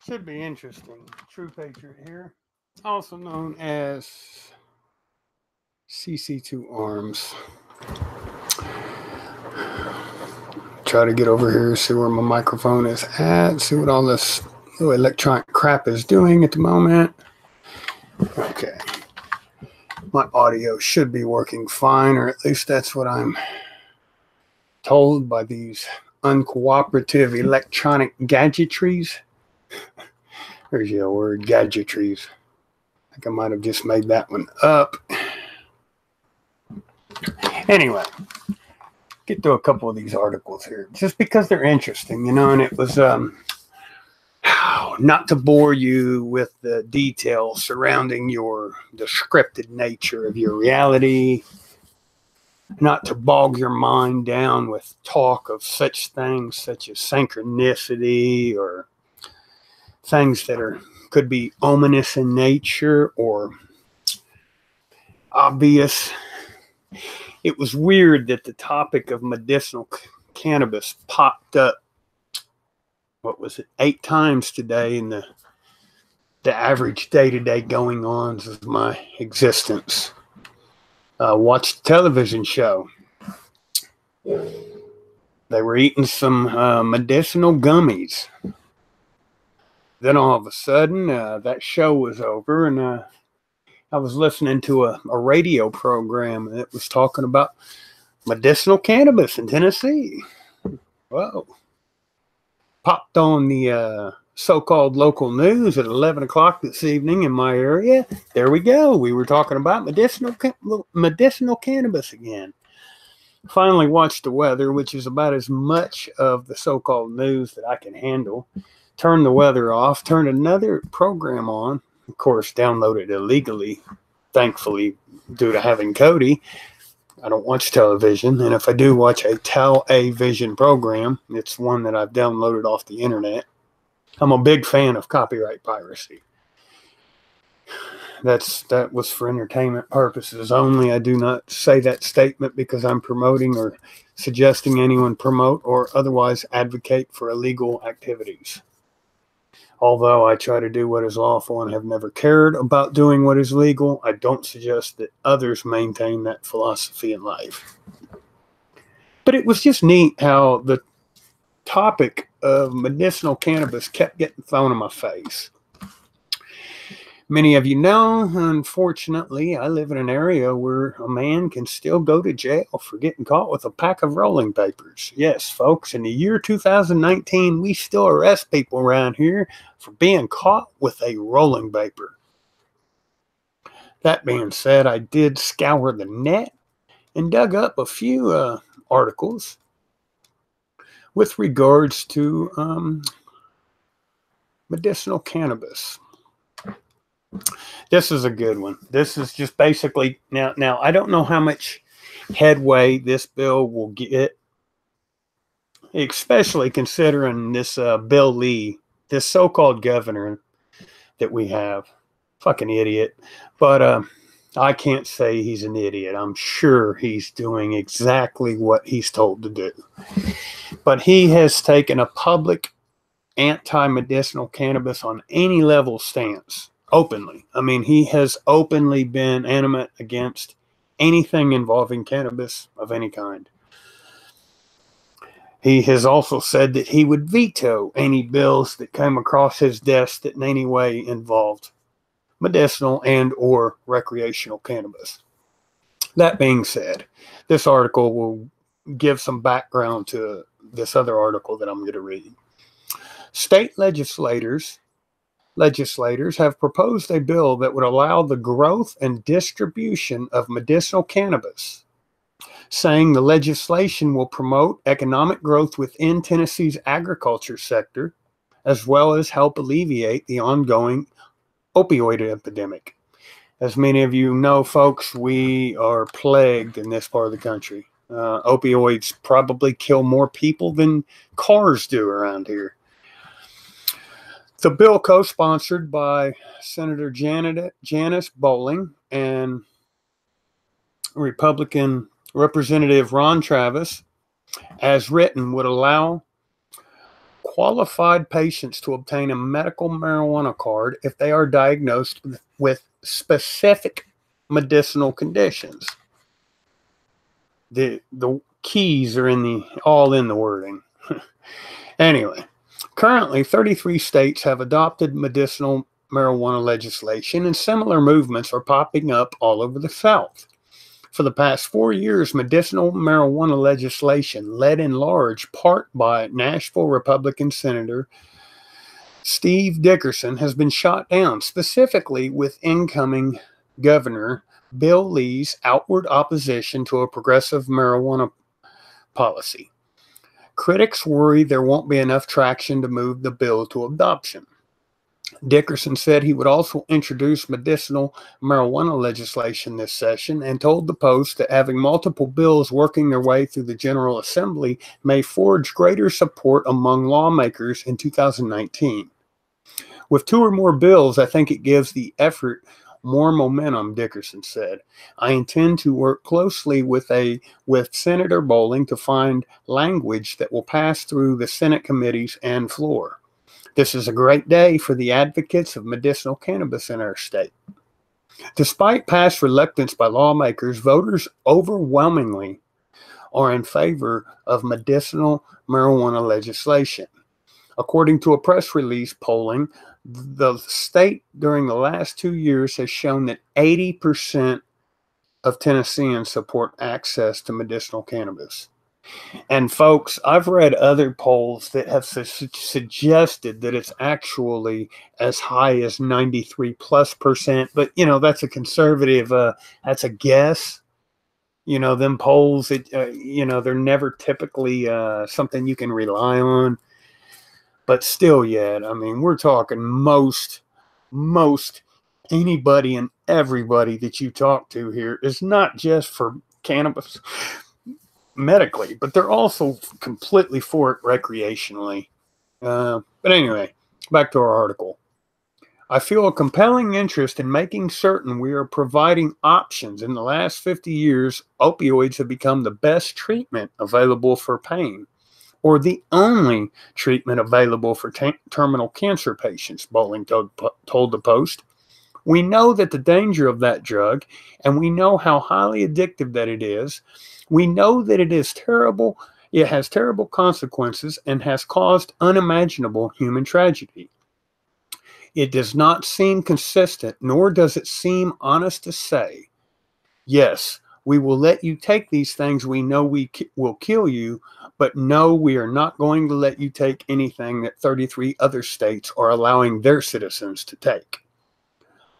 Should be interesting. True Patriot here, also known as CC2 Arms. Try to get over here, see where my microphone is at, see what all this little electronic crap is doing at the moment. Okay. My audio should be working fine, or at least that's what I'm told by these uncooperative electronic gadgetries. There's your word, gadgetries. I think I might have just made that one up. Anyway, get through a couple of these articles here, just because they're interesting, and it was, not to bore you with the details surrounding the scripted nature of your reality, not to bog your mind down with talk of such things such as synchronicity or things that could be ominous in nature or obvious. It was weird that the topic of medicinal cannabis popped up, 8 times today in the average day-to-day going-ons of my existence. Watched a television show. They were eating some medicinal gummies. Then all of a sudden, that show was over, and I was listening to a radio program that was talking about medicinal cannabis in Tennessee. Whoa. Popped on the so-called local news at 11 o'clock this evening in my area. There we go. We were talking about medicinal cannabis again. Finally watched the weather, which is about as much of the so-called news that I can handle. Turned the weather off, turned another program on. Of course, downloaded illegally, thankfully, due to having Cody. I don't watch television, and if I do watch a television program, it's one that I've downloaded off the internet. I'm a big fan of copyright piracy. That was for entertainment purposes only. I do not say that statement because I'm promoting or suggesting anyone promote or otherwise advocate for illegal activities. Although I try to do what is lawful and have never cared about doing what is legal, I don't suggest that others maintain that philosophy in life. But it was just neat how the topic of medicinal cannabis kept getting thrown in my face. Many of you know, unfortunately, I live in an area where a man can still go to jail for getting caught with a pack of rolling papers. Yes, folks, in the year 2019, we still arrest people around here for being caught with a rolling paper. That being said, I did scour the net and dug up a few articles with regards to medicinal cannabis. This is a good one. This is just basically, now I don't know how much headway this bill will get, especially considering this Bill Lee, this so-called governor that we have. Fucking idiot. But I can't say he's an idiot. I'm sure he's doing exactly what he's told to do. But he has taken a public anti-medicinal cannabis on any level stance. Openly. I mean, he has openly been animate against anything involving cannabis of any kind. He has also said that he would veto any bills that came across his desk that in any way involved medicinal and or recreational cannabis. That being said, this article will give some background to this other article that I'm going to read. State legislators have proposed a bill that would allow the growth and distribution of medicinal cannabis, saying the legislation will promote economic growth within Tennessee's agriculture sector, as well as help alleviate the ongoing opioid epidemic. As many of you know, folks, we are plagued in this part of the country. Opioids probably kill more people than cars do around here. The bill, co-sponsored by Senator Janice Bowling and Republican Representative Ron Travis, as written, would allow qualified patients to obtain a medical marijuana card if they are diagnosed with specific medicinal conditions. The keys are all in the wording. Anyway, currently 33 states have adopted medicinal marijuana legislation, and similar movements are popping up all over the South. For the past 4 years, medicinal marijuana legislation, led in large part by Nashville Republican Senator Steve Dickerson, has been shot down, specifically with incoming Governor Bill Lee's outward opposition to a progressive marijuana policy. Critics worry there won't be enough traction to move the bill to adoption. Dickerson said he would also introduce medicinal marijuana legislation this session, and told the Post that having multiple bills working their way through the General Assembly may forge greater support among lawmakers in 2019. With 2 or more bills, I think it gives the effort more momentum, Dickerson said. I intend to work closely with Senator Bowling to find language that will pass through the Senate committees and floor. This is a great day for the advocates of medicinal cannabis in our state. Despite past reluctance by lawmakers, voters overwhelmingly are in favor of medicinal marijuana legislation. According to a press release polling, the state during the last 2 years has shown that 80% of Tennesseans support access to medicinal cannabis. And folks, I've read other polls that have suggested that it's actually as high as 93+%. But, that's a conservative, that's a guess. Them polls, they're never typically something you can rely on. But still yet, we're talking most anybody and everybody that you talk to here is not just for cannabis medically, but they're also completely for it recreationally. But anyway, back to our article. I feel a compelling interest in making certain we are providing options. In the last 50 years, opioids have become the best treatment available for pain, or the only treatment available for terminal cancer patients, Bowling told the Post. We know that the danger of that drug, and we know how highly addictive that it is. We know that it has terrible consequences and has caused unimaginable human tragedy. It does not seem consistent, nor does it seem honest to say, yes, we will let you take these things we know will kill you, but no, we are not going to let you take anything that 33 other states are allowing their citizens to take.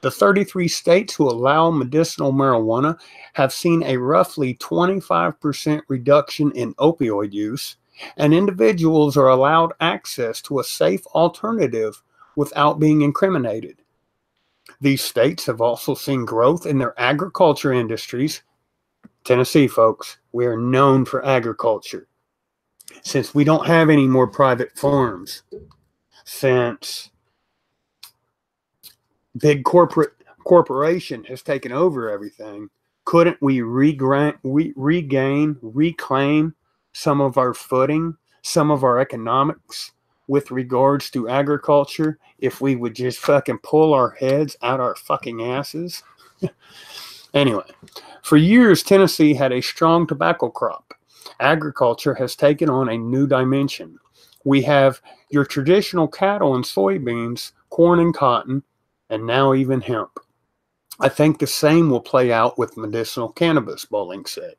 The 33 states who allow medicinal marijuana have seen a roughly 25% reduction in opioid use, and individuals are allowed access to a safe alternative without being incriminated. These states have also seen growth in their agriculture industries. Tennessee, folks, we are known for agriculture. Since we don't have any more private farms, since big corporation has taken over everything, couldn't we reclaim some of our footing, some of our economics with regards to agriculture if we would just fucking pull our heads out our fucking asses? Anyway, for years, Tennessee had a strong tobacco crop. Agriculture has taken on a new dimension. We have your traditional cattle and soybeans, corn and cotton, and now even hemp. I think the same will play out with medicinal cannabis, Bowling said.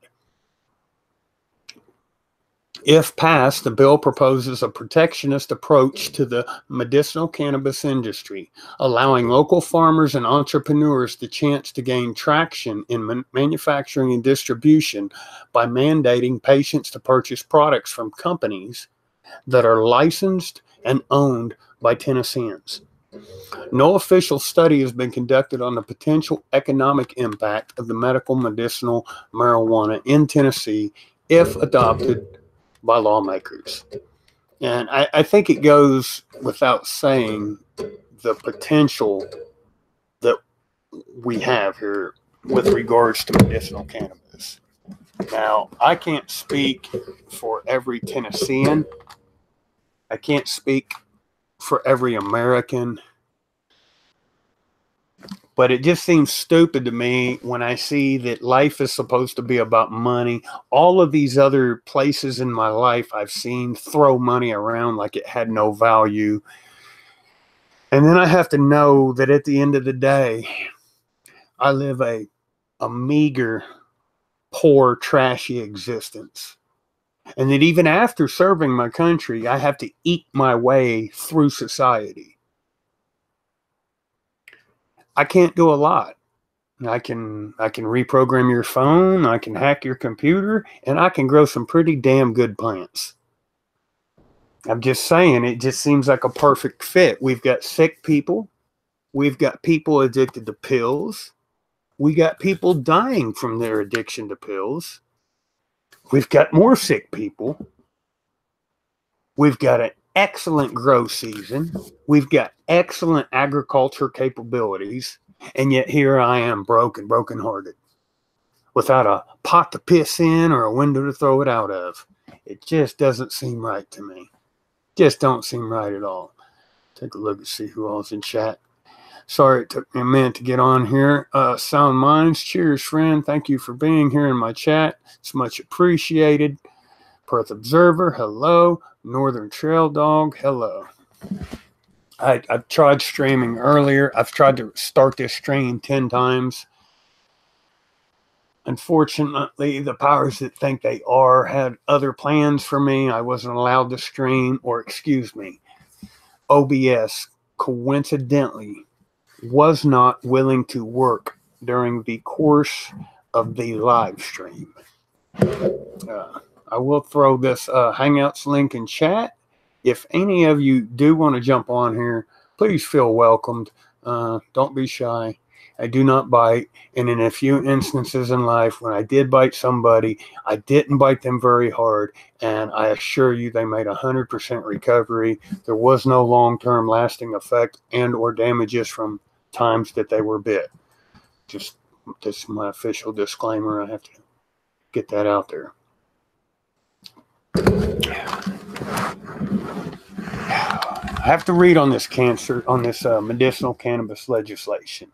If passed, the bill proposes a protectionist approach to the medicinal cannabis industry, allowing local farmers and entrepreneurs the chance to gain traction in manufacturing and distribution by mandating patients to purchase products from companies that are licensed and owned by Tennesseans. No official study has been conducted on the potential economic impact of the medicinal marijuana in Tennessee if adopted by lawmakers. And I think it goes without saying the potential that we have here with regards to medicinal cannabis. Now, I can't speak for every Tennessean, I can't speak for every American, but it just seems stupid to me when I see that life is supposed to be about money. All of these other places in my life I've seen throw money around like it had no value. And then I have to know that at the end of the day, I live a meager, poor, trashy existence. And that even after serving my country, I have to eat my way through society. I can't do a lot. I can reprogram your phone, I can hack your computer, and I can grow some pretty damn good plants. I'm just saying, it just seems like a perfect fit. We've got sick people. We've got people addicted to pills. We got people dying from their addiction to pills. We've got more sick people. We've got an excellent grow season. We've got excellent agriculture capabilities. And yet here I am brokenhearted, without a pot to piss in or a window to throw it out of. It just doesn't seem right to me. Just don't seem right at all. Take a look and see who all's in chat. Sorry it took me a minute to get on here. Sound Minds, cheers, friend. Thank you for being here in my chat. It's much appreciated. Perth Observer, hello. Northern Trail Dog, hello. I've tried streaming earlier. I've tried to start this stream 10 times. Unfortunately, the powers that think they are had other plans for me. I wasn't allowed to stream, or excuse me, OBS coincidentally was not willing to work during the course of the live stream. I will throw this Hangouts link in chat. If any of you do want to jump on here, please feel welcomed. Don't be shy. I do not bite. And in a few instances in life, when I did bite somebody, I didn't bite them very hard. And I assure you, they made 100% recovery. There was no long-term lasting effect and or damages from times that they were bit. Just, this is my official disclaimer. I have to get that out there. I have to read on this medicinal cannabis legislation.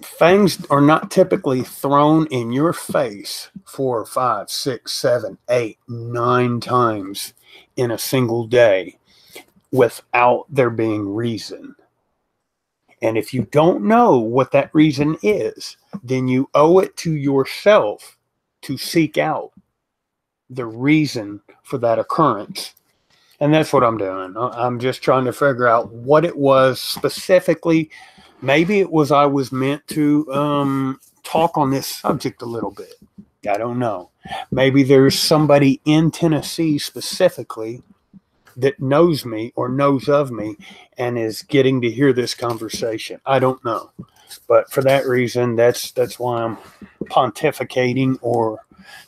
Things are not typically thrown in your face 4, 5, 6, 7, 8, 9 times in a single day without there being reason. And if you don't know what that reason is, then you owe it to yourself to seek out the reason for that occurrence. And that's what I'm doing. I'm just trying to figure out what it was specifically. Maybe it was I was meant to talk on this subject a little bit. I don't know. Maybe there's somebody in Tennessee specifically that knows me or knows of me and is getting to hear this conversation. I don't know. But for that reason, that's why I'm pontificating or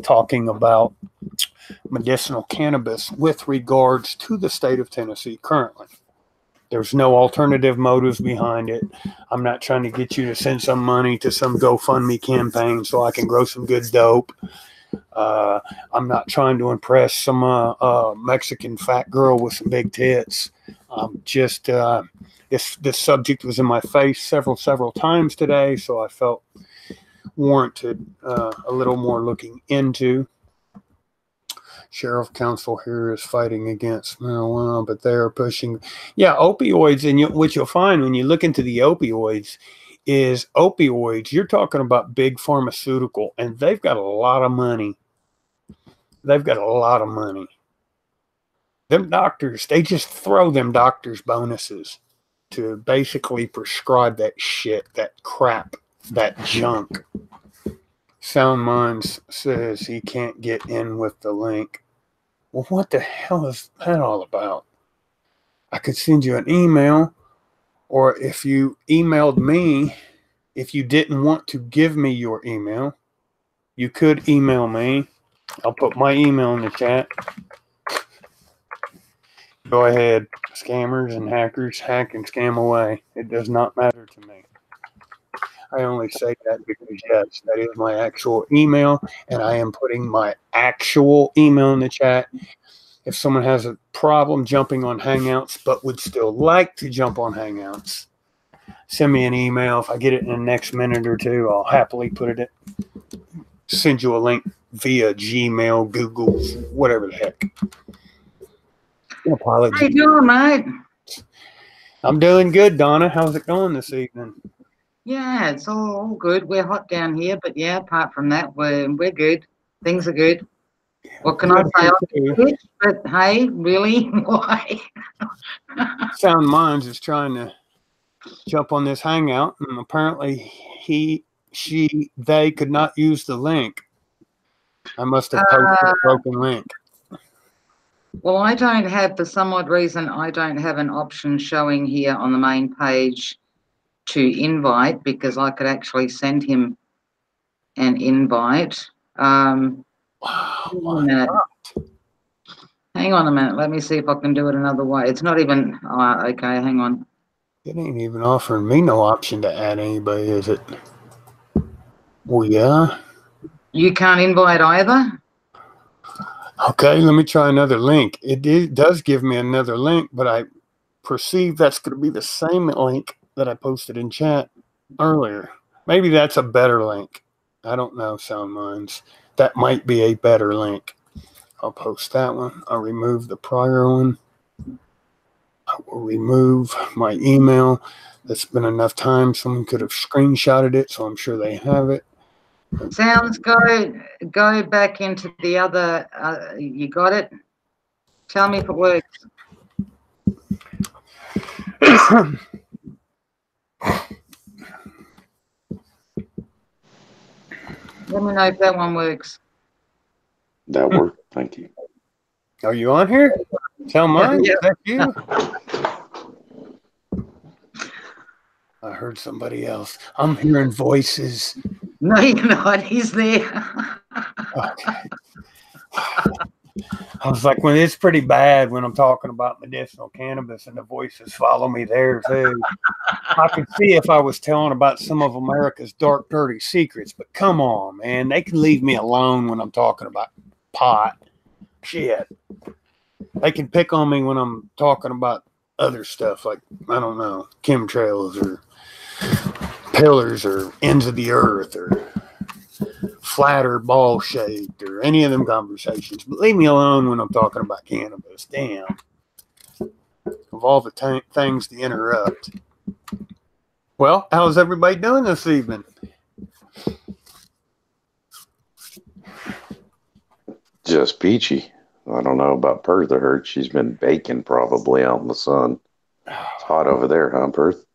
talking about medicinal cannabis with regards to the state of Tennessee currently. There's no alternative motives behind it. I'm not trying to get you to send some money to some GoFundMe campaign so I can grow some good dope. I'm not trying to impress some Mexican fat girl with some big tits. Just this subject was in my face several times today, so I felt warranted a little more looking into. Sheriff Council here is fighting against marijuana, but they are pushing, opioids. And what you'll find when you look into the opioids is you're talking about big pharmaceutical, and they've got a lot of money. They've got a lot of money. Them doctors, they just throw them doctors bonuses to basically prescribe that shit, that crap, that junk. Sound Minds says he can't get in with the link. Well, what the hell is that all about? I could send you an email, or if you emailed me, if you didn't want to give me your email, you could email me. I'll put my email in the chat. Go ahead, scammers and hackers, hack and scam away. It does not matter to me. I only say that because, yes, that is my actual email, and I am putting my actual email in the chat. If someone has a problem jumping on Hangouts but would still like to jump on Hangouts, send me an email. If I get it in the next minute or two, I'll happily put it in. Send you a link via Gmail, Google, whatever the heck. Apologies. How you doing, mate? I'm doing good, Donna. How's it going this evening? Yeah, it's all good. We're hot down here, but yeah, apart from that, we're good. Things are good. What can I say? Bitch, but hey, really? Why? Sound Minds is trying to jump on this Hangout, and apparently they could not use the link. I must have posted a broken link. Well, I don't have, for some odd reason, I don't have an option showing here on the main page to invite, because I could actually send him an invite. Hang on a minute. Let me see if I can do it another way. It's not even, okay, hang on. It ain't even offering me no option to add anybody, is it? Well, yeah. You can't invite either? Okay, let me try another link. It does give me another link, but I perceive that's going to be the same link that I posted in chat earlier. Maybe that's a better link. I don't know, Sound Minds. That might be a better link. I'll post that one. I'll remove the prior one. I will remove my email. That's been enough time. Someone could have screenshotted it, so I'm sure they have it. Sounds, go back into the other, you got it? Tell me if it works. Let me know if that one works. That worked. Thank you. Are you on here? Tell mine. Yeah. Is that you? I heard somebody else. I'm hearing voices. No, you're not. He's there. Okay. I was like, well, it's pretty bad when I'm talking about medicinal cannabis and the voices follow me there too. I could see if I was telling about some of America's dark, dirty secrets, but come on, man. They can leave me alone when I'm talking about pot. Shit. They can pick on me when I'm talking about other stuff like, I don't know, chemtrails or pillars or ends of the earth or flat or ball shaped or any of them conversations. But leave me alone when I'm talking about cannabis. Damn. Of all the things to interrupt. Well, how's everybody doing this evening? Just peachy. I don't know about Perth. I heard she's been baking probably out in the sun. It's hot over there, huh, Perth?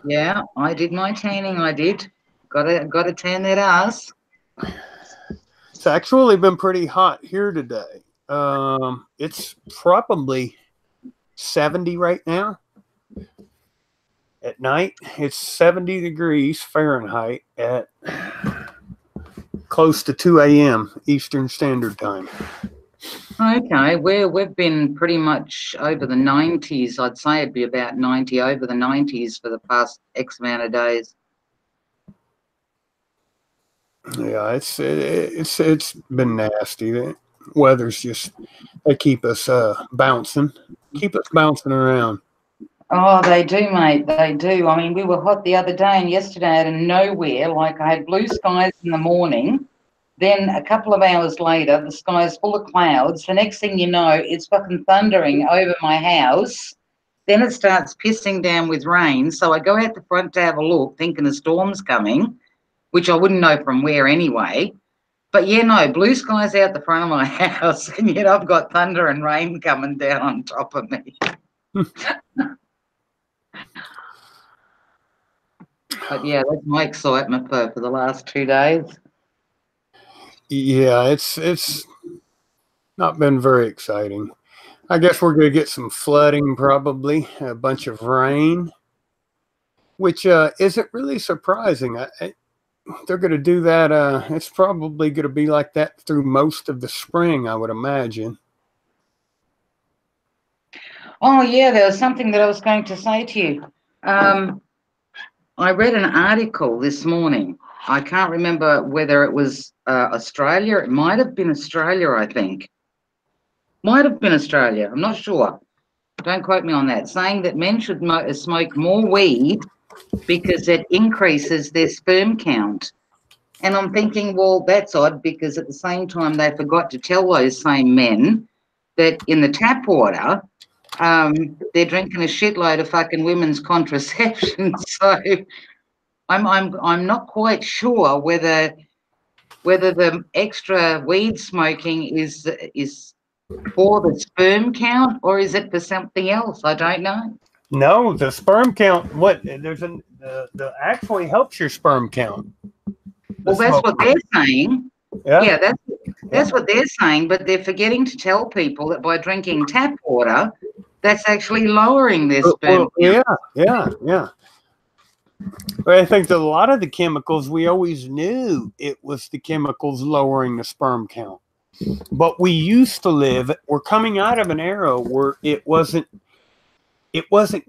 Yeah, I did my tanning. I did. Got to tan that ass. It's actually been pretty hot here today. It's probably 70 right now. At night, it's 70 degrees Fahrenheit at close to 2 a.m. Eastern Standard Time. Okay, we've been pretty much over the 90s. I'd say it'd be about 90, over the 90s for the past X amount of days. Yeah, it's been nasty. The weather's just, they keep us bouncing around. Oh, they do, mate. They do. I mean, we were hot the other day and yesterday out of nowhere. Like, I had blue skies in the morning. Then a couple of hours later, the sky's full of clouds. The next thing you know, it's fucking thundering over my house. Then it starts pissing down with rain. So I go out the front to have a look, thinking a storm's coming, which I wouldn't know from where anyway. But yeah, no, blue skies out the front of my house, and yet I've got thunder and rain coming down on top of me. But yeah, that's my excitement for the last 2 days. Yeah, it's not been very exciting. I guess we're going to get some flooding, probably a bunch of rain, which isn't really surprising. They're going to do that. It's probably going to be like that through most of the spring, I would imagine. Oh, yeah, there was something that I was going to say to you. I read an article this morning. I can't remember whether it was Australia. It might have been Australia, I think. might have been Australia, I'm not sure. Don't quote me on that. Saying that men should smoke more weed because it increases their sperm count. And I'm thinking, well, that's odd because at the same time they forgot to tell those same men that in the tap water, they're drinking a shitload of fucking women's contraception. So I'm not quite sure whether the extra weed smoking is for the sperm count or is it for something else? I don't know. No, the sperm count. The actually helps your sperm count. Well, that's what they're saying. Yeah, that's what they're saying, but they're forgetting to tell people that by drinking tap water, that's actually lowering their sperm count. Yeah. But I think that a lot of the chemicals, we always knew it was the chemicals lowering the sperm count. But we're coming out of an era where it wasn't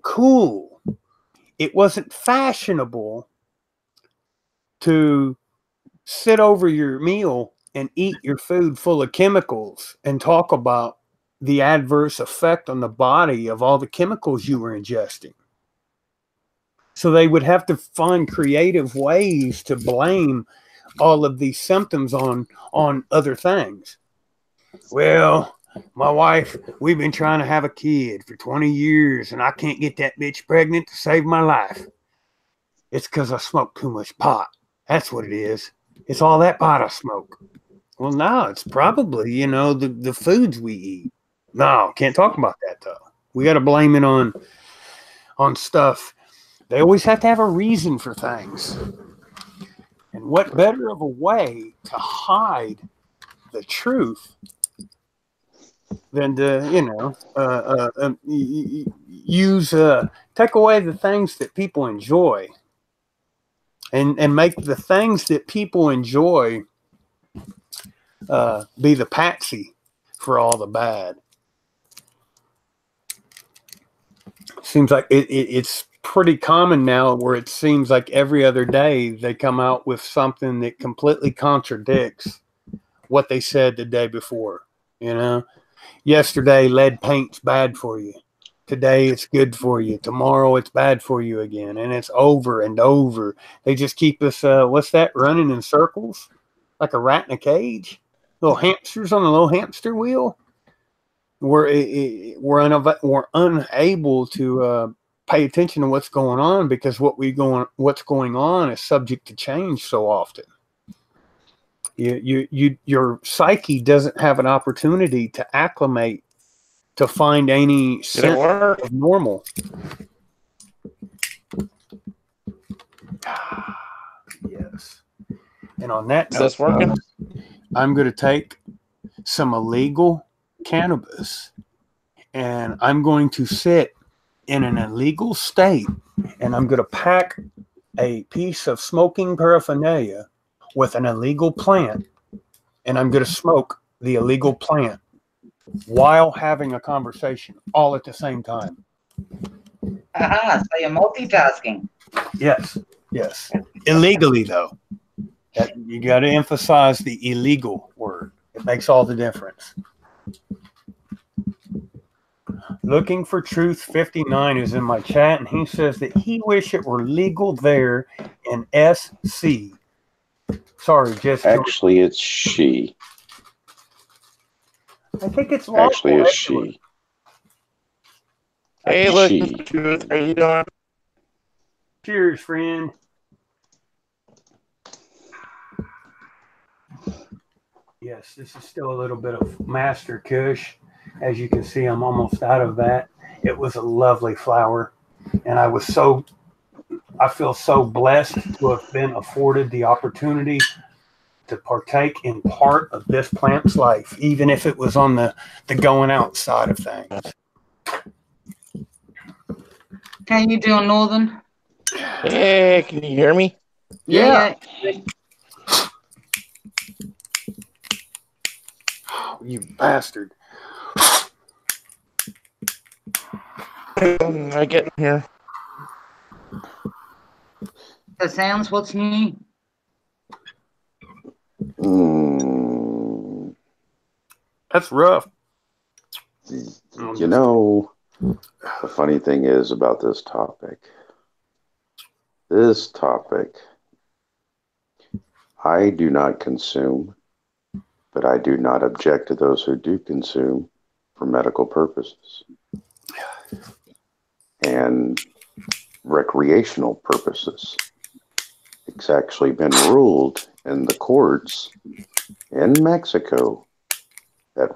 cool. It wasn't fashionable to sit over your meal and eat your food full of chemicals and talk about the adverse effect on the body of all the chemicals you were ingesting. So they would have to find creative ways to blame all of these symptoms on other things. Well, my wife, we've been trying to have a kid for 20 years and I can't get that bitch pregnant to save my life. It's because I smoke too much pot. That's what it is. It's all that pot I smoke. Well, no, it's probably, the foods we eat. No, can't talk about that though. We got to blame it on stuff. They always have to have a reason for things. And what better of a way to hide the truth than to, take away the things that people enjoy and make the things that people enjoy be the patsy for all the bad. Seems like it's pretty common now where it seems like every other day they come out with something that completely contradicts what they said the day before. Yesterday lead paint's bad for you. Today it's good for you. Tomorrow it's bad for you again. And it's over and over. They just keep us, running in circles like a rat in a cage. Little hamsters on a little hamster wheel. We're unable to pay attention to what's going on because what's going on is subject to change so often. Your psyche doesn't have an opportunity to acclimate to find any sense of normal. Yes. And on that note, this working? I'm going to take some illegal cannabis and I'm going to sit in an illegal state and I'm going to pack a piece of smoking paraphernalia with an illegal plant and I'm going to smoke the illegal plant while having a conversation all at the same time. Aha, so you're multitasking. Yes. Illegally, though. You got to emphasize the illegal word. It makes all the difference. Looking for Truth 59 is in my chat, and he says that he wish it were legal there in SC. Sorry, Jessica. Actually, it's she. I think it's lawful. Actually, it's she. Hey, look, Truth, how you doing? Cheers, friend. Yes, this is still a little bit of Master Kush. As you can see, I'm almost out of that. It was a lovely flower, and I feel so blessed to have been afforded the opportunity to partake in part of this plant's life, even if it was on the going out side of things. How you doing, Northern? Hey, can you hear me? Yeah. You bastard. I get in here. The sounds, what's new? That's rough. You know, the funny thing is about this topic, I do not consume, but I do not object to those who do consume for medical purposes and recreational purposes. It's actually been ruled in the courts in Mexico that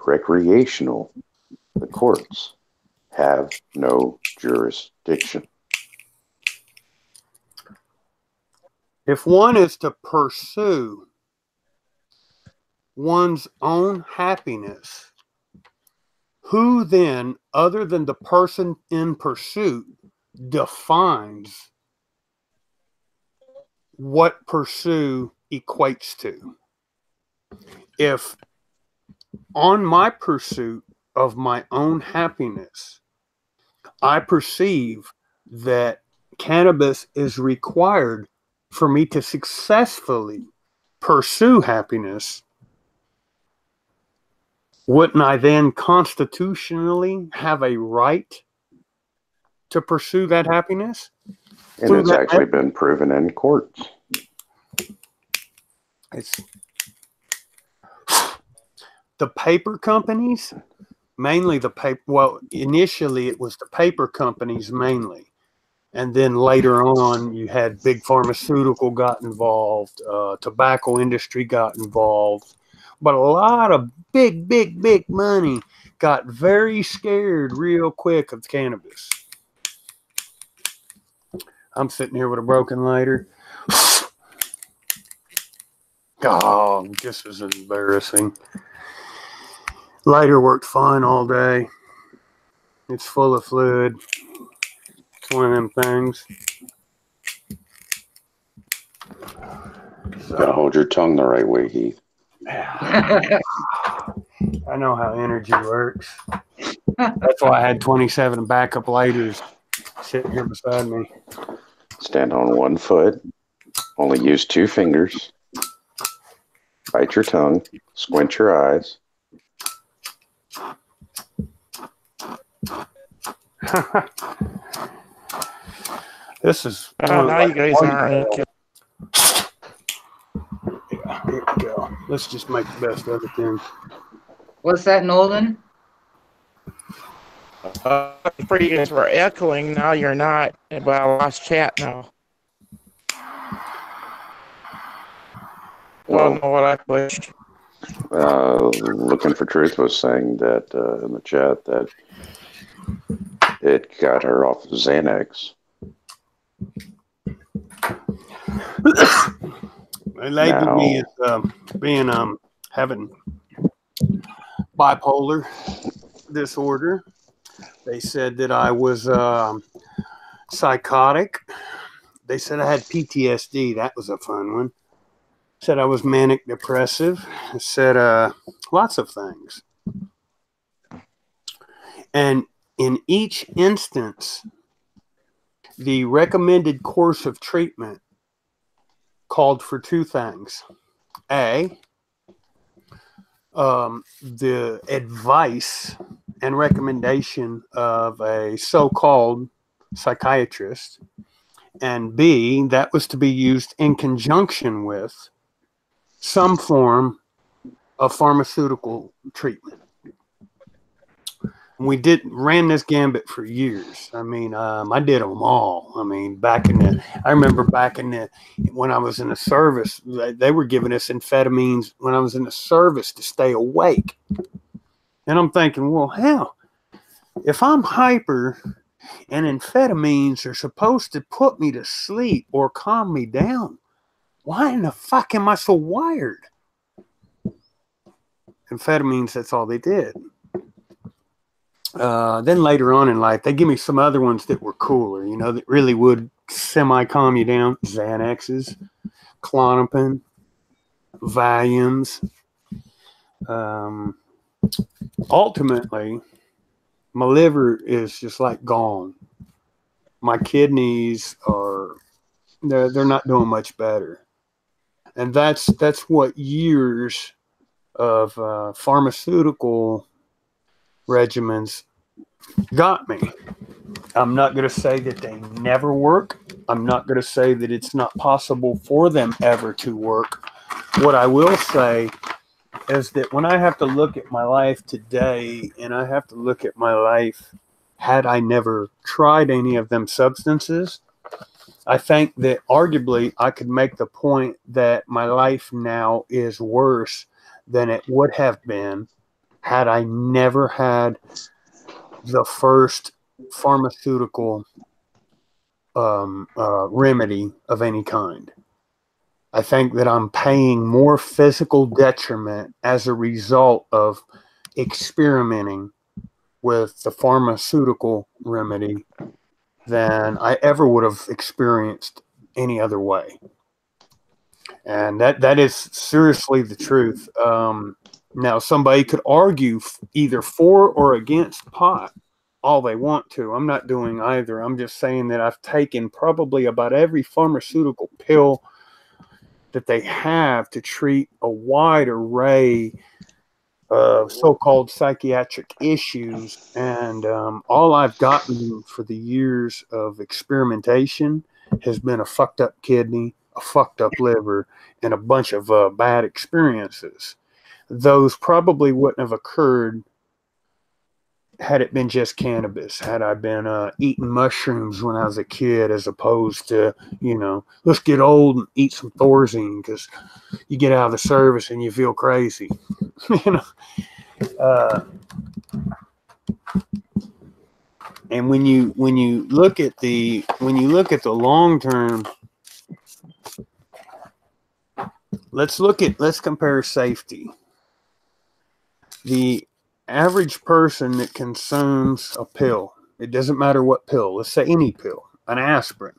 the courts have no jurisdiction. If one is to pursue one's own happiness, who then, other than the person in pursuit, defines what pursue equates to? If on my pursuit of my own happiness, I perceive that cannabis is required for me to successfully pursue happiness, wouldn't I then constitutionally have a right to pursue that happiness? And it's actually been proven in courts. It's the paper companies, mainly the paper. Well, initially it was the paper companies mainly. And then later on, you had big pharmaceutical got involved, tobacco industry got involved. But a lot of big money got very scared real quick of cannabis. I'm sitting here with a broken lighter. Oh, this is embarrassing. Lighter worked fine all day. It's full of fluid. It's one of them things. Gotta hold your tongue the right way, Heath. I know how energy works. That's why I had 27 backup lighters sitting here beside me. Stand on one foot. Only use 2 fingers. Bite your tongue. Squint your eyes. This is. Now you guys aren't. Yeah, here we go. Let's just make the best of it then. What's that, Northern? Before you guys were echoing, now you're not. But I lost chat now. I don't know what I pushed. Looking for Truth was saying that in the chat that it got her off of Xanax. They labeled me as being having bipolar disorder. They said that I was psychotic. They said I had PTSD. That was a fun one. Said I was manic depressive. Said lots of things. And in each instance, the recommended course of treatment called for 2 things. A, the advice and recommendation of a so-called psychiatrist. And B, that was to be used in conjunction with some form of pharmaceutical treatment. We ran this gambit for years. I mean, I did them all. I mean, I remember when I was in the service, they were giving us amphetamines when I was in the service to stay awake. And I'm thinking, well, hell, if I'm hyper and amphetamines are supposed to put me to sleep or calm me down, why in the fuck am I so wired? Amphetamines, that's all they did. Then later on in life, they give me some other ones that were cooler, that really would semi-calm you down. Xanaxes, Klonopin, Valiums. Ultimately, my liver is just like gone. My kidneys they're not doing much better. And that's what years of pharmaceutical regimens got me. I'm not going to say that they never work. I'm not going to say that it's not possible for them ever to work. What I will say is that when I have to look at my life today, and I have to look at my life had I never tried any of them substances, I think that arguably I could make the point that my life now is worse than it would have been had I never had the first pharmaceutical remedy of any kind. I think that I'm paying more physical detriment as a result of experimenting with the pharmaceutical remedy than I ever would have experienced any other way. And that is seriously the truth. Now, somebody could argue either for or against pot all they want to. I'm not doing either. I'm just saying that I've taken probably about every pharmaceutical pill that they have to treat a wide array of so-called psychiatric issues. And all I've gotten for the years of experimentation has been a fucked up kidney, a fucked up liver, and a bunch of bad experiences. Those probably wouldn't have occurred had it been just cannabis, had I been eating mushrooms when I was a kid, as opposed to, let's get old and eat some Thorazine because you get out of the service and you feel crazy. And when you look at the long term, let's compare safety. The average person that consumes a pill, it doesn't matter what pill, let's say any pill, an aspirin.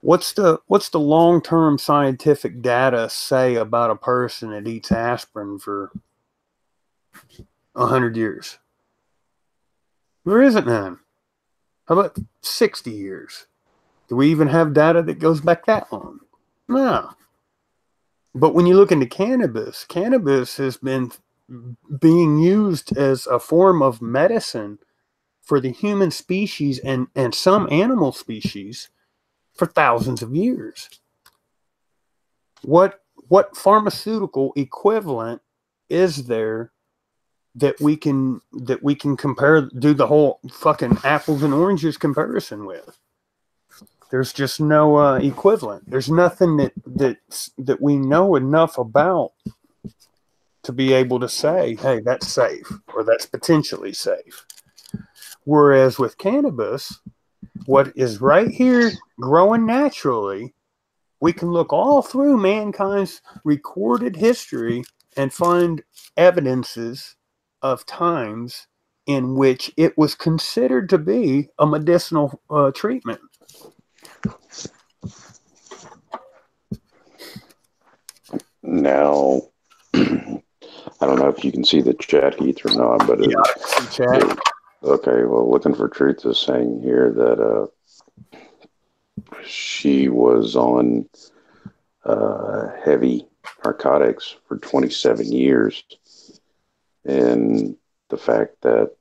What's the long-term scientific data say about a person that eats aspirin for 100 years? There isn't none. How about 60 years? Do we even have data that goes back that long? No. But when you look into cannabis, cannabis has been being used as a form of medicine for the human species and some animal species for thousands of years. What pharmaceutical equivalent is there that we can compare, do the whole fucking apples and oranges comparison with? There's just no equivalent. There's nothing that we know enough about to be able to say, hey, that's safe or that's potentially safe. Whereas with cannabis, what is right here growing naturally, we can look all through mankind's recorded history and find evidences of times in which it was considered to be a medicinal treatment. Now, I don't know if you can see the chat, Heath, or not, but okay. Well, Looking for Truth is saying here that she was on heavy narcotics for 27 years, and the fact that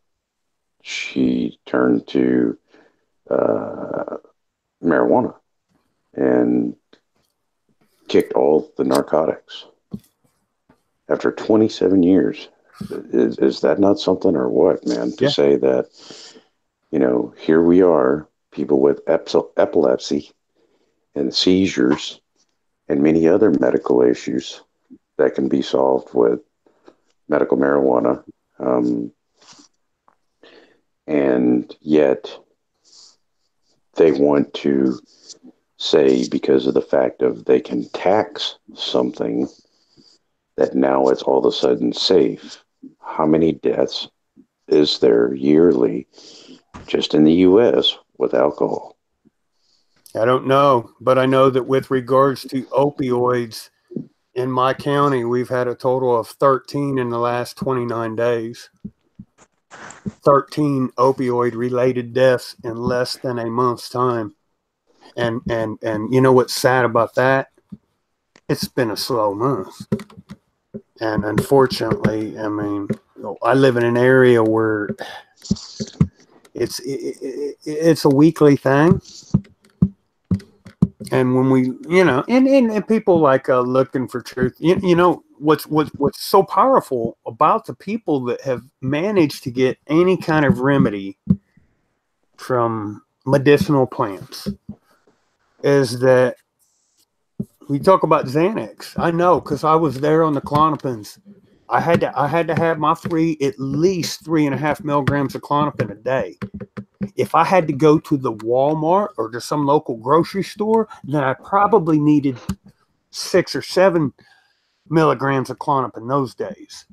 she turned to marijuana and kicked all the narcotics after 27 years. Is that not something, or what, man? To say that, here we are, people with epilepsy and seizures and many other medical issues that can be solved with medical marijuana. And yet they want to say, because of the fact of they can tax something, that now it's all of a sudden safe. How many deaths is there yearly just in the U.S. with alcohol? I don't know, but I know that with regards to opioids in my county, we've had a total of 13 in the last 29 days. 13 opioid related deaths in less than a month's time. And you know what's sad about that? It's been a slow month. And unfortunately, I mean, I live in an area where it's a weekly thing. And when we, and people like looking for truth, what's so powerful about the people that have managed to get any kind of remedy from medicinal plants is that we talk about Xanax. I know, because I was there on the Klonopins. I had to have my at least 3.5 milligrams of Klonopin a day. If I had to go to the Walmart or to some local grocery store, then I probably needed 6 or 7 milligrams of Klonopin those days.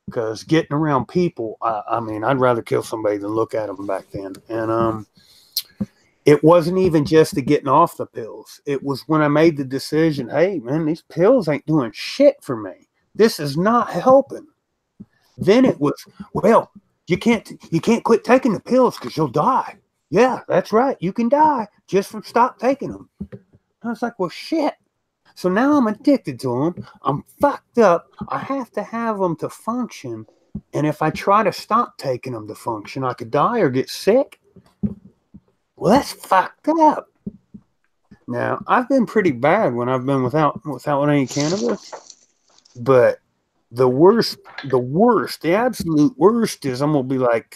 Because getting around people, I mean, I'd rather kill somebody than look at them back then. And it wasn't even just the getting off the pills. It was when I made the decision, hey, man, these pills ain't doing shit for me. This is not helping. Then it was, well, you can't quit taking the pills because you'll die. Yeah, that's right. You can die just from stop taking them. I was like, well, shit. So now I'm addicted to them. I'm fucked up. I have to have them to function. And if I try to stop taking them to function, I could die or get sick. Well, that's fucked up. Now, I've been pretty bad when I've been without any cannabis. But the the absolute worst is I'm going to be like,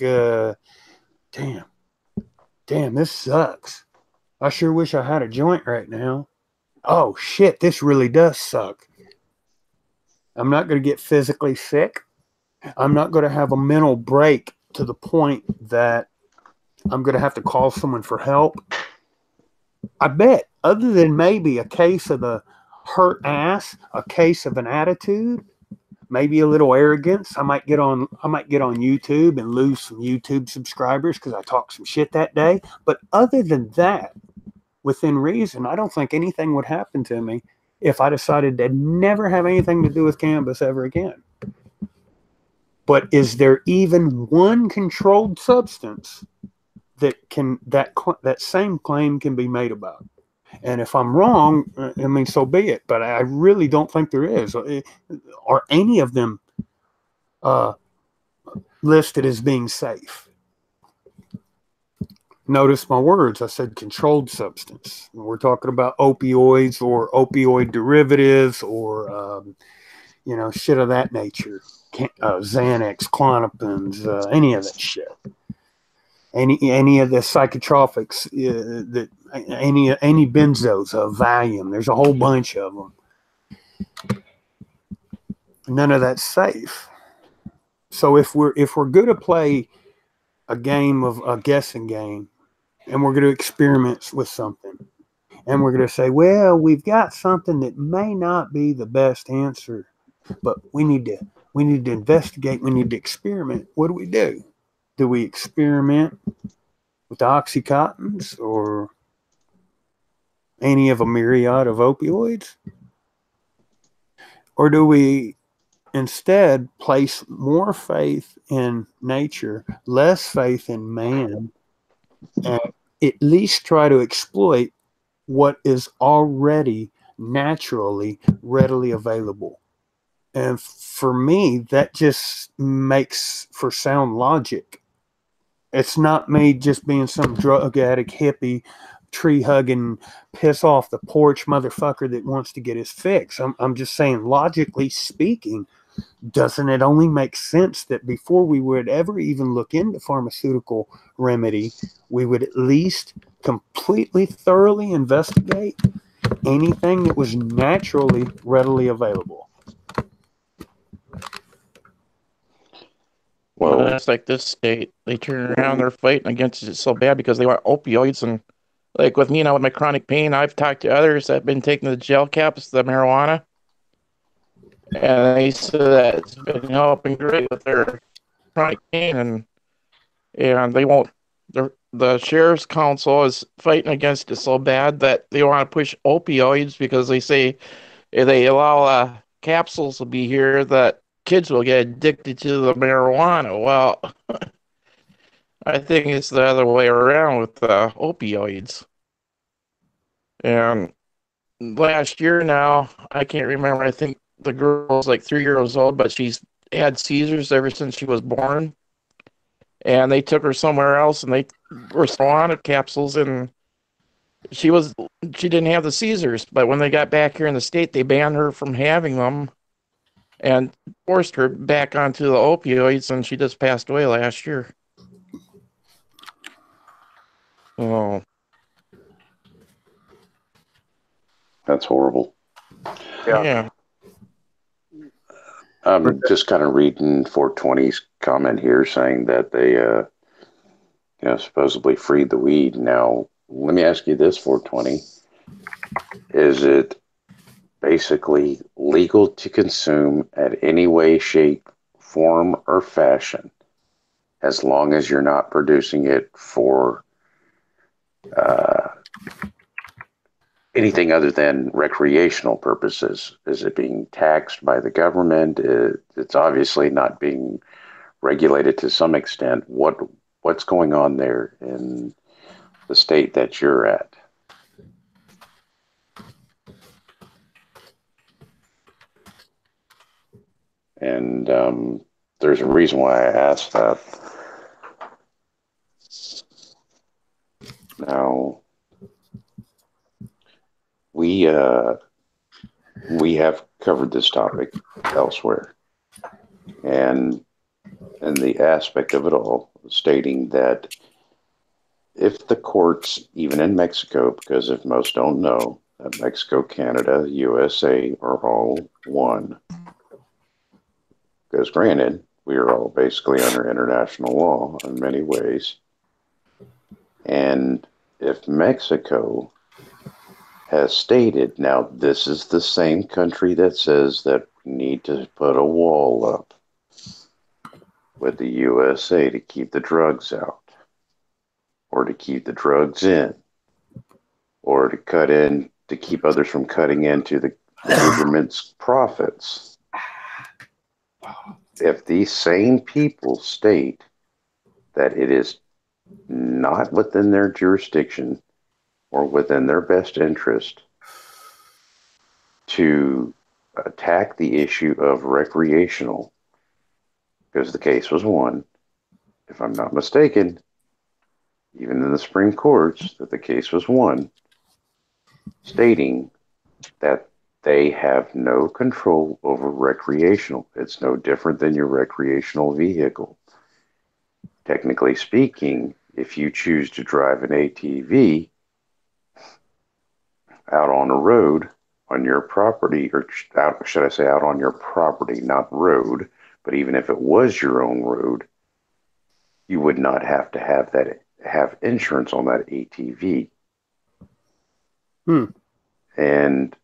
damn, this sucks. I sure wish I had a joint right now. Oh, shit, this really does suck. I'm not going to get physically sick. I'm not going to have a mental break to the point that I'm going to have to call someone for help. I bet, other than maybe a case of the hurt ass, a case of an attitude, maybe a little arrogance, I might get on YouTube and lose some YouTube subscribers because I talked some shit that day. But other than that, within reason, I don't think anything would happen to me if I decided to never have anything to do with cannabis ever again. But is there even one controlled substance that same claim can be made about? And if I'm wrong, I mean, so be it. But I really don't think there is. Are any of them listed as being safe? Notice my words. I said controlled substance. We're talking about opioids or opioid derivatives or, shit of that nature. Xanax, Klonopins, any of that shit. Any of the psychotropics, any benzos, Valium. There's a whole bunch of them. None of that's safe. So if we're going to play a game of a guessing game, and we're going to experiment with something, and we're going to say, well, we've got something that may not be the best answer, but we need to investigate. We need to experiment. What do? Do we experiment with Oxycontins or any of a myriad of opioids? Or do we instead place more faith in nature, less faith in man, and at least try to exploit what is already naturally readily available? And for me, that just makes for sound logic. It's not me just being some drug addict, hippie, tree-hugging, piss-off the porch motherfucker that wants to get his fix. I'm just saying, logically speaking, doesn't it only make sense that before we would ever even look into pharmaceutical remedy, we would at least completely, thoroughly investigate anything that was naturally readily available? Well, that's like this state. They turn around, they're fighting against it so bad because they want opioids. And like with me now with my chronic pain, I've talked to others that have been taking the gel caps, the marijuana. And they said that it's been helping great with their chronic pain. And they won't, the sheriff's council is fighting against it so bad that they want to push opioids because they say if they allow capsules to be here that kids will get addicted to the marijuana. Well, I think it's the other way around with opioids. And last year now, I can't remember, I think the girl's like 3 years old, but she's had seizures ever since she was born, and they took her somewhere else, and they were marijuana capsules, and she didn't have the seizures. But when they got back here in the state, they banned her from having them and forced her back onto the opioids, and she just passed away last year. Oh, That's horrible. yeah. I'm just kind of reading 420's comment here saying that they, supposedly freed the weed. Now, let me ask you this, 420. Is it basically legal to consume at any way, shape, form, or fashion as long as you're not producing it for anything other than recreational purposes? Is it being taxed by the government? It's obviously not being regulated to some extent. What's going on there in the state that you're at? And there's a reason why I asked that. Now, we have covered this topic elsewhere, and the aspect of it all, stating that if the courts, even in Mexico, because if most don't know, that Mexico, Canada, USA are all one. Because granted, we are all basically under international law in many ways. And if Mexico has stated, now this is the same country that says that we need to put a wall up with the USA to keep the drugs out, or to keep the drugs in, or to cut in, to keep others from cutting into the government's profits. If these same people state that it is not within their jurisdiction or within their best interest to attack the issue of recreational, because the case was won, if I'm not mistaken, even in the Supreme Courts, that the case was won, stating that they have no control over recreational. It's no different than your recreational vehicle. Technically speaking, if you choose to drive an ATV out on a road on your property, or out, should I say out on your property, not road, but even if it was your own road, you would not have to have insurance on that ATV. And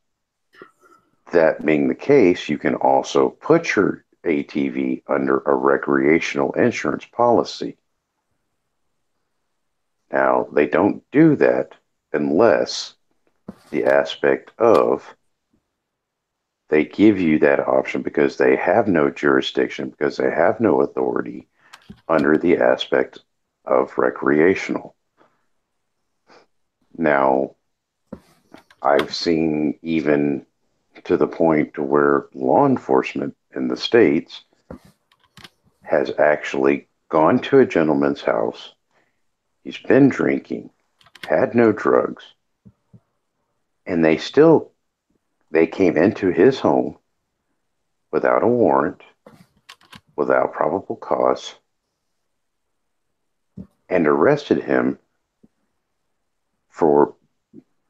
that being the case, you can also put your ATV under a recreational insurance policy. Now, they don't do that unless the aspect of they give you that option, because they have no jurisdiction, because they have no authority under the aspect of recreational. Now, I've seen even to the point to where law enforcement in the states has actually gone to a gentleman's house. He's been drinking, had no drugs, and they came into his home without a warrant, without probable cause, and arrested him for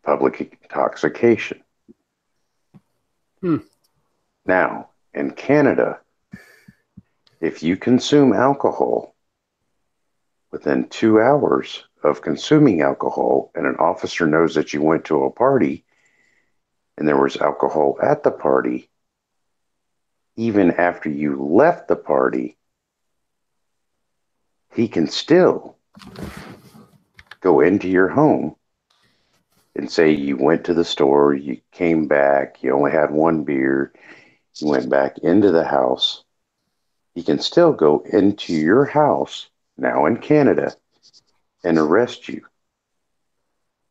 public intoxication. Now, in Canada, if you consume alcohol within 2 hours of consuming alcohol, and an officer knows that you went to a party and there was alcohol at the party, even after you left the party, he can still go into your home and say you went to the store, you came back, you only had one beer, you went back into the house. He can still go into your house, now in Canada, and arrest you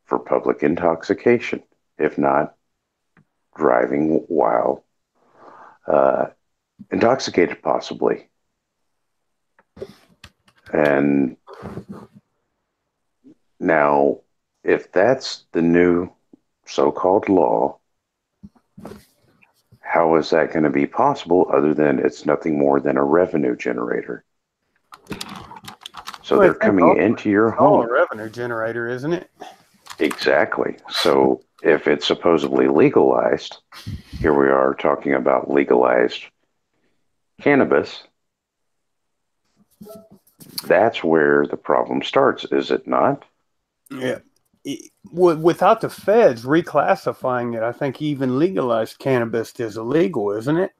for public intoxication, if not driving while intoxicated, possibly. And now, if that's the new so-called law, how is that going to be possible other than it's nothing more than a revenue generator? So they're coming into your home. A revenue generator, isn't it? Exactly. So if it's supposedly legalized, here we are talking about legalized cannabis. That's where the problem starts, is it not? Yeah. Without the feds reclassifying it, I think even legalized cannabis is illegal, isn't it?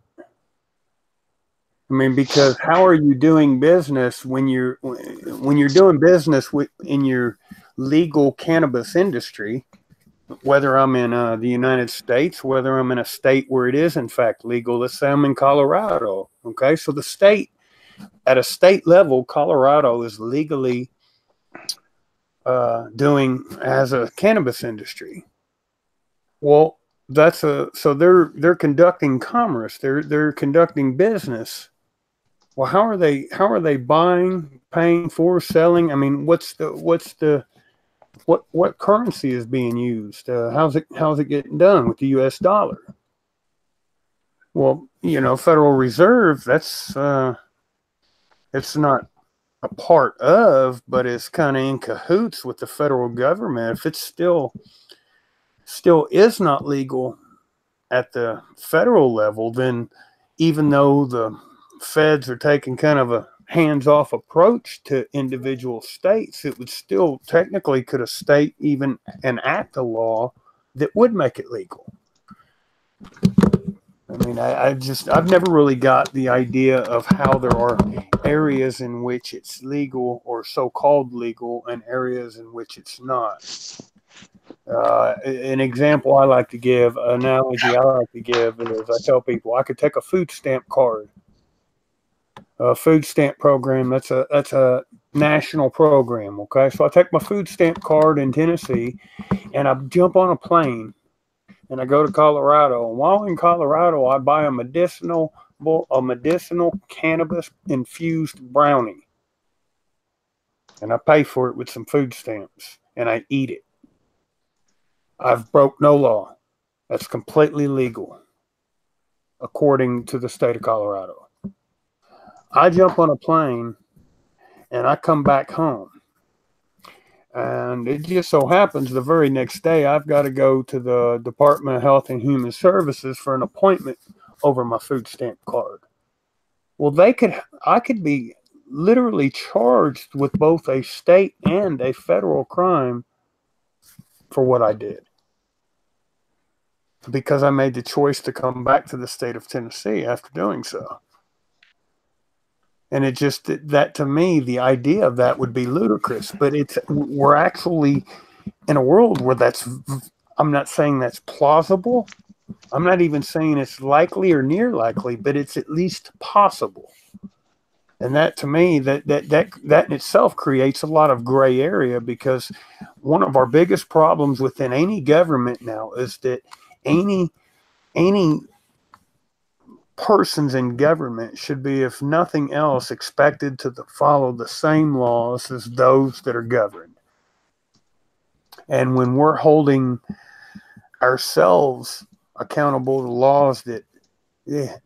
I mean, because how are you doing business when you're doing business in your legal cannabis industry? Whether I'm in the United States, whether I'm in a state where it is in fact legal. Let's say I'm in Colorado. Okay, so the state, at a state level, Colorado is legally doing as a cannabis industry. Well, so they're conducting commerce. They're conducting business. Well, how are they buying, paying for, selling? I mean, what currency is being used? How's it getting done with the U.S. dollar? Well, Federal Reserve, that's it's not a part of, but it's kind of in cahoots with the federal government. If it's still is not legal at the federal level, then even though the feds are taking kind of a hands-off approach to individual states, it would still technically, could a state even enact a law that would make it legal? I mean, I've never really got the idea of how there are areas in which it's legal or so-called legal and areas in which it's not. An example I like to give, an analogy I like to give is, I tell people I could take a food stamp card. A food stamp program, that's a national program, okay? So I take my food stamp card in Tennessee and I jump on a plane and I go to Colorado. And while in Colorado, I buy a medicinal cannabis infused brownie. And I pay for it with some food stamps and I eat it. I've broke no law. That's completely legal, according to the state of Colorado. I jump on a plane and I come back home. And it just so happens the very next day I've got to go to the Department of Health and Human Services for an appointment over my food stamp card. Well, I could be literally charged with both a state and a federal crime for what I did, because I made the choice to come back to the state of Tennessee after doing so. And it just, that to me, the idea of that would be ludicrous. But we're actually in a world where I'm not saying that's plausible. I'm not even saying it's likely or near likely, but it's at least possible. And that, to me, that in itself creates a lot of gray area, because one of our biggest problems within any government now is that any persons in government should be, if nothing else, expected to follow the same laws as those that are governed. And when we're holding ourselves accountable to laws that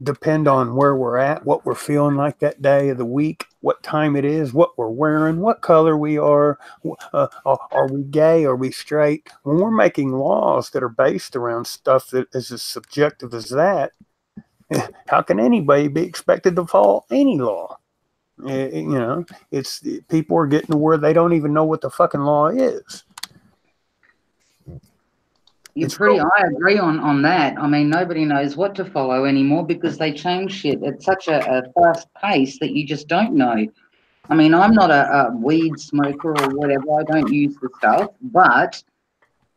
depend on where we're at, what we're feeling like that day of the week, what time it is, what we're wearing, what color we are we gay, are we straight? When we're making laws that are based around stuff that is as subjective as that, how can anybody be expected to follow any law? It's people are getting to where they don't even know what the fucking law is. I agree on that. I mean, nobody knows what to follow anymore because they change shit at such a fast pace that you just don't know. I mean, I'm not a weed smoker or whatever. I don't use the stuff, but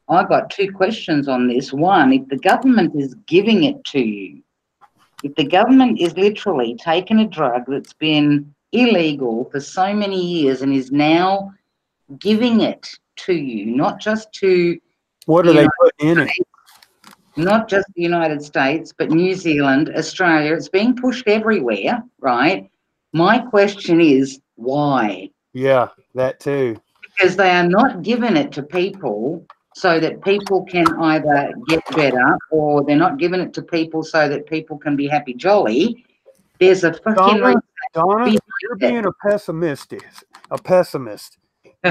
I've got two questions on this. One, if the government is giving it to you, if the government is literally taking a drug that's been illegal for so many years and is now giving it to you, not just to... What do they put in it? not just the United States, but New Zealand, Australia. It's being pushed everywhere, right? My question is, why? Yeah, that too. Because they are not giving it to people so that people can either get better, or they're not giving it to people so that people can be happy jolly. There's a fucking Donna, you're being a pessimist. Know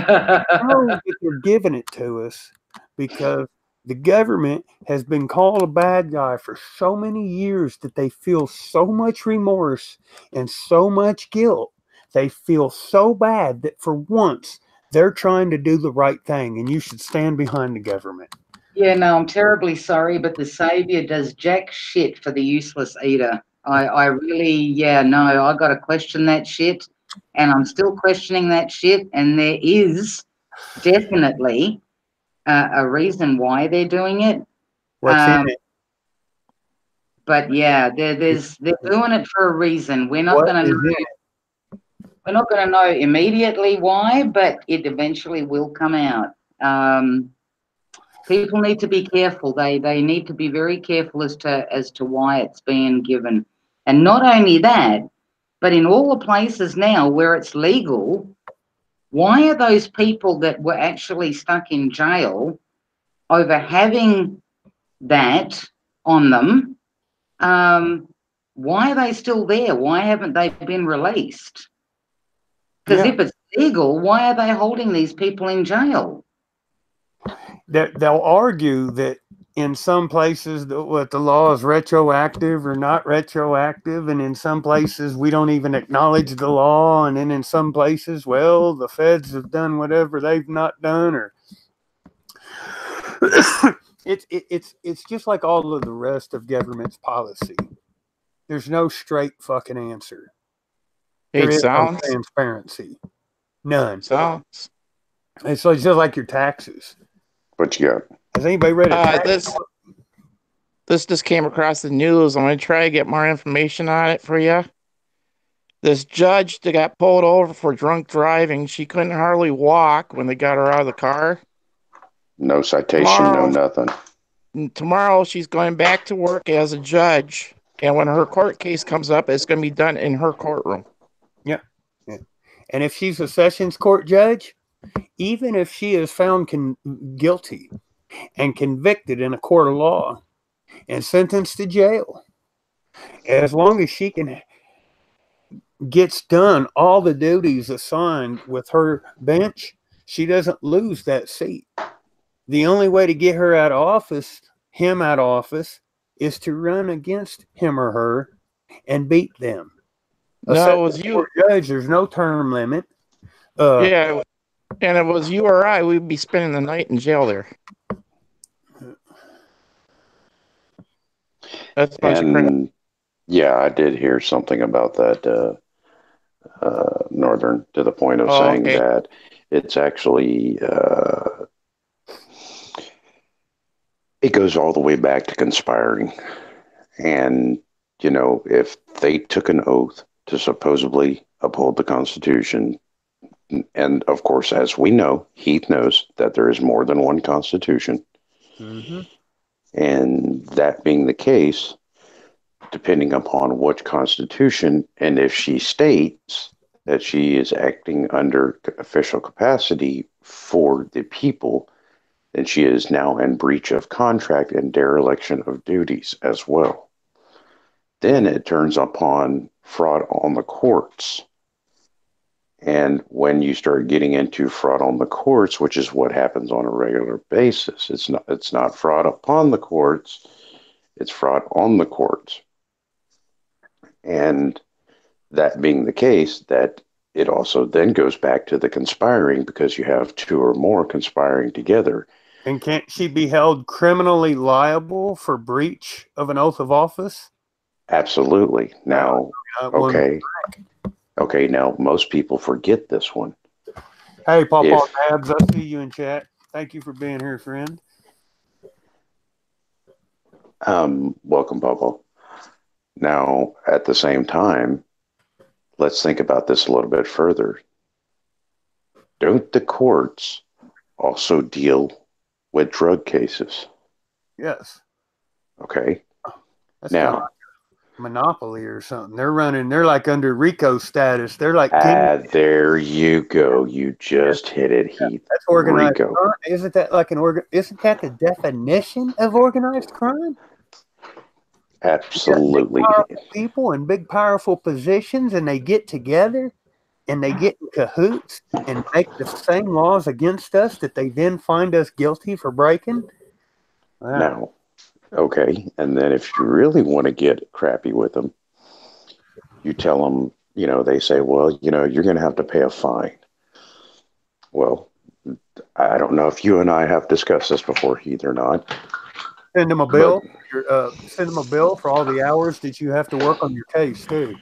that they're giving it to us because the government has been called a bad guy for so many years that they feel so much remorse and so much guilt. They feel so bad that for once they're trying to do the right thing, and you should stand behind the government. Yeah, no, I'm terribly sorry, but the savior does jack shit for the useless eater. I really, yeah, no, I got to question that shit, and I'm still questioning that shit, and there is definitely a reason why they're doing it. What's in it? But yeah, they're doing it for a reason. We're not going to know. We're not going to know immediately why, but it eventually will come out. People need to be careful. They need to be very careful as to why it's being given. And not only that, but in all the places now where it's legal, why are those people that were actually stuck in jail over having that on them, why are they still there? Why haven't they been released? Because if it's legal, why are they holding these people in jail? They'll argue that in some places the law is retroactive or not retroactive, and in some places we don't even acknowledge the law, and then in some places, well, the feds have done whatever they've not done, or it's just like all of the rest of government's policy. There's no straight fucking answer. There is no transparency. None. Sounds. It's just like your taxes. What you got? Has anybody read it? This just came across the news. I'm going to try to get more information on it for you. This judge that got pulled over for drunk driving, she couldn't hardly walk when they got her out of the car. No citation, no nothing. Tomorrow she's going back to work as a judge, and when her court case comes up, it's going to be done in her courtroom. Yeah. And if she's a sessions court judge, even if she is found guilty and convicted in a court of law and sentenced to jail, as long as she gets done all the duties assigned with her bench, she doesn't lose that seat. The only way to get her out of office, is to run against him or her and beat them. No, it was you. Judge, there's no term limit. Yeah, and if it was you or I, we'd be spending the night in jail there. That's and yeah, I did hear something about that, Northern, to the point of saying that it's actually it goes all the way back to conspiring. And, you know, if they took an oath to supposedly uphold the Constitution, and of course, as we know, Heath knows that there is more than one Constitution. Mm-hmm. And that being the case, depending upon which Constitution, and if she states that she is acting under official capacity for the people, then she is now in breach of contract and dereliction of duties as well. Then it turns upon fraud on the courts. And when you start getting into fraud on the courts, which is what happens on a regular basis, it's not fraud upon the courts, it's fraud on the courts. And that being the case, that it also then goes back to the conspiring, because you have two or more conspiring together. And can't she be held criminally liable for breach of an oath of office? Absolutely. Now, okay, now most people forget this one. Hey, Pawpaw Tabs, I see you in chat. Thank you for being here, friend. Welcome, Pawpaw. Now, at the same time, let's think about this a little bit further. Don't the courts also deal with drug cases? Yes. Okay. That's kind of Now, like a monopoly or something. They're like under RICO status. They're like king. there you go. You just hit it, Heath. That's organized Rico. crime. Isn't that like isn't that the definition of organized crime? Absolutely. Big, powerful people in big powerful positions, and they get together and they get in cahoots and make the same laws against us that they then find us guilty for breaking. Wow. Now, okay. And then if you really want to get crappy with them, you tell them, they say, well, you're going to have to pay a fine. Well, I don't know if you and I have discussed this before, Heath, or not. Send them a bill. Send them a bill for all the hours that you have to work on your case too.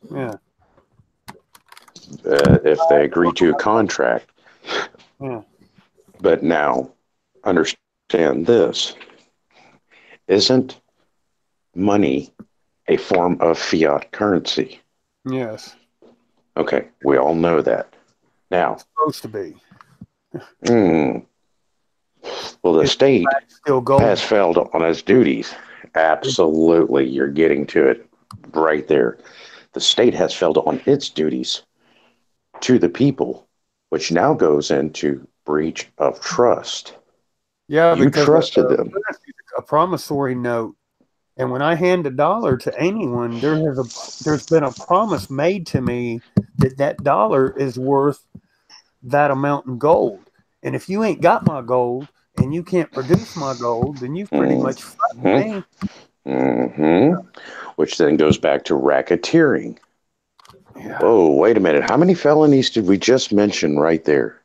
Yeah. If they agree to a contract. Yeah. But now, understand this. Isn't money a form of fiat currency? Yes. Okay, we all know that. Now, it's supposed to be. Well, the state still has failed on its duties. Absolutely, you're getting to it right there. The state has failed on its duties to the people, which now goes into breach of trust. Yeah, you trusted them. A promissory note, and when I hand $1 to anyone, there's been a promise made to me that $1 is worth that amount in gold. And if you ain't got my gold and you can't produce my gold, then you've pretty much fucked me. Which then goes back to racketeering. Yeah. Oh, wait a minute. How many felonies did we just mention right there?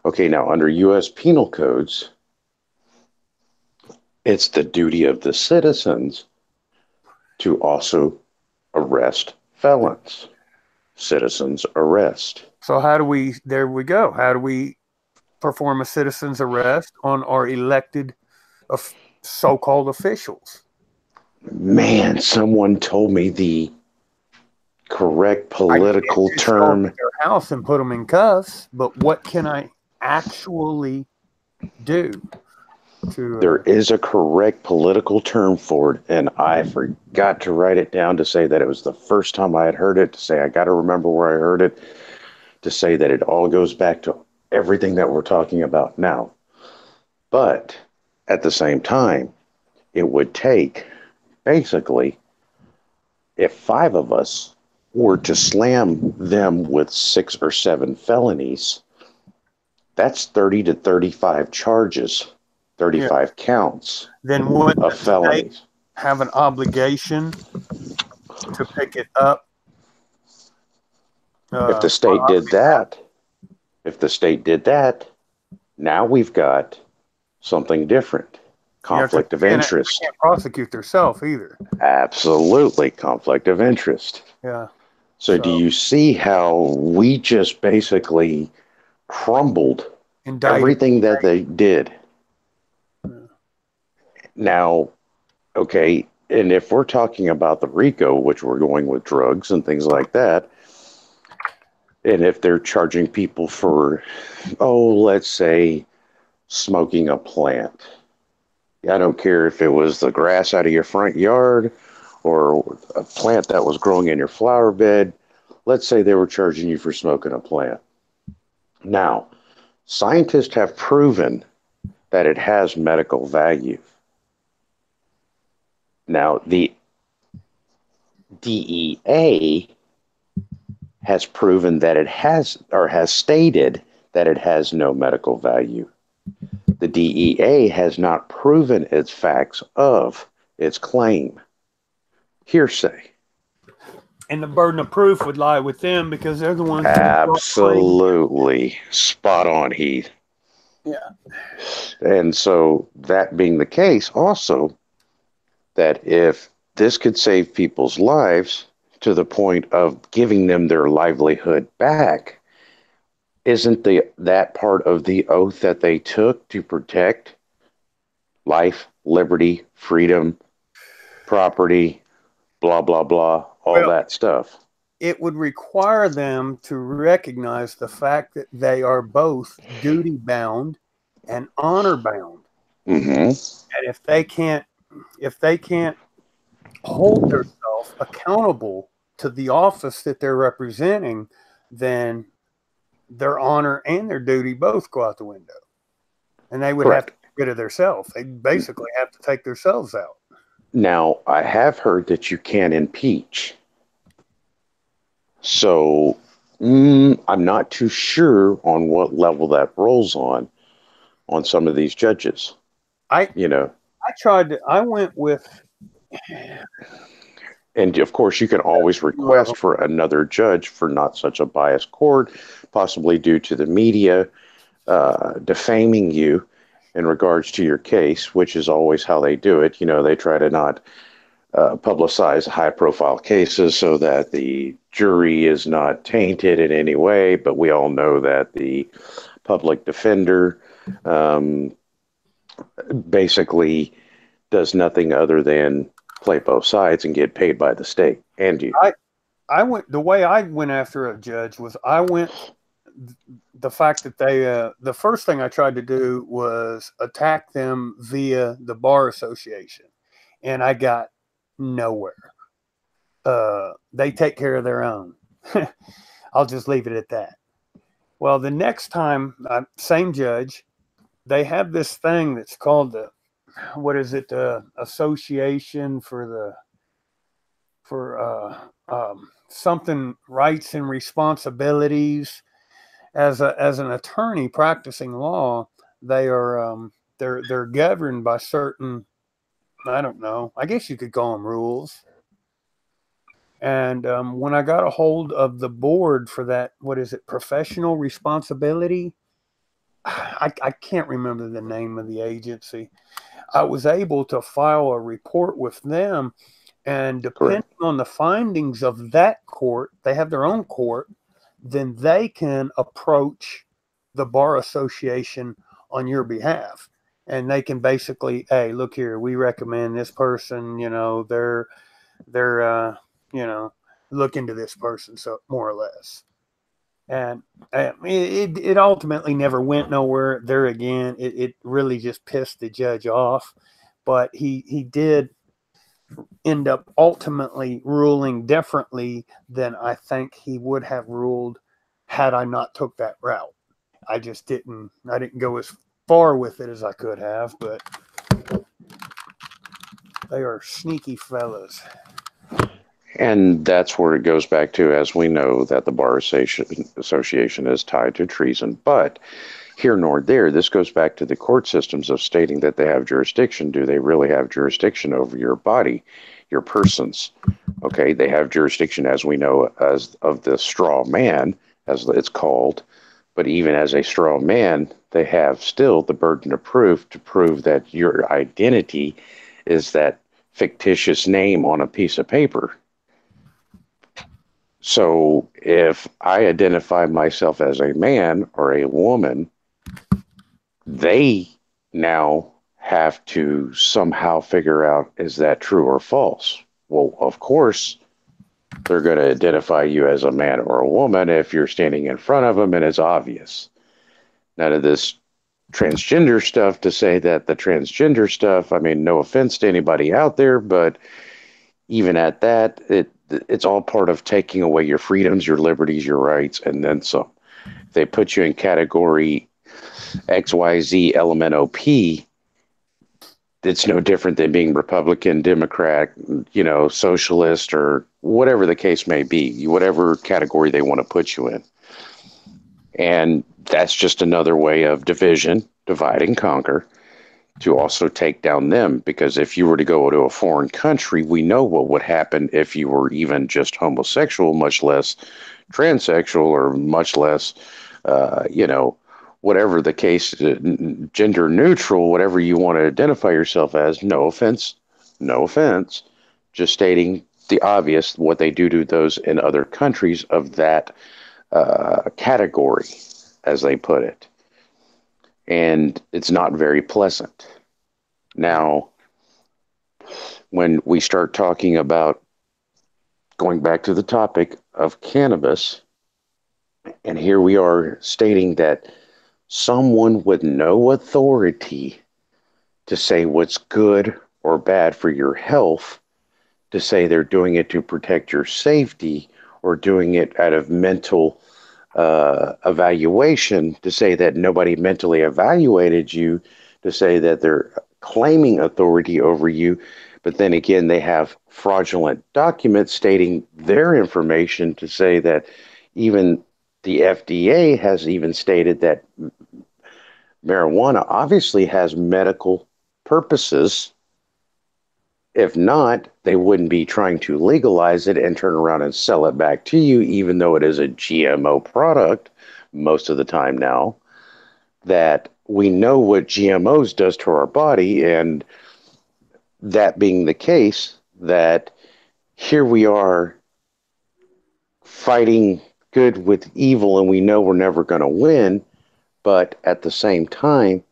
Okay, now under U.S. penal codes, it's the duty of the citizens to also arrest felons. Citizens arrest. So there we go. How do we perform a citizen's arrest on our elected so-called officials? Man, someone told me the correct political term. Go to their house and put them in cuffs, but what can I actually do? There is a correct political term for it, and I forgot to write it down to say that it was the first time I had heard it, to say I got to remember where I heard it, to say that it all goes back to everything that we're talking about now. But at the same time, it would take, basically, if 5 of us were to slam them with 6 or 7 felonies, that's 30 to 35 charges. 35 counts then would of felonies have an obligation to pick it up? If the state did that, now we've got something different. Conflict of interest. They can't prosecute themselves either. Absolutely, conflict of interest. Yeah. So do you see how we just basically crumbled everything that they did? Now, okay, and if we're talking about the RICO, which we're going with drugs and things like that, and if they're charging people for, let's say, smoking a plant. I don't care if it was the grass out of your front yard or a plant that was growing in your flower bed. Let's say they were charging you for smoking a plant. Now, scientists have proven that it has medical value. Now, the DEA has proven that it has, or has stated that it has no medical value. The DEA has not proven its facts of its claim. Hearsay. And the burden of proof would lie with them because they're the ones. Absolutely. Spot on, Heath. Yeah. And so that being the case also, that if this could save people's lives to the point of giving them their livelihood back, isn't that part of the oath that they took to protect life, liberty, freedom, property, blah, blah, blah, all that stuff? It would require them to recognize the fact that they are both duty bound and honor bound. Mm-hmm. And if they can't if they can't hold themselves accountable to the office that they're representing, then their honor and their duty both go out the window. And they would Correct. have to get rid of themselves. They basically have to take themselves out. Now, I have heard that you can impeach. So I'm not too sure on what level that rolls on some of these judges. I went with, and of course you can always request for another judge for not such a biased court, possibly due to the media defaming you in regards to your case, which is always how they do it. They try to not publicize high profile cases so that the jury is not tainted in any way, but we all know that the public defender basically does nothing other than play both sides and get paid by the state and you. The way I went after a judge was the fact that they the first thing I tried to do was attack them via the bar association, and I got nowhere. They take care of their own. I'll just leave it at that. Well, the next time, same judge, they have this thing that's called the Association for something rights and responsibilities. As an attorney practicing law, they are they're governed by certain, I don't know, I guess you could call them rules. And when I got a hold of the board for that, professional responsibility, I can't remember the name of the agency. I was able to file a report with them, and depending on the findings of that court, they have their own court, then they can approach the bar association on your behalf. And they can basically, hey, look here, we recommend this person, they're look into this person, so more or less. And it ultimately never went nowhere. There again, it really just pissed the judge off. But he did end up ultimately ruling differently than I think he would have ruled had I not took that route. I didn't go as far with it as I could have, but they are sneaky fellas. And that's where it goes back to, as we know, that the Bar Association is tied to treason. But here nor there, this goes back to the court systems of stating that they have jurisdiction. Do they really have jurisdiction over your body, your persons? Okay, they have jurisdiction, as we know, as of the straw man, as it's called. But even as a straw man, they have still the burden of proof to prove that your identity is that fictitious name on a piece of paper. So if I identify myself as a man or a woman, they now have to somehow figure out, is that true or false? Well, of course, they're going to identify you as a man or a woman if you're standing in front of them and it's obvious. None of this transgender stuff to say that the transgender stuff, I mean, no offense to anybody out there, but even at that, it's all part of taking away your freedoms, your liberties, your rights, and then some. If they put you in category XYZ LMNOP, it's no different than being Republican, Democrat, socialist, or whatever the case may be, whatever category they want to put you in. And that's just another way of division, divide and conquer, to also take down them. Because if you were to go to a foreign country, we know what would happen if you were even just homosexual, much less transsexual, or much less, whatever the case, gender neutral, whatever you want to identify yourself as. No offense, just stating the obvious, what they do to those in other countries of that category, as they put it. And it's not very pleasant. Now, when we start talking about going back to the topic of cannabis, and here we are stating that someone with no authority to say what's good or bad for your health to say they're doing it to protect your safety, or doing it out of mental evaluation to say that nobody mentally evaluated you, to say that they're claiming authority over you. But then again, they have fraudulent documents stating their information to say that even the FDA has even stated that marijuana obviously has medical purposes. If not, they wouldn't be trying to legalize it and turn around and sell it back to you, even though it is a GMO product most of the time now, that we know what GMOs does to our body. And that being the case, that here we are fighting good with evil, and we know we're never going to win. But at the same time,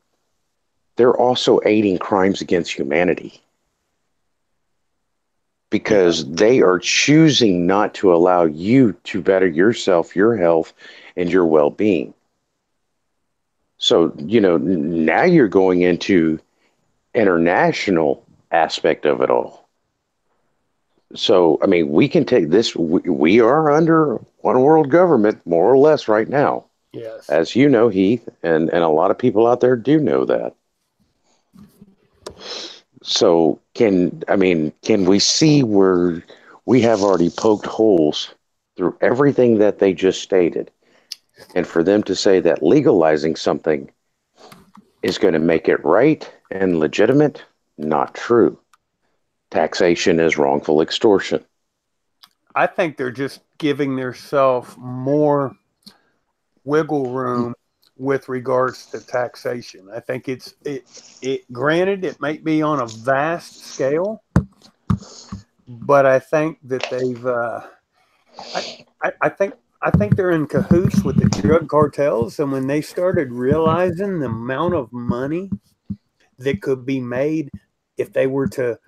they're also aiding crimes against humanity, because they are choosing not to allow you to better yourself, your health, and your well-being. So, now you're going into international aspect of it all. So, I mean, we can take this. We are under one world government, more or less, right now. Yes. As you know, Heath, and a lot of people out there do know that. So can we see where we have already poked holes through everything that they just stated? And for them to say that legalizing something is going to make it right and legitimate, not true. Taxation is wrongful extortion. I think they're just giving themselves more wiggle room with regards to taxation. I think it granted, it might be on a vast scale, but I think that they've I think they're in cahoots with the drug cartels, and when they started realizing the amount of money that could be made if they were to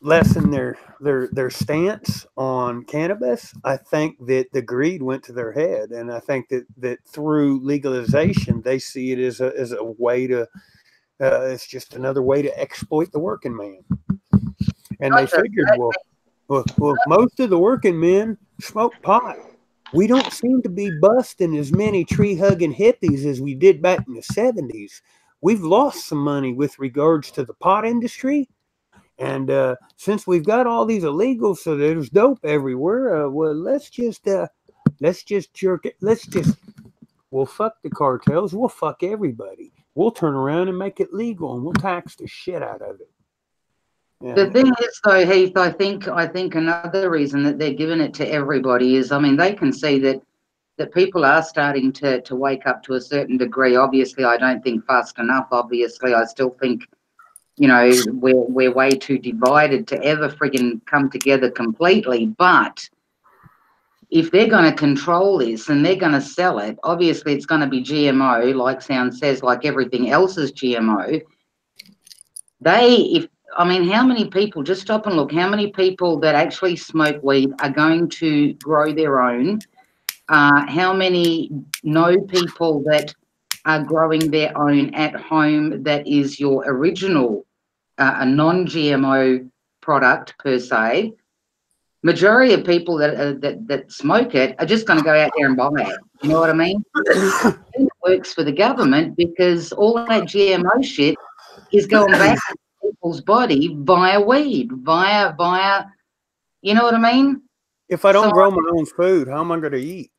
lessen their stance on cannabis, I think that the greed went to their head, and I think that through legalization they see it as a way to it's just another way to exploit the working man. And they figured, well, most of the working men smoke pot. We don't seem to be busting as many tree hugging hippies as we did back in the 70s. We've lost some money with regards to the pot industry. And since we've got all these illegals, so there's dope everywhere, well, let's just jerk it. We'll fuck the cartels. We'll fuck everybody. We'll turn around and make it legal, and we'll tax the shit out of it. And the thing is, though, Heath, I think another reason that they're giving it to everybody is, I mean, they can see that people are starting to wake up to a certain degree. Obviously, I don't think fast enough. Obviously, I still think, we're way too divided to ever friggin' come together completely. But if they're going to control this and they're going to sell it, obviously it's going to be GMO, like Sound says, like everything else is GMO. How many people, just stop and look, how many people that actually smoke weed are going to grow their own? How many know people that are growing their own at home that is your original, a non-GMO product per se? Majority of people that smoke it are just going to go out there and buy it. You know what I mean? It works for the government because all that GMO shit is going back to people's body via weed, via, you know what I mean? If I don't grow my own food, how am I going to eat?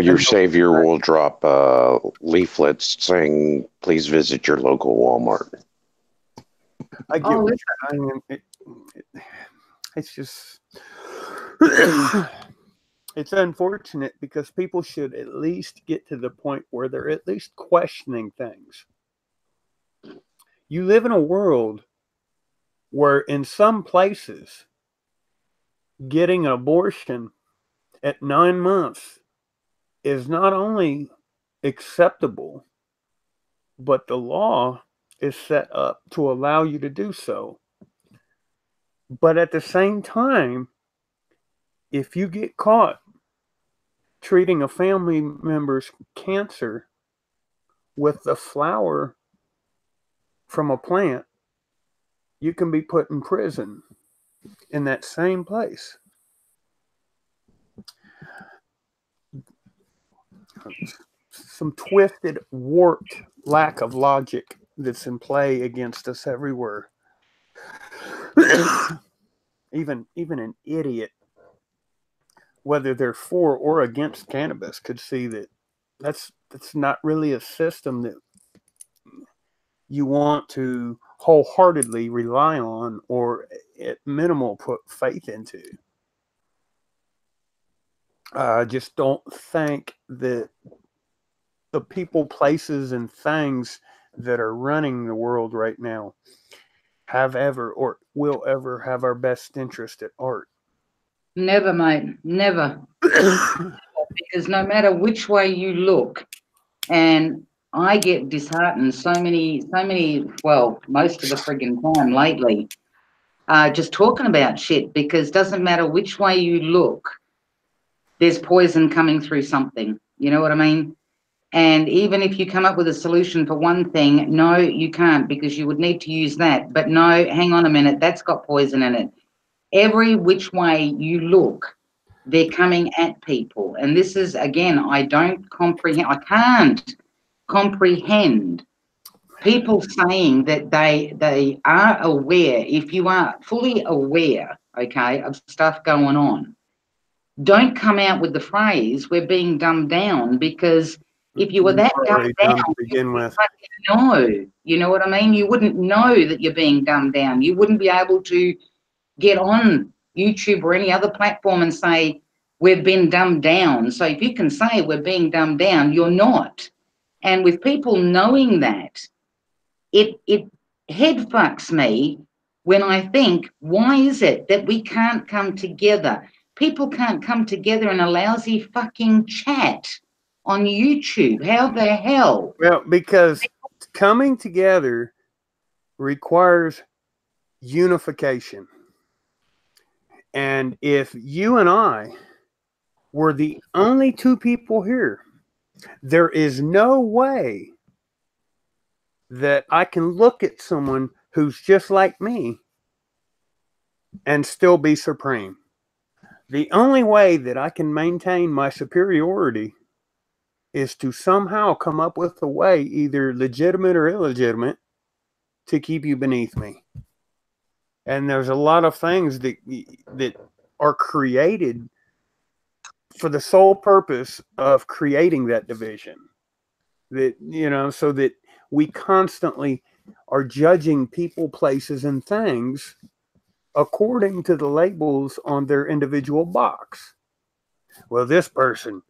Your savior will drop leaflets saying, "Please visit your local Walmart." I get what I mean, it's just it's unfortunate because people should at least get to the point where they're at least questioning things. You live in a world where in some places getting an abortion at 9 months is not only acceptable, but the law is set up to allow you to do so. But at the same time, if you get caught treating a family member's cancer with the flower from a plant, you can be put in prison in that same place. Some twisted, warped lack of logic that's in play against us everywhere. even an idiot, whether they're for or against cannabis, could see that that's not really a system that you want to wholeheartedly rely on or at minimal put faith into. I just don't think that the people, places, and things that are running the world right now have ever or will ever have our best interest at heart. Never, mate. Never. Because no matter which way you look, and I get disheartened so many, well, most of the friggin' time lately, just talking about shit, because doesn't matter which way you look, there's poison coming through something. You know what I mean? And even if you come up with a solution for one thing, no, you can't, because you would need to use that. But no, hang on a minute, that's got poison in it. Every which way you look, they're coming at people. And this is, again, I don't comprehend, I can't comprehend people saying that they are aware. If you are fully aware, okay, of stuff going on, don't come out with the phrase, we're being dumbed down, because if you were that dumbed down, to begin with, no, you know what I mean? You wouldn't know that you're being dumbed down. You wouldn't be able to get on YouTube or any other platform and say, we've been dumbed down. So if you can say we're being dumbed down, you're not. And with people knowing that, it head fucks me when I think, why is it that we can't come together? People can't come together in a lousy fucking chat on YouTube. How the hell? Well, because coming together requires unification. And if you and I were the only two people here, there is no way that I can look at someone who's just like me and still be supreme. The only way that I can maintain my superiority is to somehow come up with a way, either legitimate or illegitimate, to keep you beneath me. And there's a lot of things that are created for the sole purpose of creating that division. That, you know, so that we constantly are judging people, places, and things according to the labels on their individual box. Well, this person,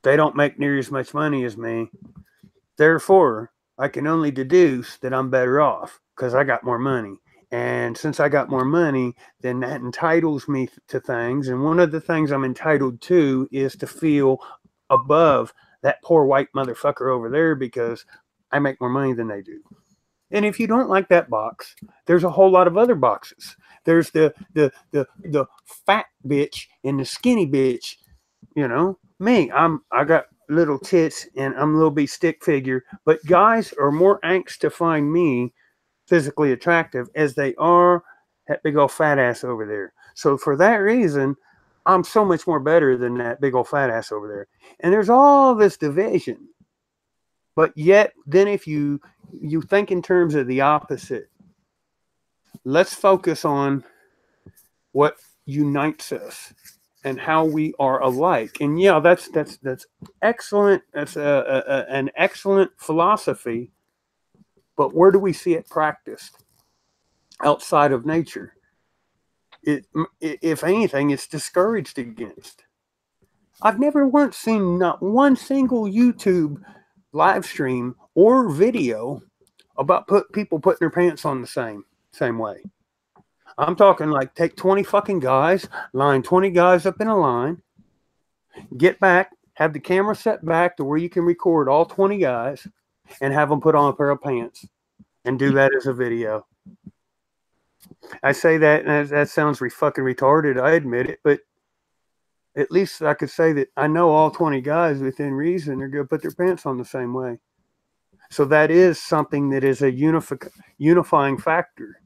they don't make near as much money as me. Therefore, I can only deduce that I'm better off because I got more money. And since I got more money, then that entitles me to things. And one of the things I'm entitled to is to feel above that poor white motherfucker over there because I make more money than they do. And if you don't like that box, there's a whole lot of other boxes. There's the fat bitch and the skinny bitch. You know, me, I got little tits and I'm a little bit stick figure, but guys are more angst to find me physically attractive as they are that big old fat ass over there. So for that reason, I'm so much more better than that big old fat ass over there. And there's all this division. But yet, then if you think in terms of the opposite, let's focus on what unites us and how we are alike. And yeah, that's excellent. That's an excellent philosophy. But where do we see it practiced outside of nature? If anything, it's discouraged against. I've never once seen not one single YouTube live stream or video about people putting their pants on the same way. I'm talking like take 20 fucking guys, line 20 guys up in a line, get back, have the camera set back to where you can record all 20 guys and have them put on a pair of pants and do that as a video. I say that, and that sounds fucking retarded, I admit it, but at least I could say that I know all 20 guys within reason are going to put their pants on the same way. So that is something that is a unifying factor.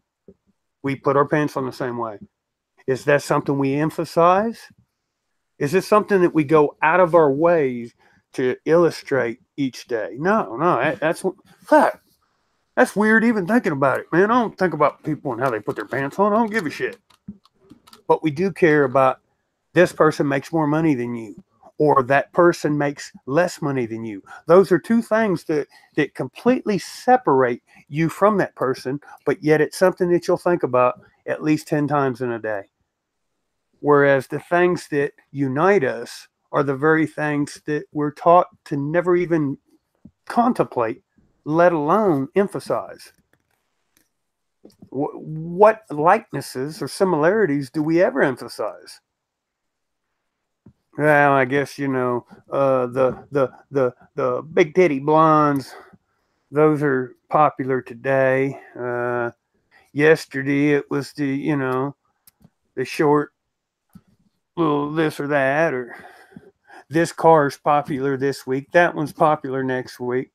We put our pants on the same way. Is that something we emphasize? Is it something that we go out of our way to illustrate each day? No, that's weird even thinking about it, man. I don't think about people and how they put their pants on. I don't give a shit. But we do care about this person makes more money than you, or that person makes less money than you. Those are two things that completely separate you from that person, but yet it's something that you'll think about at least 10 times in a day. Whereas the things that unite us are the very things that we're taught to never even contemplate, let alone emphasize. What likenesses or similarities do we ever emphasize? Well, I guess, you know, the big titty blondes, those are popular today. Yesterday it was the, you know, the short little this or that, or this car is popular this week, that one's popular next week.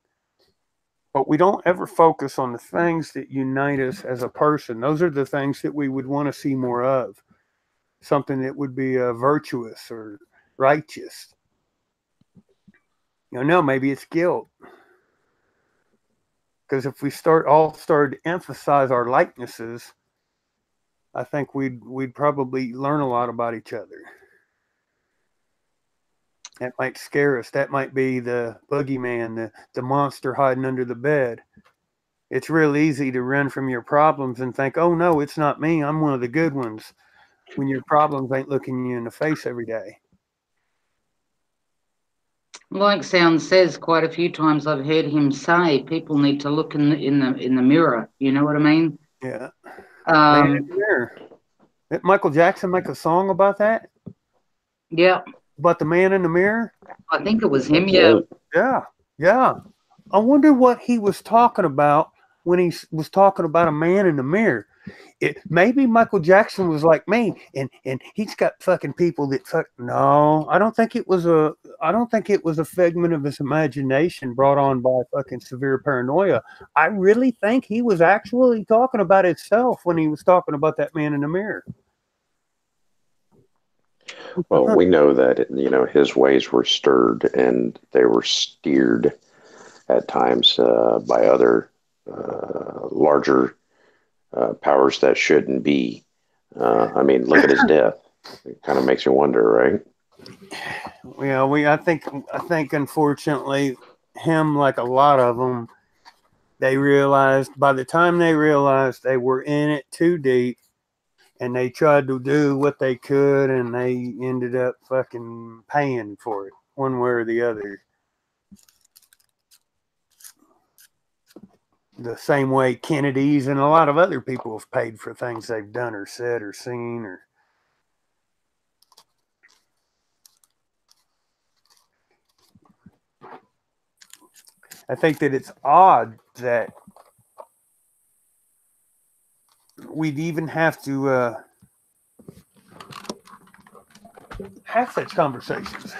But we don't ever focus on the things that unite us as a person. Those are the things that we would want to see more of. Something that would be virtuous or righteous. You know, maybe it's guilt. Because if we started to emphasize our likenesses, I think we'd probably learn a lot about each other. That might scare us. That might be the boogeyman, the monster hiding under the bed. It's real easy to run from your problems and think, oh no, it's not me. I'm one of the good ones. When your problems ain't looking you in the face every day. Like Sound says, quite a few times I've heard him say, people need to look in the mirror. You know what I mean? Yeah. Man in the mirror. Did Michael Jackson make a song about that? Yeah. About the man in the mirror? I think it was him, yeah. Yeah. I wonder what he was talking about when he was talking about a man in the mirror. Maybe Michael Jackson was like me, and he's got fucking people that fuck. No, I don't think it was a figment of his imagination brought on by fucking severe paranoia. I really think he was actually talking about himself when he was talking about that man in the mirror. Well, we know that, you know, his ways were stirred and they were steered at times by other larger powers that shouldn't be. I mean, look at his death. It kind of makes you wonder, right? Yeah, I think unfortunately, him, like a lot of them, by the time they realized they were in it too deep, and they tried to do what they could, and they ended up fucking paying for it one way or the other. The same way Kennedy's and a lot of other people have paid for things they've done or said or seen. Or I think that it's odd that we'd even have to have such conversations.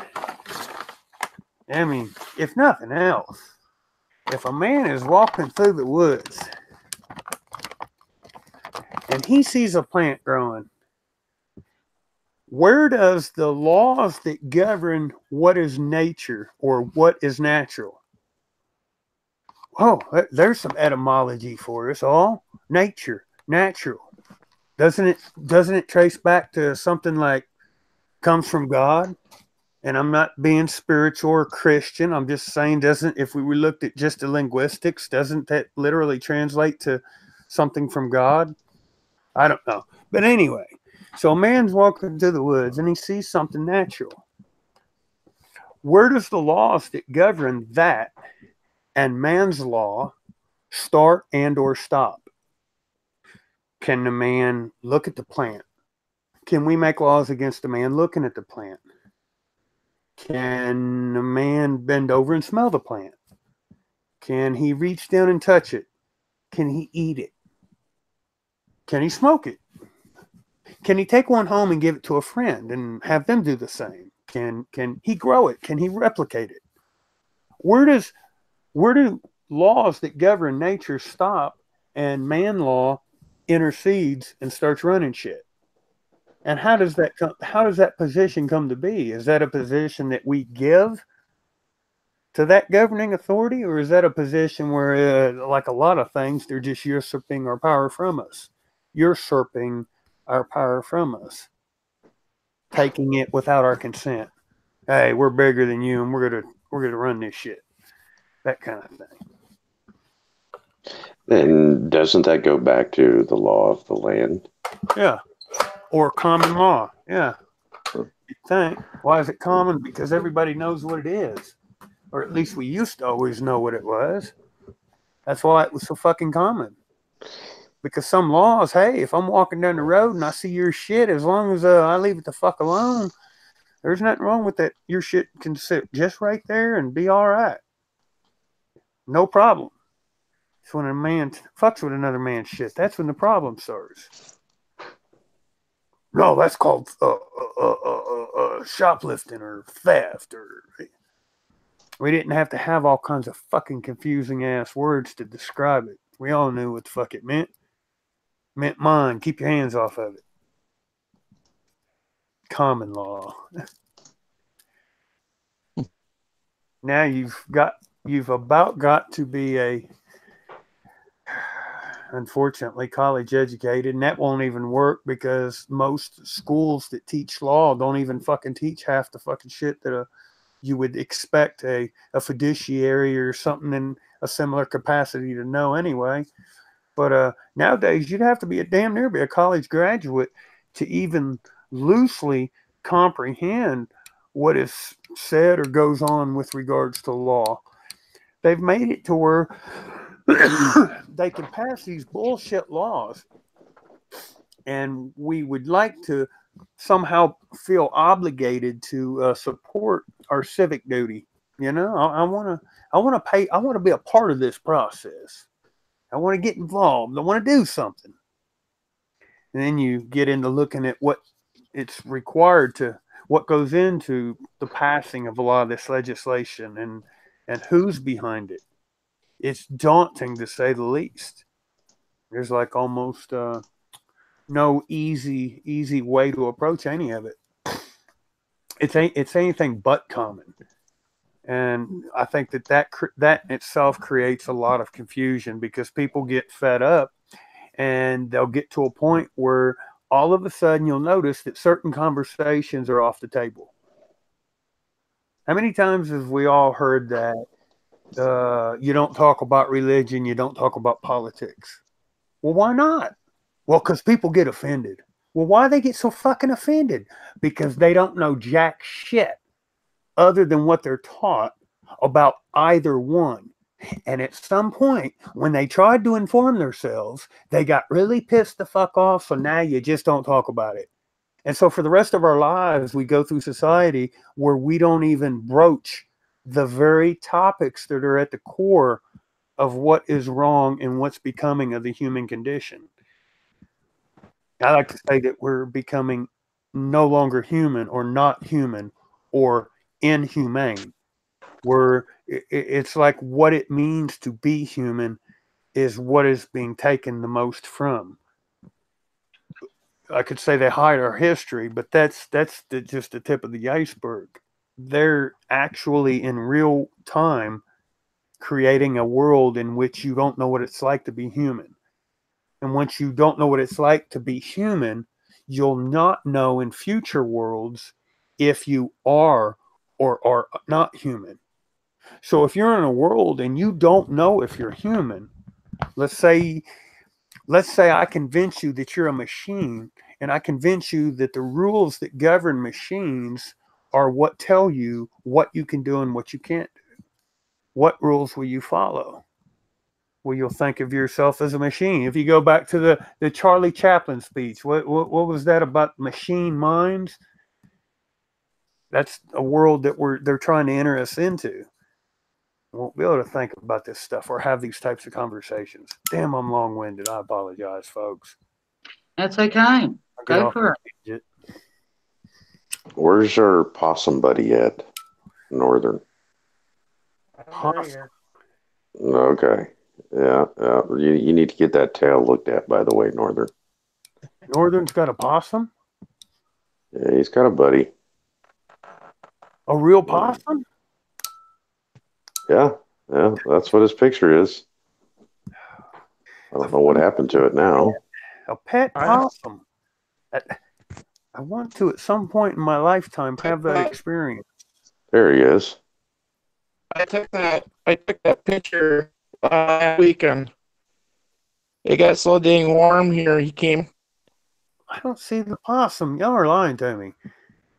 I mean, if nothing else, if a man is walking through the woods and he sees a plant growing, where does the laws that govern what is nature or what is natural? Oh, there's some etymology for us all. Nature, natural. Doesn't it trace back to something like comes from God? And I'm not being spiritual or Christian. I'm just saying, if we looked at just the linguistics, doesn't that literally translate to something from God? I don't know. But anyway, so a man's walking through the woods and he sees something natural. Where does the laws that govern that and man's law start and or stop? Can the man look at the plant? Can we make laws against the man looking at the plant? Can a man bend over and smell the plant? Can he reach down and touch it? Can he eat it? Can he smoke it? Can he take one home and give it to a friend and have them do the same? Can he grow it? Can he replicate it? Where do laws that govern nature stop, and man law intercedes and starts running shit. And how does that position come to be? Is that a position that we give to that governing authority, or is that a position where, like a lot of things, they're just usurping our power from us, taking it without our consent? Hey, we're bigger than you, and we're gonna run this shit. That kind of thing. And doesn't that go back to the law of the land? Yeah, or common law. Yeah. You think, why is it common? Because everybody knows what it is, or at least we used to always know what it was. That's why it was so fucking common. Because some laws, hey, if I'm walking down the road and I see your shit, as long as I leave it the fuck alone, there's nothing wrong with that. Your shit can sit just right there and be all right. No problem. It's when a man fucks with another man's shit. That's when the problem starts. No, that's called shoplifting or theft. We didn't have to have all kinds of fucking confusing ass words to describe it. We all knew what the fuck it meant. It meant mine. Keep your hands off of it. Common law. Now you've about got to be unfortunately college educated, and that won't even work because most schools that teach law don't even fucking teach half the fucking shit that you would expect a fiduciary or something in a similar capacity to know anyway. But nowadays you'd have to be damn near a college graduate to even loosely comprehend what is said or goes on with regards to law. They've made it to where they can pass these bullshit laws, and we would like to somehow feel obligated to support our civic duty. You know, I want to be a part of this process. I want to get involved. I want to do something. And then you get into looking at what it's required to, what goes into the passing of a lot of this legislation and who's behind it. It's daunting to say the least. There's like almost no easy way to approach any of it. It's anything but common. And I think that itself creates a lot of confusion because people get fed up, and they'll get to a point where all of a sudden you'll notice that certain conversations are off the table. How many times have we all heard that you don't talk about religion, you don't talk about politics? Well, why not? Well, because people get offended. Well, why do they get so fucking offended? Because they don't know jack shit other than what they're taught about either one. And at some point, when they tried to inform themselves, they got really pissed the fuck off. So now you just don't talk about it. And so for the rest of our lives, we go through society where we don't even broach the very topics that are at the core of what is wrong and what's becoming of the human condition. I like to say that we're becoming no longer human or not human or inhumane. It's like what it means to be human is what is being taken the most from. I could say they hide our history, but that's just the tip of the iceberg. They're actually in real time creating a world in which you don't know what it's like to be human. And once you don't know what it's like to be human, you'll not know in future worlds if you are or are not human. So if you're in a world and you don't know if you're human, let's say I convince you that you're a machine, and I convince you that the rules that govern machines are what tell you what you can do and what you can't do. What rules will you follow? Well, you'll think of yourself as a machine. If you go back to the Charlie Chaplin speech, what was that about machine minds? That's a world that they're trying to enter us into. We won't be able to think about this stuff or have these types of conversations. Damn, I'm long-winded. I apologize, folks. That's okay. Go for it. Where's our possum buddy at? Northern. Possum. Okay. Yeah. You need to get that tail looked at, by the way, Northern. Northern's got a possum? Yeah, he's got a buddy. A real possum? Yeah. Yeah. That's what his picture is. I don't know what happened to it now. A pet possum. I want to, at some point in my lifetime, have that experience. There he is. I took that picture last weekend. It got so dang warm here. He came. I don't see the possum. Y'all are lying to me.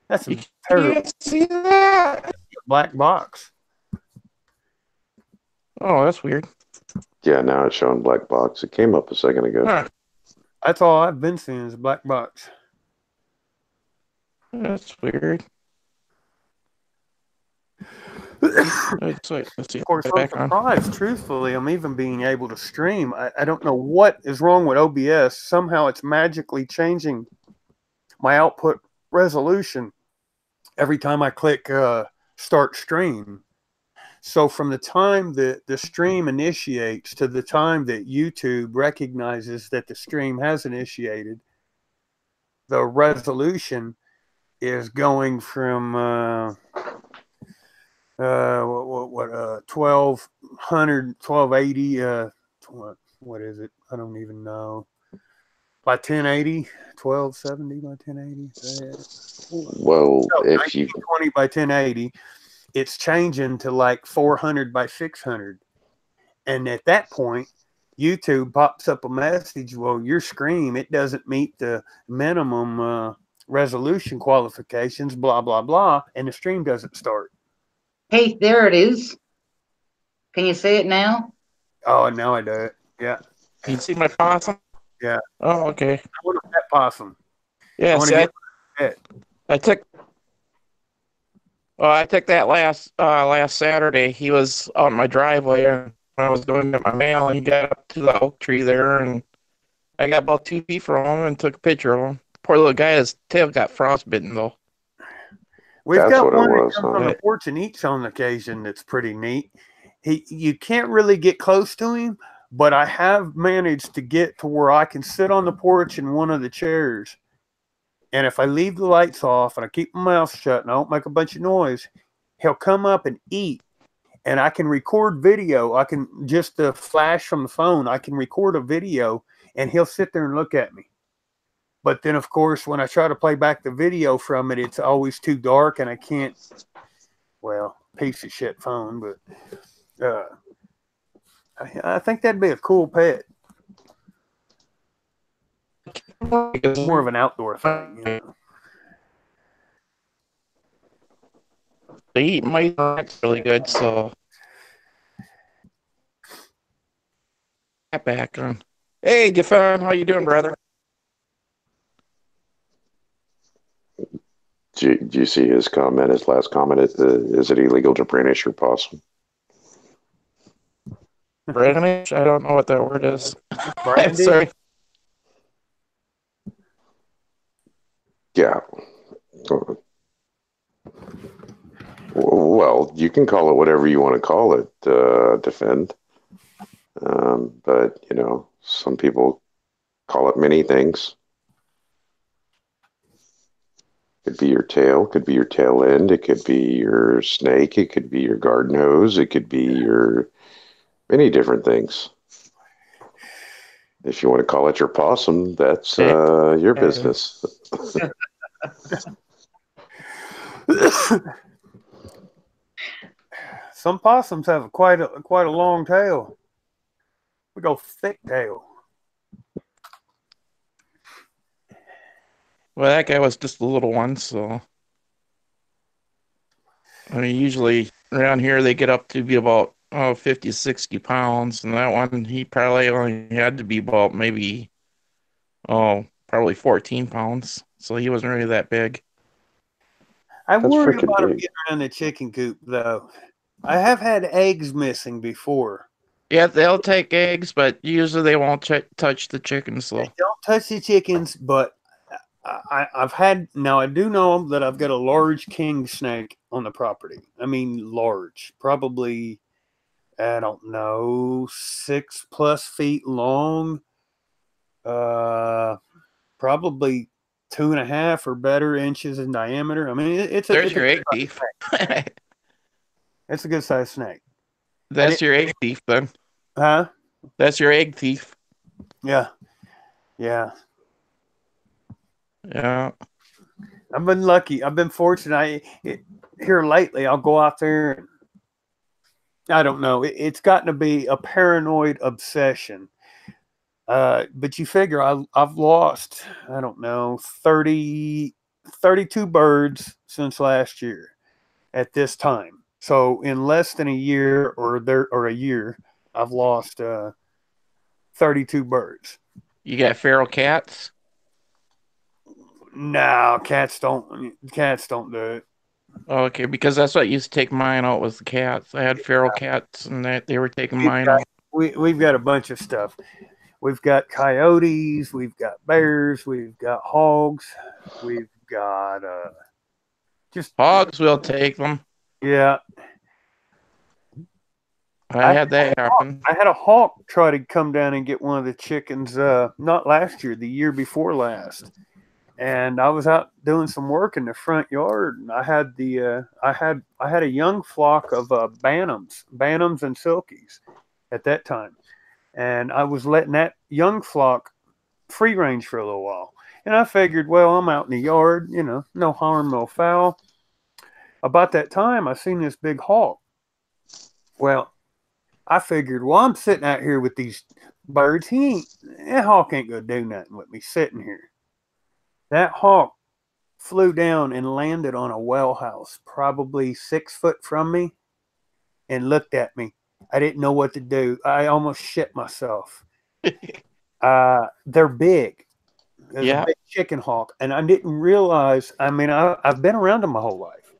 That's a You terrible can't see that. black box. Oh, that's weird. Yeah, now it's showing black box. It came up a second ago. Huh. That's all I've been seeing is a black box. That's weird. Let's see. Of course, I'm surprised, truthfully, I'm even being able to stream. I don't know what is wrong with OBS. Somehow it's magically changing my output resolution every time I click start stream. So from the time that the stream initiates to the time that YouTube recognizes that the stream has initiated, the resolution is going from 1200, 1280, what is it? I don't even know. By 1080, 1270 by 1080. Well, So if you 1920 by 1080, it's changing to like 400 by 600. And at that point, YouTube pops up a message, well, your stream, it doesn't meet the minimum resolution qualifications, blah, blah, blah, and the stream doesn't start. Hey, there it is. Can you see it now? Oh, now I do it. Yeah. You see my possum? Yeah. Oh, okay. I want a pet possum. Yeah, I took that last Saturday. He was out in my driveway, and when I was going to get my mail, he got up to the oak tree there, and I got about 2 feet from him and took a picture of him. Poor little guy, his tail got frostbitten though. We've That's got what it one that was, comes huh? on the porch and eats on occasion that's pretty neat. You can't really get close to him, but I have managed to get to where I can sit on the porch in one of the chairs. And if I leave the lights off and I keep my mouth shut and I don't make a bunch of noise, he'll come up and eat. And I can record video. I can just flash from the phone. I can record a video and he'll sit there and look at me. But then, of course, when I try to play back the video from it, it's always too dark and I can't, well, piece of shit phone. But I think that'd be a cool pet. More of an outdoor thing, you know. They eat mice. That's really good. So, back on. Hey, Defon, how you doing, brother? Do you see his comment? His last comment is it illegal to brandish your possum? Brandish? I don't know what that word is. Brandy? Sorry. Yeah. Well, you can call it whatever you want to call it, defend. But, you know, some people call it many things. Could be your tail, could be your tail end, it could be your snake, it could be your garden hose, it could be your many different things. If you want to call it your possum, that's your business. Some possums have quite a long tail. We go thick tail. Well, that guy was just a little one, so I mean, usually around here they get up to be about 50, 60 pounds, and that one he probably only had to be about maybe probably 14 pounds, so he wasn't really that big. I That's worry freaking about him big. getting around the chicken coop, though. I have had eggs missing before. Yeah, they'll take eggs, but usually they won't touch the chickens, though. They don't touch the chickens, but I've had, now I do know that I've got a large king snake on the property. I mean, large, probably I don't know, 6+ feet long, probably 2.5 or better inches in diameter. I mean, There's your egg thief. It's a good sized snake. That's your egg thief, then. Huh? That's your egg thief. Yeah. Yeah. Yeah. I've been lucky. I've been fortunate. Here lately, I'll go out there and I don't know. It's gotten to be a paranoid obsession. But you figure I've lost, I don't know, 32 birds since last year at this time. So in less than a year or a year, I've lost 32 birds. You got feral cats? No, cats don't do it. Okay, because that's what used to take mine out was the cats. I had feral cats, and they were taking mine out. We've got a bunch of stuff. We've got coyotes, we've got bears, we've got hogs, we've got just Hogs will take them. yeah. I had that happen. I had a hawk try to come down and get one of the chickens, not last year, the year before last. And I was out doing some work in the front yard, and I had a young flock of bantams and silkies at that time, and I was letting that young flock free range for a little while. And I figured, well, I'm out in the yard, no harm, no foul. About that time, I seen this big hawk. Well, I figured, well, I'm sitting out here with these birds. That hawk ain't gonna do nothing with me sitting here. That hawk flew down and landed on a well house, probably 6 foot from me, and looked at me. I didn't know what to do. I almost shit myself. They're big. There's a big chicken hawk, and I didn't realize. I mean, I've been around them my whole life,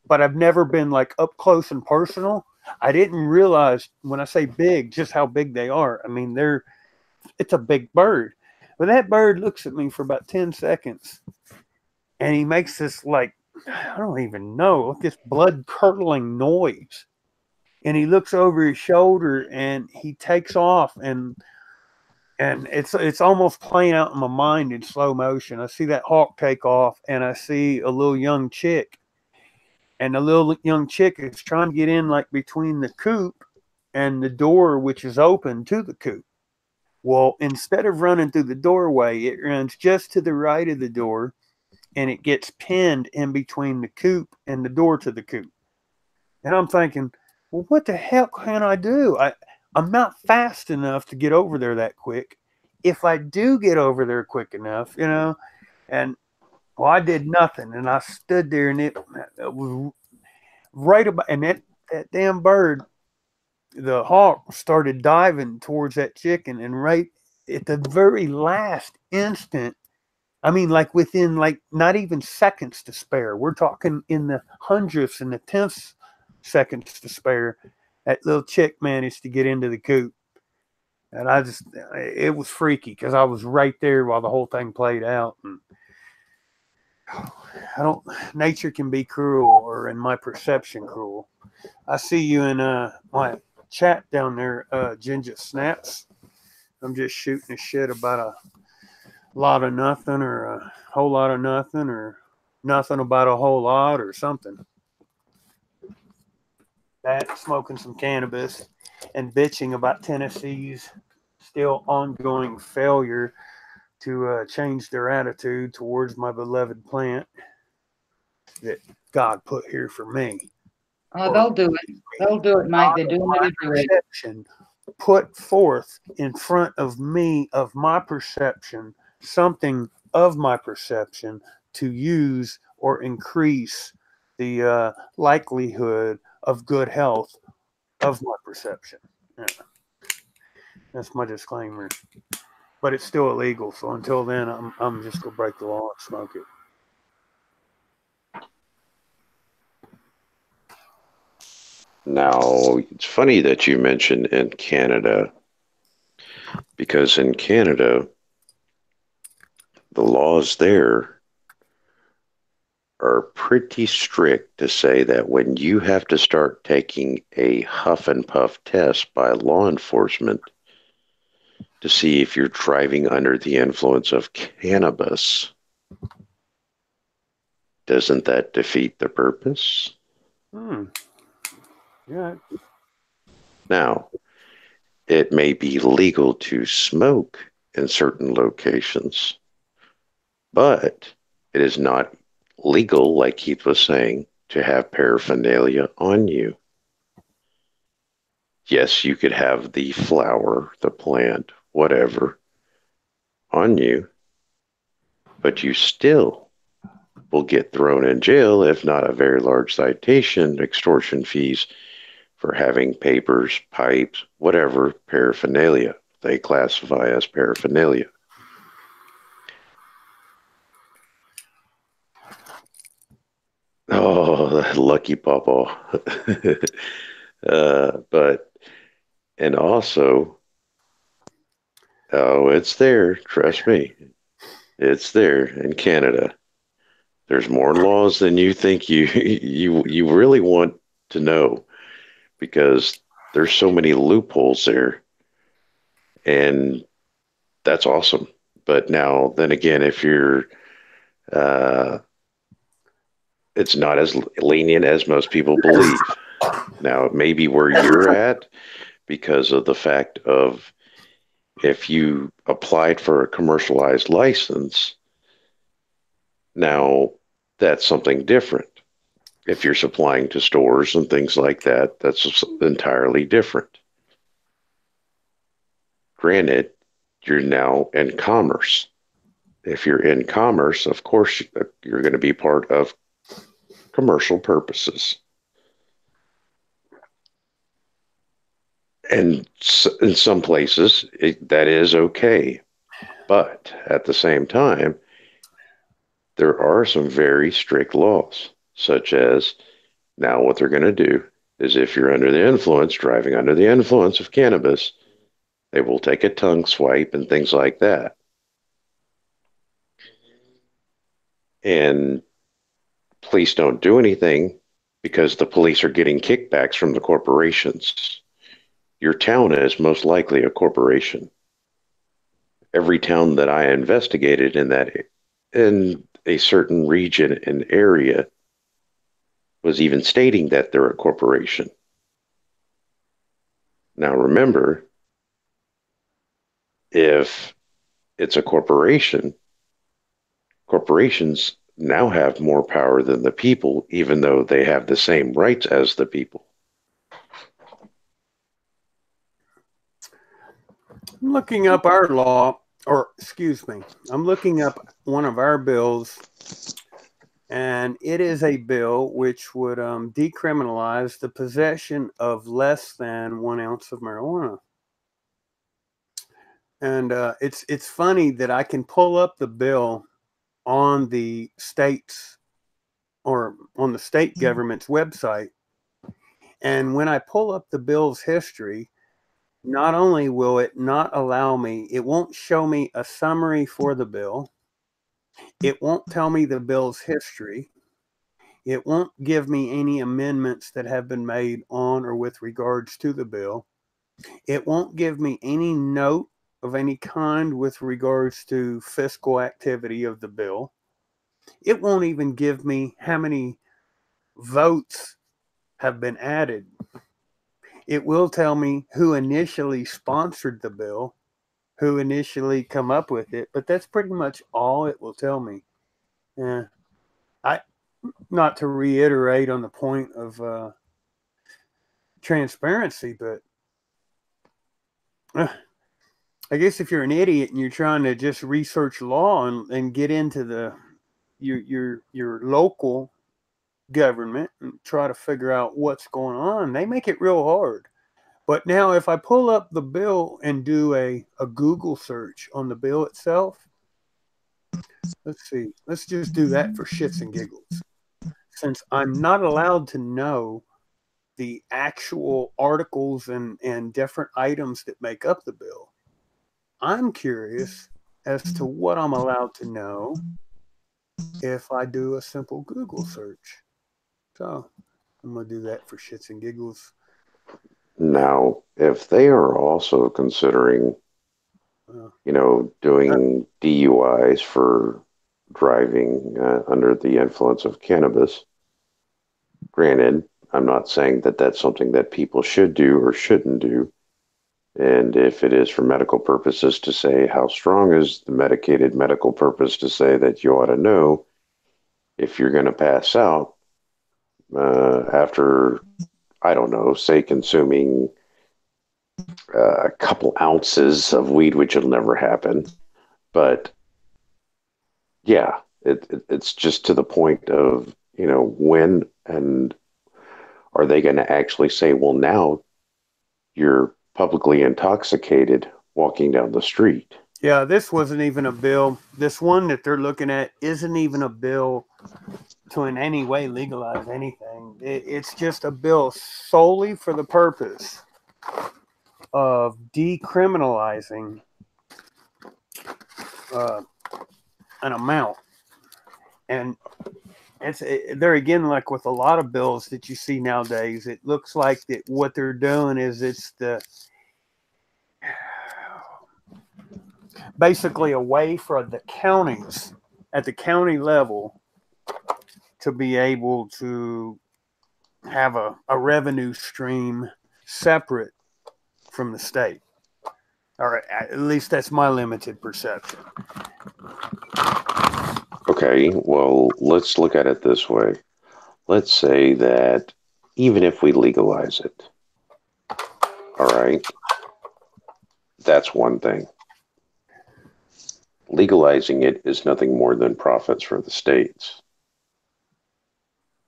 but I've never been like up close and personal. I didn't realize when I say big, just how big they are. I mean, it's a big bird. But that bird looks at me for about 10 seconds, and he makes this, like, I don't even know, this blood curdling noise. And he looks over his shoulder and he takes off, and it's almost playing out in my mind in slow motion. I see that hawk take off, and I see a little young chick. And the little young chick is trying to get in, like, between the coop and the door, which is open to the coop. Well, instead of running through the doorway, it runs just to the right of the door, and it gets pinned in between the coop and the door to the coop. And I'm thinking, well, what the hell can I do? I'm not fast enough to get over there that quick. If I do get over there quick enough, and well, I did nothing, and I stood there, and it was right about, and that damn bird, the hawk, started diving towards that chicken, and right at the very last instant, I mean, like within like not even seconds to spare, we're talking in the hundredths and the tenths seconds to spare, that little chick managed to get into the coop. And it was freaky because I was right there while the whole thing played out. And nature can be cruel, or in my perception, cruel. I see you in my chat down there, Ginger Snaps. I'm just shooting a shit about a lot of nothing, or a whole lot of nothing, or nothing about a whole lot, or something. That, smoking some cannabis, and bitching about Tennessee's still ongoing failure to change their attitude towards my beloved plant that God put here for me. Oh, they'll do it. They'll do it, mate. They're doing it everywhere. Put forth in front of me, of my perception, something of my perception to use or increase the likelihood of good health of my perception. Yeah. That's my disclaimer. But it's still illegal, so until then, I'm just gonna break the law and smoke it. Now, it's funny that you mentioned in Canada, because in Canada, the laws there, are pretty strict to say that when you have to start taking a huff and puff test by law enforcement to see if you're driving under the influence of cannabis, doesn't that defeat the purpose? Yeah. Now, it may be legal to smoke in certain locations, but it is not legal, like Keith was saying, to have paraphernalia on you. Yes, you could have the flower, the plant, whatever, on you, but you still will get thrown in jail, if not a very large citation, extortion fees for having papers, pipes, whatever, paraphernalia. They classify as paraphernalia. Oh, lucky pawpaw. But, and also, oh, it's there. Trust me. It's there in Canada. There's more laws than you think you really want to know, because there's so many loopholes there, and that's awesome. But now, then again, if you're, it's not as lenient as most people believe. Now, it may be where you're at because of the fact of if you applied for a commercialized license, now that's something different. If you're supplying to stores and things like that, that's entirely different. Granted, you're now in commerce. If you're in commerce, of course, you're going to be part of commercial purposes. And in some places, that is okay. But at the same time, there are some very strict laws, such as now what they're going to do is if you're under the influence, driving under the influence of cannabis, they will take a tongue swipe and things like that. And police don't do anything because the police are getting kickbacks from the corporations. Your town is most likely a corporation. Every town that I investigated in a certain region and area was even stating that they're a corporation. Now remember, if it's a corporation, corporations now have more power than the people, even though they have the same rights as the people. I'm looking up our law, or excuse me, I'm looking up one of our bills, and it is a bill which would decriminalize the possession of less than 1 ounce of marijuana. And it's funny that I can pull up the bill on the state's or on the state government's website, and when I pull up the bill's history, not only will it not allow me, it won't show me a summary for the bill. It won't tell me the bill's history. It won't give me any amendments that have been made on or with regards to the bill. It won't give me any note of any kind with regards to fiscal activity of the bill. It won't even give me how many votes have been added. It will tell me who initially sponsored the bill, who initially come up with it, but that's pretty much all it will tell me. Not to reiterate on the point of transparency, but I guess if you're an idiot and you're trying to just research law and get into your local government and try to figure out what's going on, they make it real hard. But now if I pull up the bill and do a Google search on the bill itself, let's see, let's just do that for shits and giggles. Since I'm not allowed to know the actual articles and different items that make up the bill, I'm curious as to what I'm allowed to know if I do a simple Google search. So I'm going to do that for shits and giggles. Now, if they are also considering, doing DUIs for driving under the influence of cannabis, granted, I'm not saying that that's something that people should do or shouldn't do. And if it is for medical purposes, to say how strong is the medicated medical purpose to say that you ought to know if you're going to pass out after, I don't know, say consuming a couple ounces of weed, which will never happen. But yeah, it's just to the point of, when and are they going to actually say, well, now you're publicly intoxicated walking down the street? Yeah, this wasn't even a bill. This one that they're looking at isn't even a bill to in any way legalize anything. It's just a bill solely for the purpose of decriminalizing an amount. And it's there again, like with a lot of bills that you see nowadays, it looks like that what they're doing is it's basically a way for the counties at the county level to be able to have a revenue stream separate from the state. Or at least that's my limited perception. Okay, well, let's look at it this way. Let's say that even if we legalize it, all right, that's one thing. Legalizing it is nothing more than profits for the states.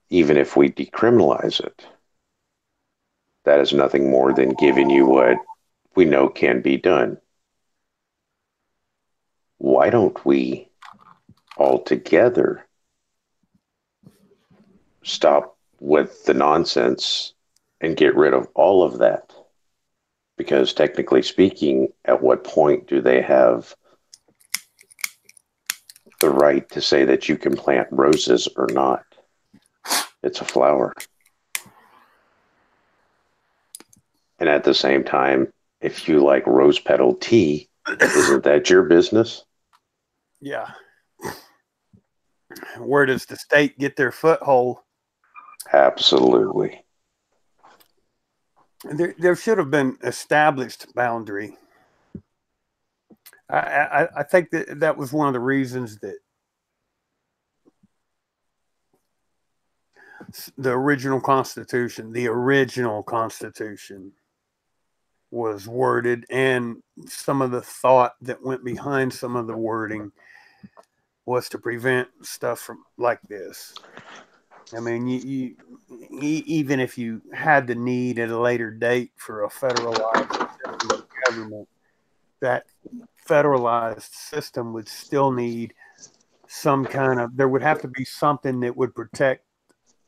Even if we decriminalize it, that is nothing more than giving you what we know can be done. Why don't we altogether stop with the nonsense and get rid of all of that? Because technically speaking, at what point do they have the right to say that you can plant roses or not? It's a flower. And at the same time, if you like rose petal tea, isn't that your business? Yeah. Where does the state get their foothold? Absolutely. There should have been established boundary. I think that was one of the reasons that the original Constitution was worded, and some of the thought that went behind some of the wording was to prevent stuff from like this. I mean, you even if you had the need at a later date for a federalized government, that federalized system would still need some kind of, there would have to be something that would protect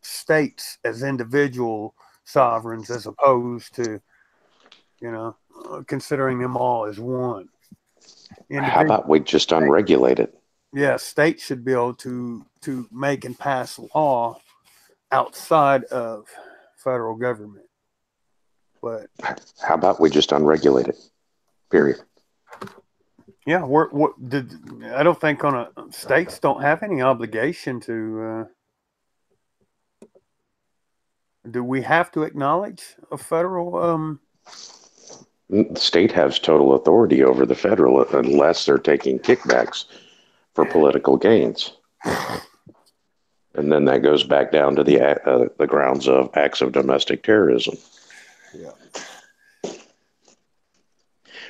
states as individual sovereigns as opposed to, considering them all as one. How about we just unregulate it? Yeah, states should be able to make and pass law outside of federal government. But how about we just unregulate it? Period. Yeah, I don't think states don't have any obligation to. Do we have to acknowledge a federal? The state has total authority over the federal unless they're taking kickbacks for political gains. And then that goes back down to the grounds of acts of domestic terrorism. Yeah.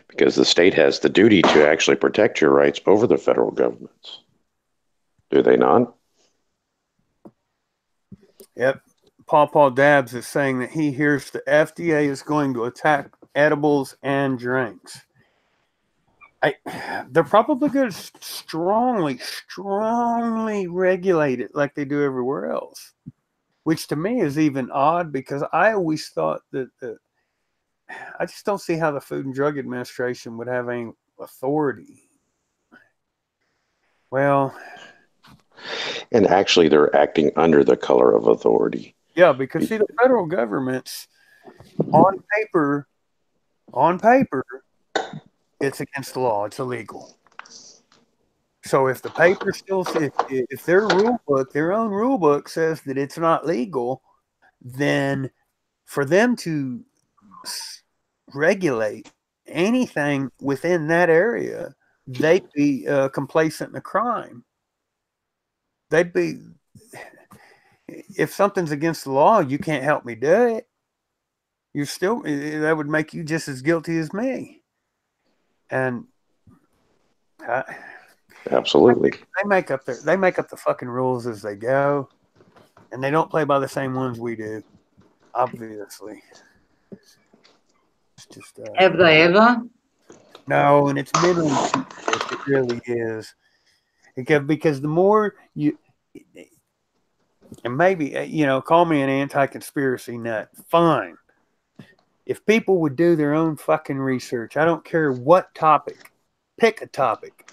Because the state has the duty to actually protect your rights over the federal governments. Do they not? Yep. Paw Dabs is saying that he hears the FDA is going to attack edibles and drinks. They're probably going to strongly regulate it like they do everywhere else, which to me is even odd because I always thought that I just don't see how the Food and Drug Administration would have any authority. Well, And actually, they're acting under the color of authority. Yeah, because see, the federal government's on paper, it's against the law. It's illegal. So if the paper still, if their rule book, their own rule book says that it's not legal, then for them to regulate anything within that area, they'd be complacent in a crime. They'd be, if something's against the law, you can't help me do it. You still, that would make you just as guilty as me. And absolutely, they make up the fucking rules as they go, and they don't play by the same ones we do. Obviously, it's just have they ever? No, and it's mentally tedious. It really is. Because the more you, and maybe call me an anti-conspiracy nut. Fine. If people would do their own fucking research, I don't care what topic, pick a topic,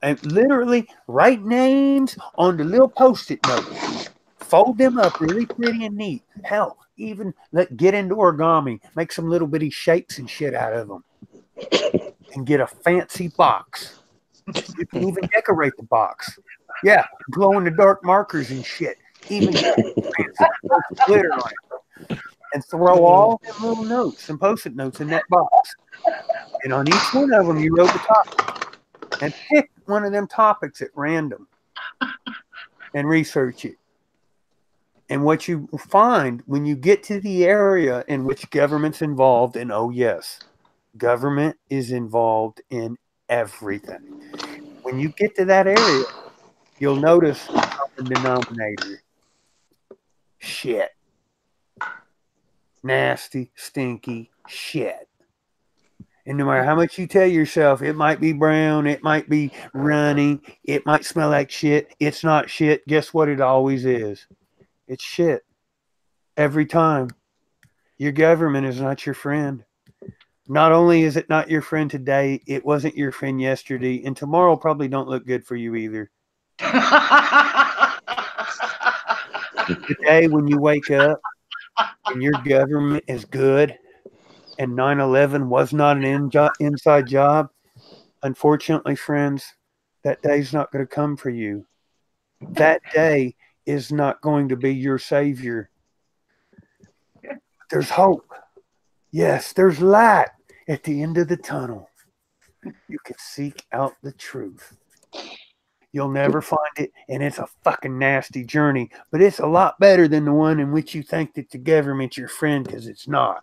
and literally write names on the little Post-it notes, fold them up really pretty and neat. Hell, even get into origami, make some little bitty shapes and shit out of them, and get a fancy box. You can even decorate the box. Yeah, glow in the dark markers and shit. Even get fancy glitter on it. And throw all them little notes and Post-it notes in that box. And on each one of them, you wrote the topic. And pick one of them topics at random and research it. And what you find when you get to the area in which government's involved, and oh yes, government is involved in everything. When you get to that area, you'll notice the common denominator. Shit. Nasty, stinky shit. And no matter how much you tell yourself, it might be brown, it might be runny, it might smell like shit, it's not shit. Guess what it always is? It's shit. Every time. Your government is not your friend. Not only is it not your friend today, it wasn't your friend yesterday, and tomorrow probably don't look good for you either. The day when you wake up and your government is good and 9/11 was not an inside job, unfortunately, friends, that day's not going to come for you. That day is not going to be your savior. There's hope. Yes, there's light at the end of the tunnel. You can seek out the truth. You'll never find it, and it's a fucking nasty journey, but it's a lot better than the one in which you think that the government's your friend, because it's not.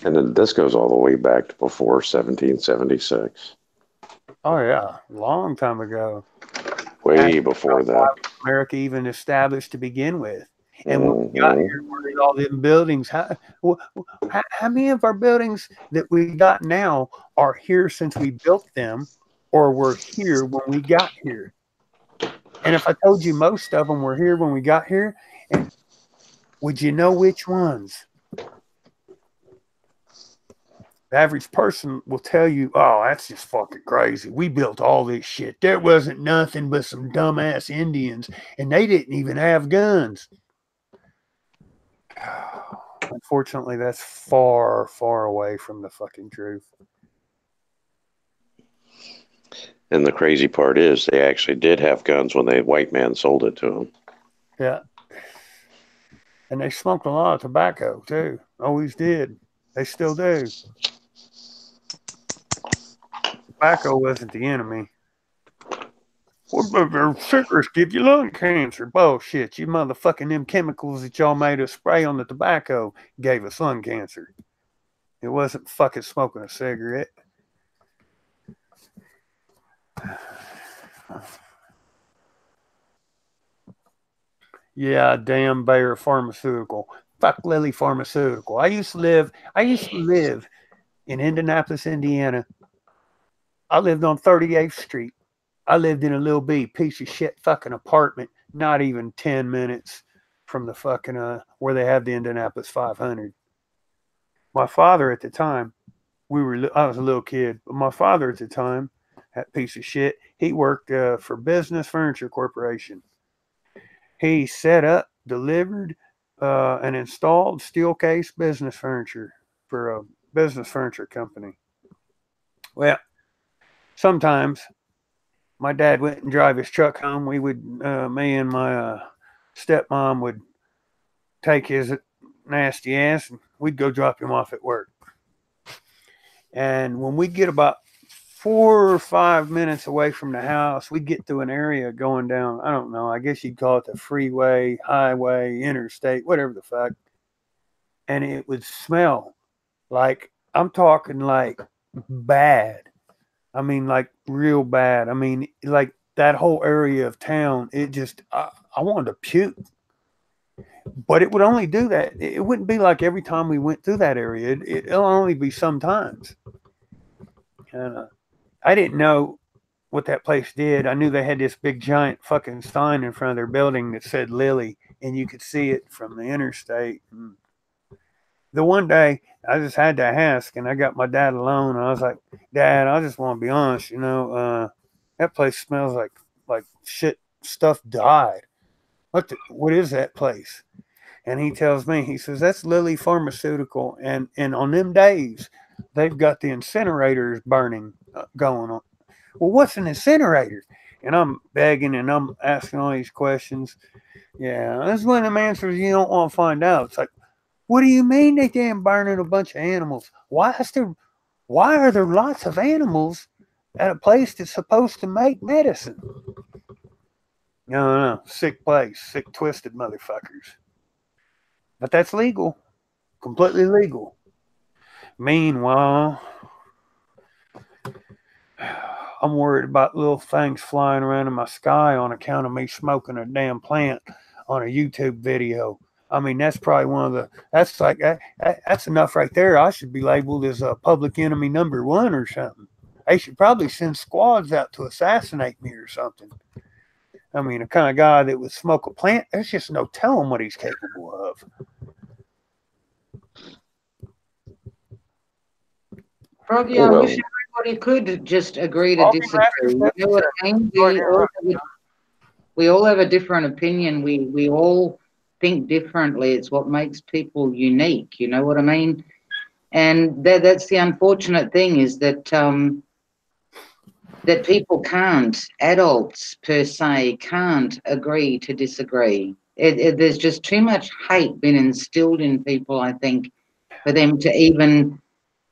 And then this goes all the way back to before 1776. Oh yeah, long time ago. Way before that. America even established to begin with. And when we got here, where did all them buildings? How many of our buildings that we got now are here since we built them, or were here when we got here? And if I told you most of them were here when we got here, and would you know which ones? The average person will tell you, oh, that's just fucking crazy. We built all this shit. There wasn't nothing but some dumbass Indians, and they didn't even have guns. Unfortunately, that's far, far away from the fucking truth. And the crazy part is they actually did have guns when the white man sold it to them. Yeah. And they smoked a lot of tobacco, too. Always did. They still do. Tobacco wasn't the enemy. Cigarettes give you lung cancer. Bullshit. You motherfucking them chemicals that y'all made us spray on the tobacco gave us lung cancer. It wasn't fucking smoking a cigarette. Yeah, damn Bayer Pharmaceutical. Fuck Lilly Pharmaceutical. I used to live in Indianapolis, Indiana. I lived on 38th Street. I lived in a little piece of shit fucking apartment, not even 10 minutes from the fucking where they have the Indianapolis 500. My father at the time, I was a little kid, but my father at the time that piece of shit. He worked for Business Furniture Corporation. He set up, delivered, and installed steel case business furniture for a business furniture company. Well, sometimes my dad wouldn't drive his truck home. We would, me and my stepmom would take his nasty ass and we'd go drop him off at work. And when we get about 4 or 5 minutes away from the house, we get through an area going down, I don't know, I guess you'd call it the freeway, highway, interstate, whatever the fuck. And it would smell like, I'm talking like bad. I mean, like real bad. I mean, like that whole area of town, it just, I wanted to puke. But it would only do that. It wouldn't be like every time we went through that area. It'll only be sometimes. And I didn't know what that place did. I knew they had this big giant fucking sign in front of their building that said Lily, and you could see it from the interstate. And the one day I just had to ask, and I got my dad alone. And I was like, Dad, I just want to be honest, that place smells like shit, stuff died. What is that place? And he tells me, he says, that's Lilly Pharmaceutical. And on them days, they've got the incinerators burning going on. Well, what's an incinerator? And I'm begging and I'm asking all these questions. Yeah, that's one of them answers you don't want to find out. It's like, what do you mean they damn burning a bunch of animals? Why are there lots of animals at a place that's supposed to make medicine? No, sick place, sick, twisted motherfuckers. But that's legal, completely legal. Meanwhile, I'm worried about little things flying around in my sky on account of me smoking a damn plant on a YouTube video. I mean, that's probably that's enough right there. I should be labeled as a public enemy #1 or something. They should probably send squads out to assassinate me or something. I mean, the kind of guy that would smoke a plant, there's just no telling what he's capable of. Froggy, I wish everybody could just agree to disagree. You know what I mean? We all have a different opinion. We all think differently. It's what makes people unique. You know what I mean? And that's the unfortunate thing is that that people can't, adults per se, can't agree to disagree. There's just too much hate been instilled in people, I think, for them to even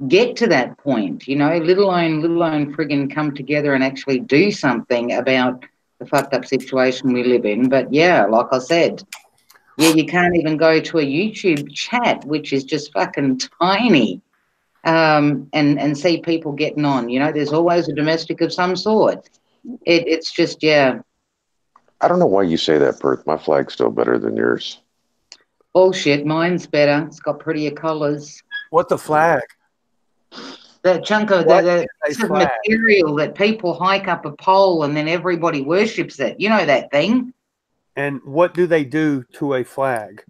get to that point, let alone friggin' come together and actually do something about the fucked up situation we live in. But yeah, like I said, you can't even go to a YouTube chat, which is just fucking tiny, and see people getting on. There's always a domestic of some sort. It's just, yeah. I don't know why you say that, Perth. My flag's still better than yours. Bullshit. Mine's better. It's got prettier colours. What the flag? That chunk of the material that people hike up a pole and then everybody worships it. You know that thing? And what do they do to a flag?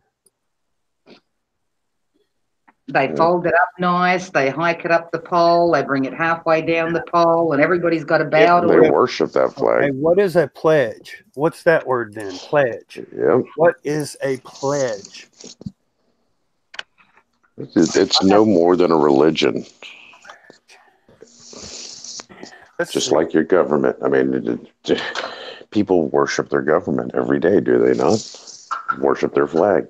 They fold it up nice. They hike it up the pole. They bring it halfway down the pole, and everybody's got to bow to it. They worship that flag. Okay, what is a pledge? What's that word then? Pledge. Yep. What is a pledge? It's no more than a religion. Just like your government. I mean, people worship their government every day, do they not? Worship their flag.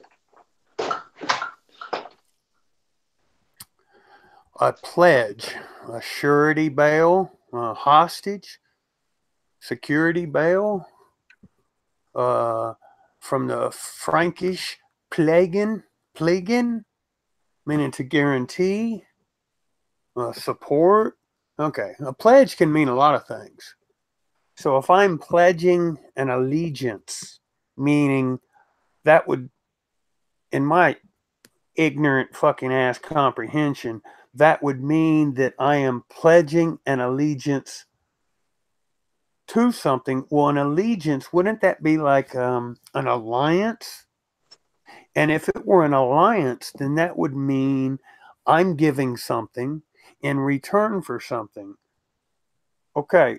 A pledge, a surety bail, a hostage, security bail, from the Frankish plegen, meaning to guarantee, support. Okay, a pledge can mean a lot of things. So if I'm pledging an allegiance, meaning that would, in my ignorant fucking ass comprehension, that would mean that I am pledging an allegiance to something. Well, an allegiance, wouldn't that be like an alliance? And if it were an alliance, then that would mean I'm giving something in return for something. Okay,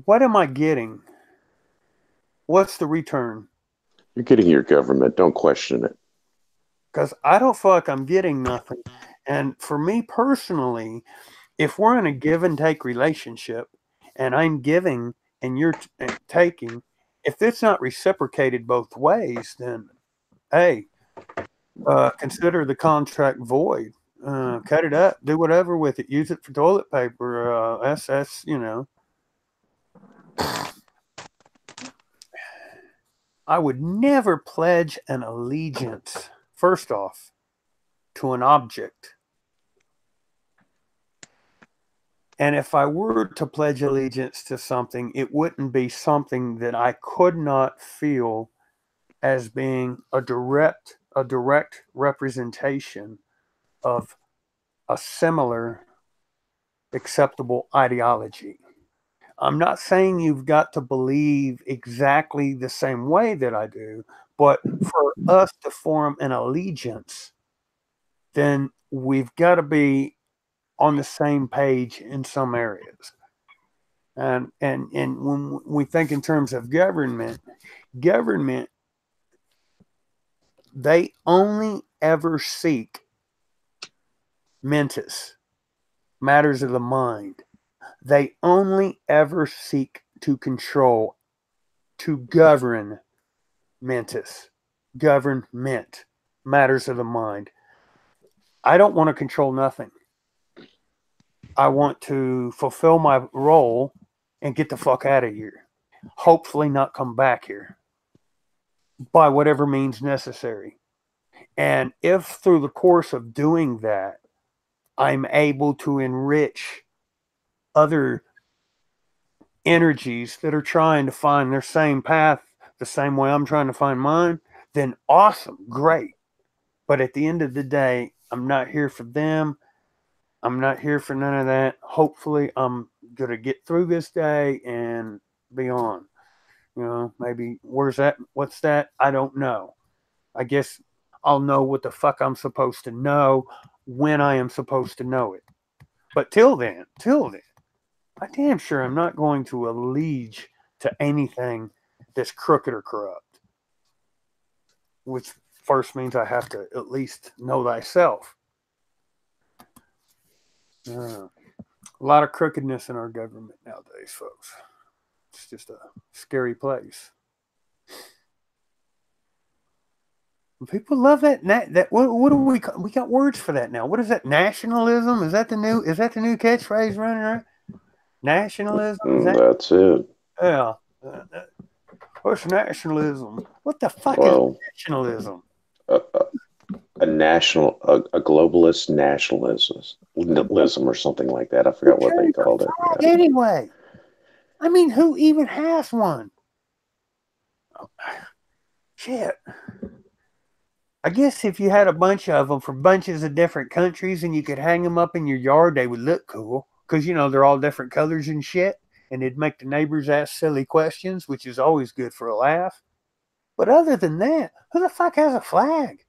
what am I getting? What's the return? You're getting your government. Don't question it. Because I don't feel like I'm getting nothing. And for me personally, if we're in a give and take relationship and I'm giving and you're taking, if it's not reciprocated both ways, then hey, consider the contract void. Cut it up, do whatever with it, use it for toilet paper. That's you know. I would never pledge an allegiance, first off, to an object. And if I were to pledge allegiance to something, it wouldn't be something that I could not feel as being a direct representation of a similar acceptable ideology. I'm not saying you've got to believe exactly the same way that I do, but for us to form an allegiance, then we've got to be on the same page in some areas. And when we think in terms of government, they only ever seek mentis, matters of the mind. They only ever seek to control, to govern mentis, government, matters of the mind. I don't want to control nothing. I want to fulfill my role and get the fuck out of here. Hopefully not come back here by whatever means necessary. And if through the course of doing that, I'm able to enrich other energies that are trying to find their same path the same way I'm trying to find mine, then awesome, great. But at the end of the day, I'm not here for them. I'm not here for none of that. Hopefully, I'm going to get through this day and be on. You know, maybe where's that? What's that? I don't know. I guess I'll know what the fuck I'm supposed to know when I am supposed to know it. But till then, I damn sure I'm not going to allege to anything that's crooked or corrupt. Which first means I have to at least know thyself. A lot of crookedness in our government nowadays, folks. It's just a scary place. People love that. What do we got words for that now? What is that? Nationalism? Is that the new catchphrase running around? Nationalism? That's it. Yeah. What's nationalism? What the fuck is nationalism? A globalist nationalism or something like that. I forgot what they called it. Yeah. Anyway, I mean, who even has one? Oh, shit. I guess if you had a bunch of them from bunches of different countries and you could hang them up in your yard, they would look cool. Because, you know, they're all different colors and shit. And it'd make the neighbors ask silly questions, which is always good for a laugh. But other than that, who the fuck has a flag?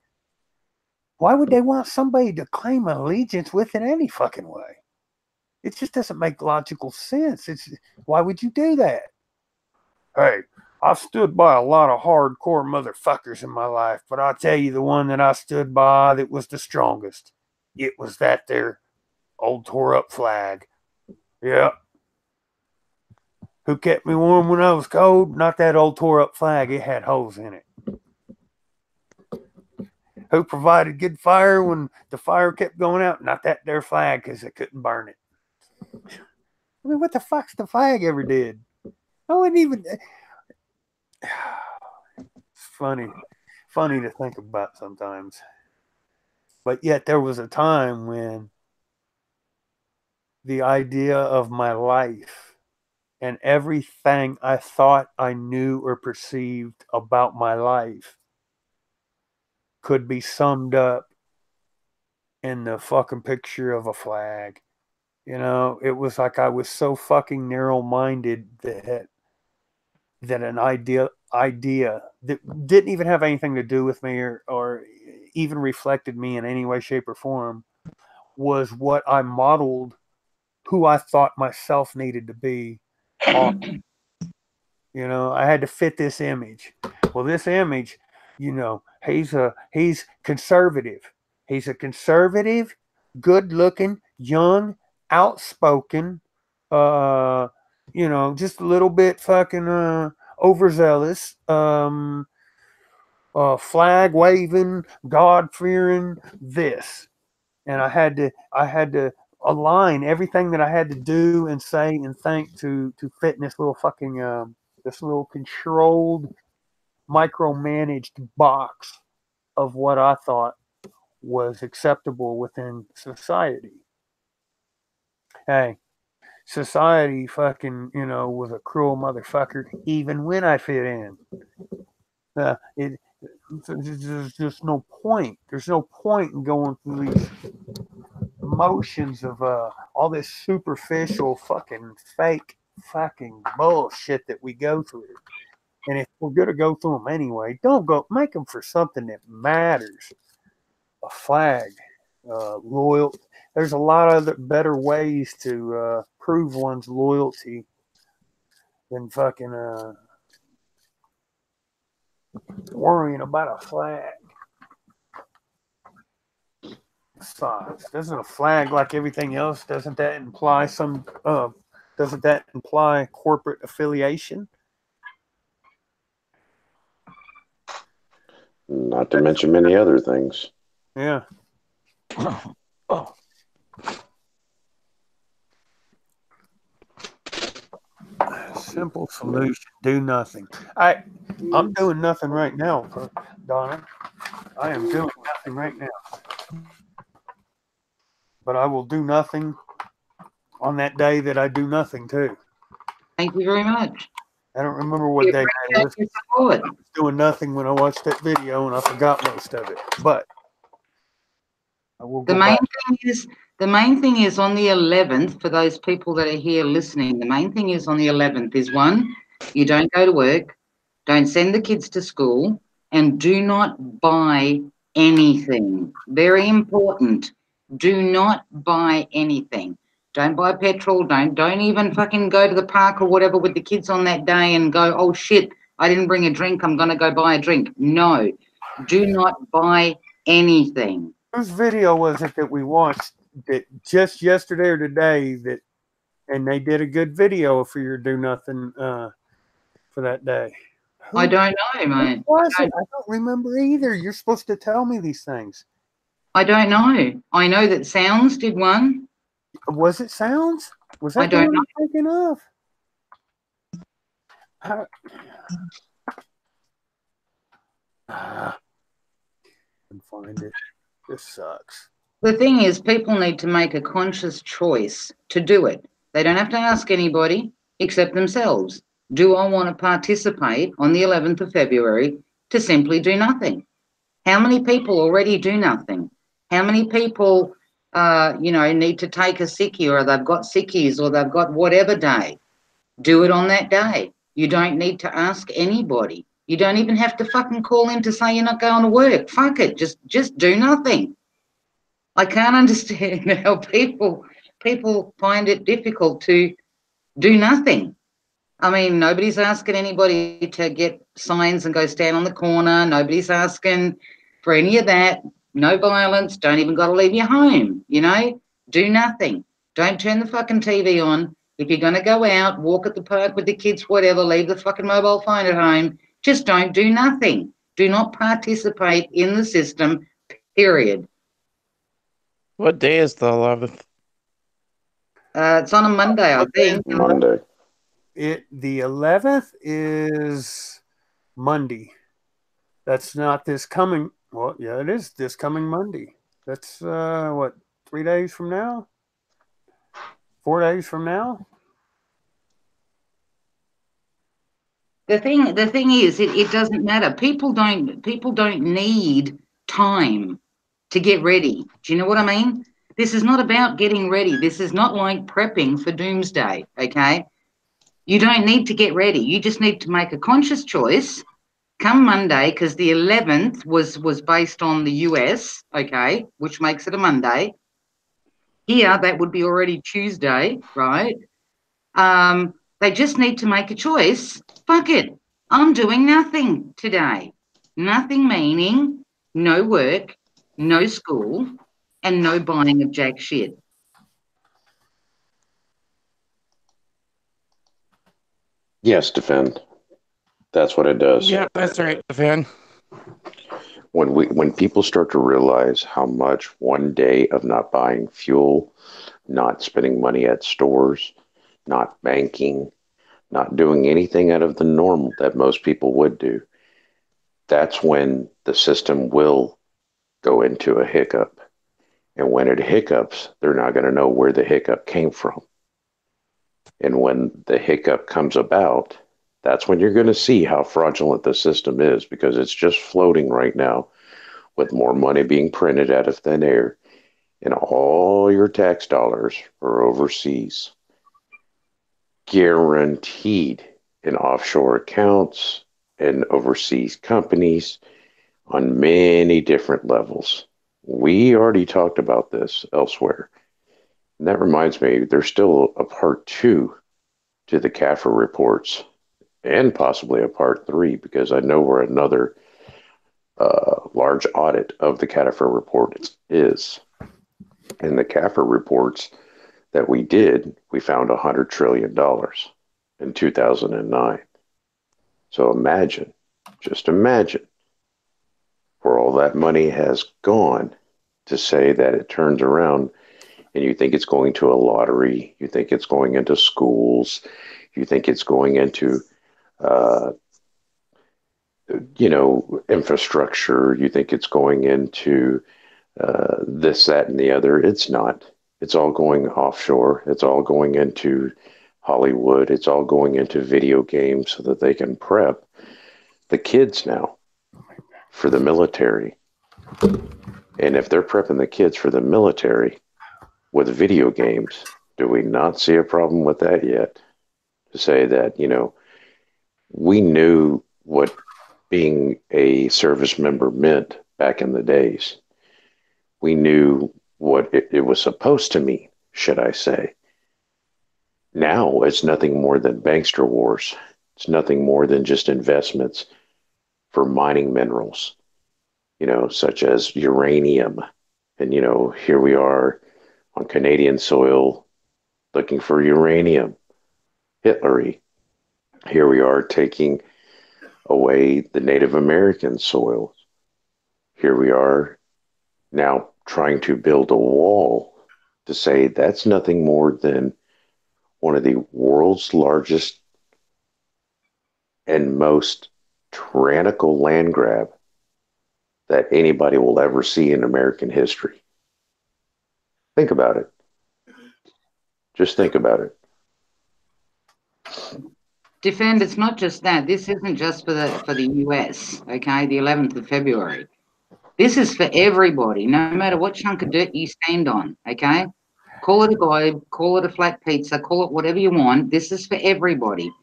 Why would they want somebody to claim allegiance with it any fucking way? It just doesn't make logical sense. Why would you do that? Hey, I've stood by a lot of hardcore motherfuckers in my life, but I'll tell you the one that I stood by that was the strongest. It was that there old tore up flag. Yeah. Who kept me warm when I was cold? Not that old tore up flag. It had holes in it. Who provided good fire when the fire kept going out? Not that there flag, because they couldn't burn it. I mean, what the fuck's the flag ever did? I wouldn't even... It's funny to think about sometimes. But yet there was a time when the idea of my life and everything I thought I knew or perceived about my life could be summed up in the fucking picture of a flag. You know, it was like I was so fucking narrow-minded that an idea that didn't even have anything to do with me or even reflected me in any way, shape, or form was what I modeled who I thought myself needed to be awesome. You know, I had to fit this image. Well, this image, you know, he's conservative. He's a conservative, good-looking, young, outspoken, you know, just a little bit fucking overzealous, flag waving, God fearing this. And I had to align everything that I had to do and say and think to fit in this little fucking this little controlled, micromanaged box of what I thought was acceptable within society. Hey, society fucking, you know, was a cruel motherfucker even when I fit in. There's just no point. There's no point in going through these motions of all this superficial fucking fake fucking bullshit that we go through. And if we're going to go through them anyway, don't go make them for something that matters. A flag, loyal. There's a lot of other better ways to prove one's loyalty than fucking worrying about a flag. Besides, doesn't a flag, like everything else, doesn't that imply doesn't that imply corporate affiliation? Not to mention many other things. Yeah. Oh. Simple solution. Do nothing. I'm doing nothing right now, Donna. I am doing nothing right now. But I will do nothing on that day that I do nothing too. Thank you very much. I don't remember what day that is. I was doing nothing when I watched that video, and I forgot most of it. But I will go back. The main thing is on the 11th, for those people that are here listening, the main thing is on the 11th is one, you don't go to work, don't send the kids to school, and do not buy anything. Very important. Do not buy anything. Don't buy petrol. Don't even fucking go to the park or whatever with the kids on that day and go, oh shit, I didn't bring a drink, I'm going to go buy a drink. No, do not buy anything. Whose video was it that we watched that just yesterday or today and they did a good video for your do nothing for that day? I don't know, mate. Who was it? I don't remember either. You're supposed to tell me these things. I don't know. I know that Sounds did one. Was it Sounds? Was that the one I'm thinking of? I can find it. This sucks. The thing is, people need to make a conscious choice to do it. They don't have to ask anybody except themselves. Do I want to participate on the 11th of February to simply do nothing? How many people already do nothing? How many people, need to take a sickie, or they've got sickies, or they've got whatever day? Do it on that day. You don't need to ask anybody. You don't even have to fucking call in to say you're not going to work. Fuck it. Just do nothing. I can't understand how people find it difficult to do nothing. I mean, nobody's asking anybody to get signs and go stand on the corner. Nobody's asking for any of that. No violence. Don't even got to leave your home, Do nothing. Don't turn the fucking TV on. If you're going to go out, walk at the park with the kids, whatever, leave the fucking mobile phone at home. Just don't do nothing. Do not participate in the system, period. What day is the 11th? It's on a Monday, I think. Monday. The 11th is Monday. That's not this coming. Well, yeah, it is this coming Monday. That's 3 days from now? 4 days from now? The thing is, it doesn't matter. People don't need time to get ready. Do you know what I mean? This is not about getting ready. This is not like prepping for doomsday, okay? You don't need to get ready. You just need to make a conscious choice come Monday, because the 11th was based on the US, okay, which makes it a Monday. Here, that would be already Tuesday, right? They just need to make a choice. Fuck it. I'm doing nothing today. Nothing meaning no work, no school, and no buying of jack shit. Yes, defend. That's what it does. Yeah, that's right, defend. When people start to realize how much one day of not buying fuel, not spending money at stores, not banking, not doing anything out of the normal that most people would do, that's when the system will go into a hiccup. And when it hiccups, they're not going to know where the hiccup came from. And when the hiccup comes about, that's when you're going to see how fraudulent the system is, because it's just floating right now with more money being printed out of thin air, and all your tax dollars are overseas, guaranteed in offshore accounts and overseas companies on many different levels. We already talked about this elsewhere. And that reminds me, there's still a part 2 to the CAFR reports, and possibly a part 3, because I know where another large audit of the CAFR report is. In the CAFR reports that we did, we found $100 trillion in 2009. So imagine, just imagine, where all that money has gone to say that it turns around. And you think it's going to a lottery, you think it's going into schools, you think it's going into, infrastructure, you think it's going into this, that, and the other. It's not. It's all going offshore. It's all going into Hollywood. It's all going into video games so that they can prep the kids now for the military. And if they're prepping the kids for the military with video games, do we not see a problem with that yet? To say that, we knew what being a service member meant back in the days. We knew what it was supposed to mean, should I say. Now it's nothing more than bankster wars. It's nothing more than just investments for mining minerals, such as uranium. And, here we are on Canadian soil looking for uranium, Hitlery. Here we are taking away the Native American soils. Here we are now trying to build a wall to say that's nothing more than one of the world's largest and most tyrannical land grab that anybody will ever see in American history. Think about it. Just think about it. Defend, it's not just that. This isn't just for the US, okay, the 11th of February. This is for everybody, no matter what chunk of dirt you stand on, okay? Call it a globe, call it a flat pizza, call it whatever you want. This is for everybody.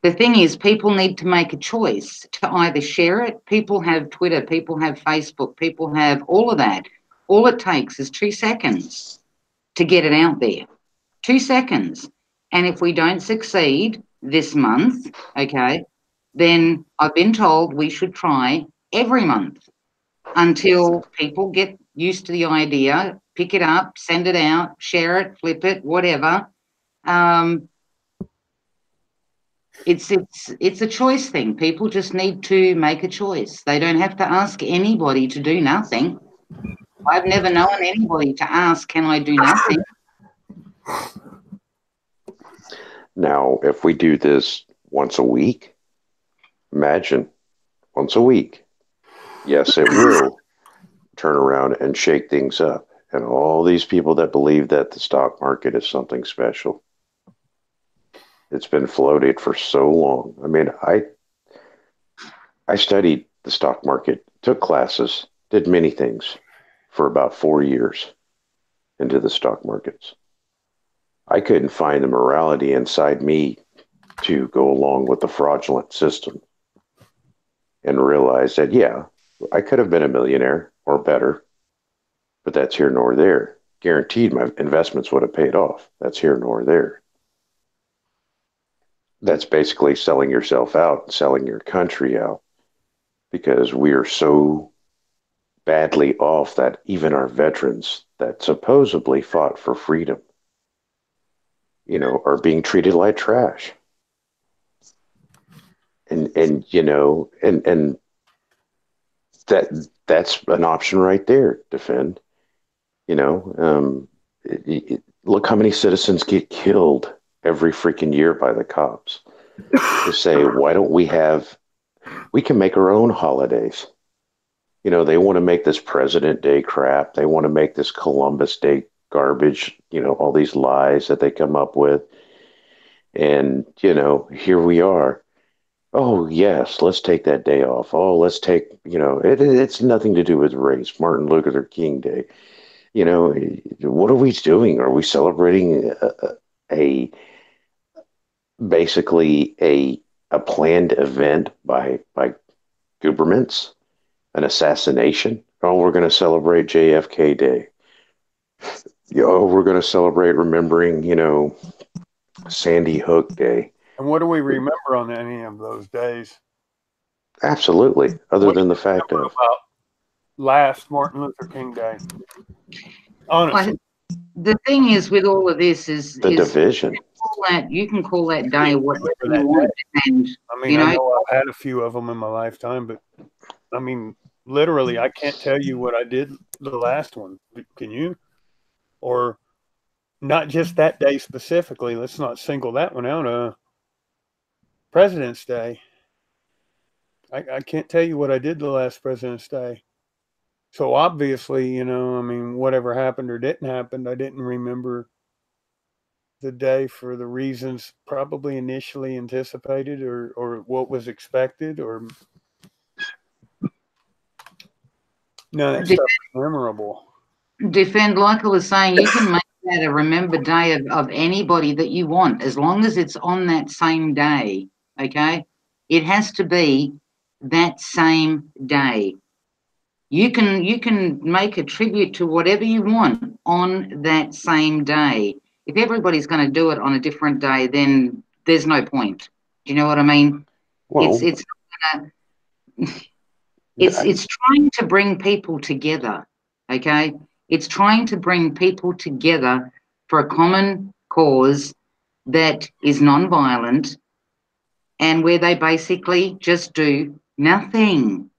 The thing is, people need to make a choice to either share it. People have Twitter, people have Facebook, people have all of that. All it takes is 2 seconds to get it out there. 2 seconds. And if we don't succeed this month, okay, then I've been told we should try every month until people get used to the idea, pick it up, send it out, share it, flip it, whatever. It's a choice thing. People just need to make a choice. They don't have to ask anybody to do nothing. I've never known anybody to ask, can I do nothing? Now, if we do this once a week, imagine once a week. Yes, it will turn around and shake things up. And all these people that believe that the stock market is something special. It's been floated for so long. I mean, I studied the stock market, took classes, did many things for about 4 years into the stock markets. I couldn't find the morality inside me to go along with the fraudulent system and realize that, yeah, I could have been a millionaire or better, but that's here nor there. Guaranteed my investments would have paid off. That's here nor there. that's basically selling yourself out, selling your country out, because we are so badly off that even our veterans that supposedly fought for freedom, are being treated like trash. And that's an option right there. Defend. Look how many citizens get killed every freaking year by the cops. To say, why don't we can make our own holidays. They want to make this President Day crap. They want to make this Columbus Day garbage, all these lies that they come up with. And, here we are. Oh, yes, let's take that day off. Oh, let's take, it's nothing to do with race, Martin Luther King Day. What are we doing? Are we celebrating basically a planned event by governments, an assassination? Oh, we're going to celebrate JFK Day. We're going to celebrate remembering, Sandy Hook Day. And what do we remember on any of those days? Absolutely. Other than the fact of about last Martin Luther King Day. Honestly. The thing is with all of this is the division. You can call that day whatever you want. And, I know I've had a few of them in my lifetime, but literally, I can't tell you what I did the last one. Can you? Or not just that day specifically. Let's not single that one out. President's Day. I can't tell you what I did the last President's Day. So obviously, whatever happened or didn't happen, I didn't remember the day for the reasons probably initially anticipated or what was expected or no, that stuff is memorable. Defend, like I was saying, you can make that a remember day of anybody that you want, as long as it's on that same day, okay? It has to be that same day. You can make a tribute to whatever you want on that same day. If everybody's going to do it on a different day, then there's no point. Do you know what I mean? Well, it's trying to bring people together, okay? It's trying to bring people together for a common cause that is non-violent and where they basically just do nothing.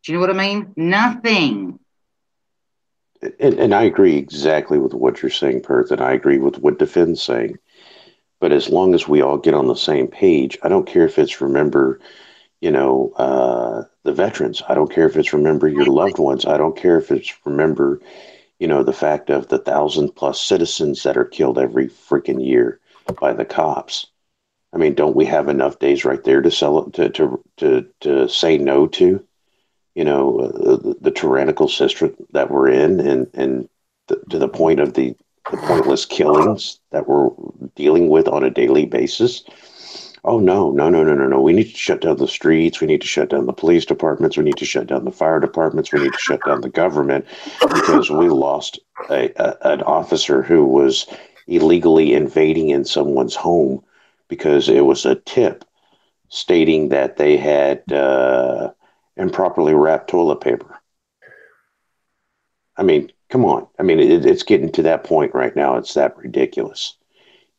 Do you know what I mean? Nothing. And I agree exactly with what you're saying, Perth, and I agree with what Defend's saying. But as long as we all get on the same page, I don't care if it's remember, the veterans. I don't care if it's remember your loved ones. I don't care if it's remember, the fact of the 1,000+ citizens that are killed every freaking year by the cops. Don't we have enough days right there to say no to? The tyrannical system that we're in and to the point of the pointless killings that we're dealing with on a daily basis. Oh, no. We need to shut down the streets. We need to shut down the police departments. We need to shut down the fire departments. We need to shut down the government because we lost an officer who was illegally invading in someone's home because it was a tip stating that they had improperly wrapped toilet paper. Come on. It's getting to that point right now. It's that ridiculous,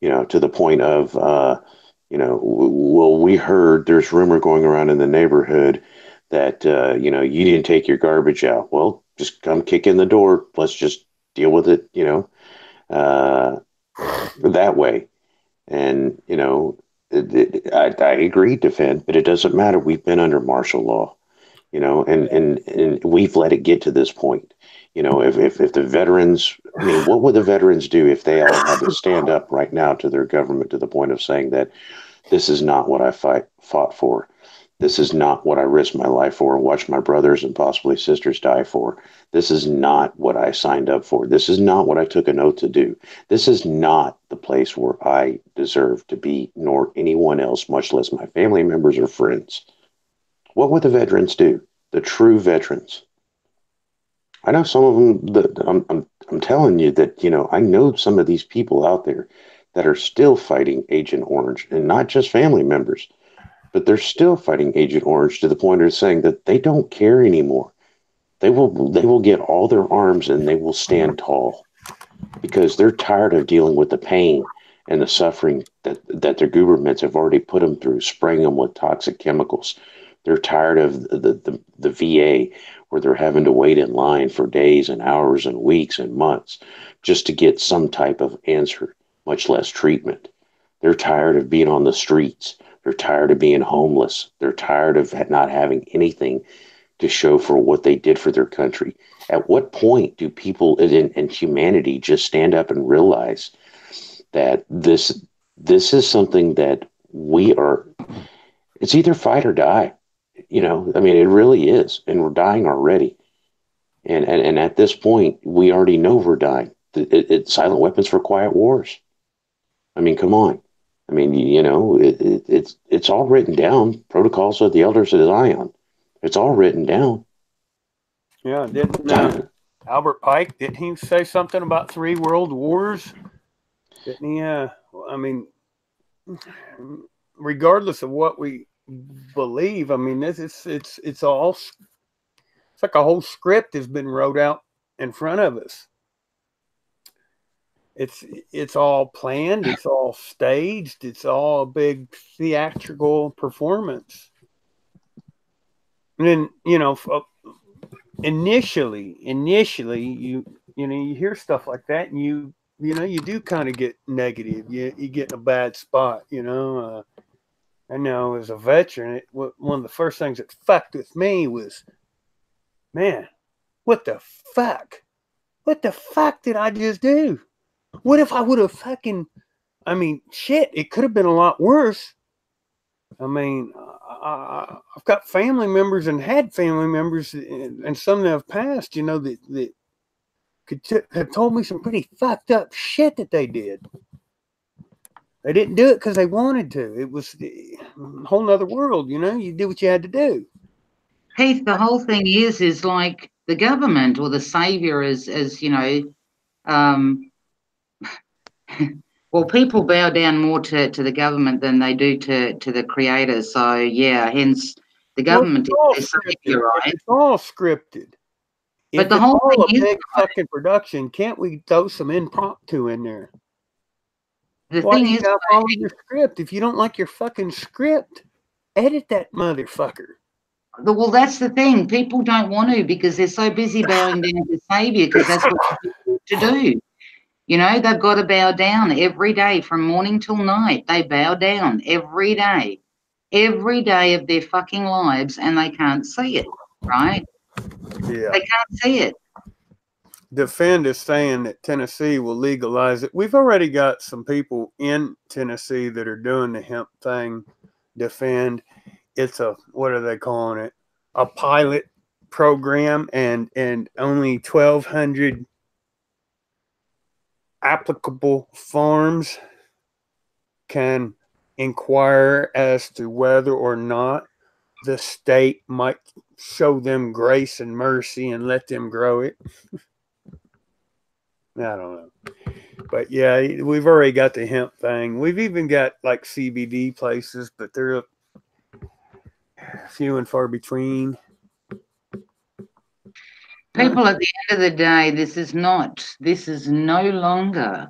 to the point of, well, we heard there's rumor going around in the neighborhood that, you didn't take your garbage out. Well, just come kick in the door. Let's just deal with it, that way. And, I agree, Defend, but it doesn't matter. We've been under martial law. And we've let it get to this point. If the veterans, what would the veterans do if they all had to stand up right now to their government to the point of saying that this is not what I fought for. This is not what I risked my life for and watched my brothers and possibly sisters die for. This is not what I signed up for. This is not what I took an oath to do. This is not the place where I deserve to be, nor anyone else, much less my family members or friends. What would the veterans do? The true veterans. I know some of them. I'm telling you that I know some of these people out there that are still fighting Agent Orange, and not just family members, but they're still fighting Agent Orange to the point of saying that they don't care anymore. They will get all their arms and they will stand tall because they're tired of dealing with the pain and the suffering that their governments have already put them through, spraying them with toxic chemicals. They're tired of the VA where they're having to wait in line for days and hours and weeks and months just to get some type of answer, much less treatment. They're tired of being on the streets. They're tired of being homeless. They're tired of not having anything to show for what they did for their country. At what point do people in humanity just stand up and realize that this is something that we are, it's either fight or die. I mean, it really is. And we're dying already. And at this point, we already know we're dying. It's silent weapons for quiet wars. I mean, come on. I mean, it's all written down. Protocols of the elders of Zion. It's all written down. Yeah, didn't Albert Pike, didn't he say something about 3 world wars? Didn't he? I mean, regardless of what we believe, I mean, it's all, it's like a whole script has been wrote out in front of us. It's all planned, it's all staged, it's all a big theatrical performance. And then, initially you hear stuff like that, and you do kind of get negative. You get in a bad spot. I know as a veteran, one of the first things that fucked with me was, man, what the fuck did I just do? What if I would have shit, it could have been a lot worse. I mean, I've got family members and had family members, and some that have passed, that could have told me some pretty fucked up shit that they did. They didn't do it because they wanted to. It was a whole nother world, You did what you had to do. Heath, the whole thing is like the government or the savior, well, people bow down more to the government than they do to the creator. So, yeah, hence the government is the savior, right? It's all scripted. But the whole thing is a big fucking production, can't we throw some impromptu in there? The thing is, follow your script. If you don't like your fucking script, edit that motherfucker. Well, that's the thing. People don't want to because they're so busy bowing down to savior because that's what they're to do. They've got to bow down every day from morning till night. They bow down every day of their fucking lives, and they can't see it, right? Yeah. They can't see it. Defend is saying that Tennessee will legalize it. We've already got some people in Tennessee that are doing the hemp thing. Defend. It's what are they calling it? A pilot program, and only 1,200 applicable farms can inquire as to whether or not the state might show them grace and mercy and let them grow it. I don't know. But yeah, we've already got the hemp thing. We've even got like CBD places, but they're few and far between. People, at the end of the day, it's no longer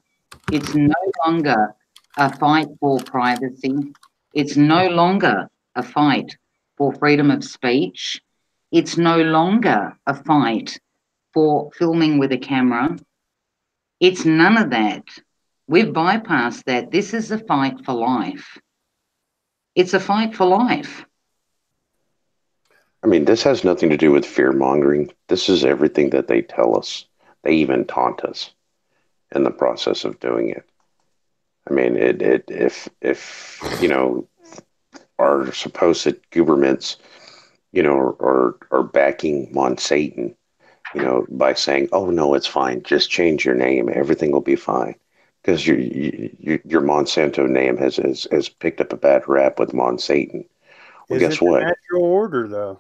a fight for privacy. It's no longer a fight for freedom of speech. It's no longer a fight for filming with a camera. It's none of that. We've bypassed that. This is a fight for life. It's a fight for life. I mean, this has nothing to do with fear mongering. This is everything that they tell us. They even taunt us in the process of doing it. I mean, if our supposed governments, are backing Monsanto, by saying, "Oh no, it's fine. Just change your name. Everything will be fine," because your Monsanto name has picked up a bad rap with Monsanto. Well, guess what? The natural order, though.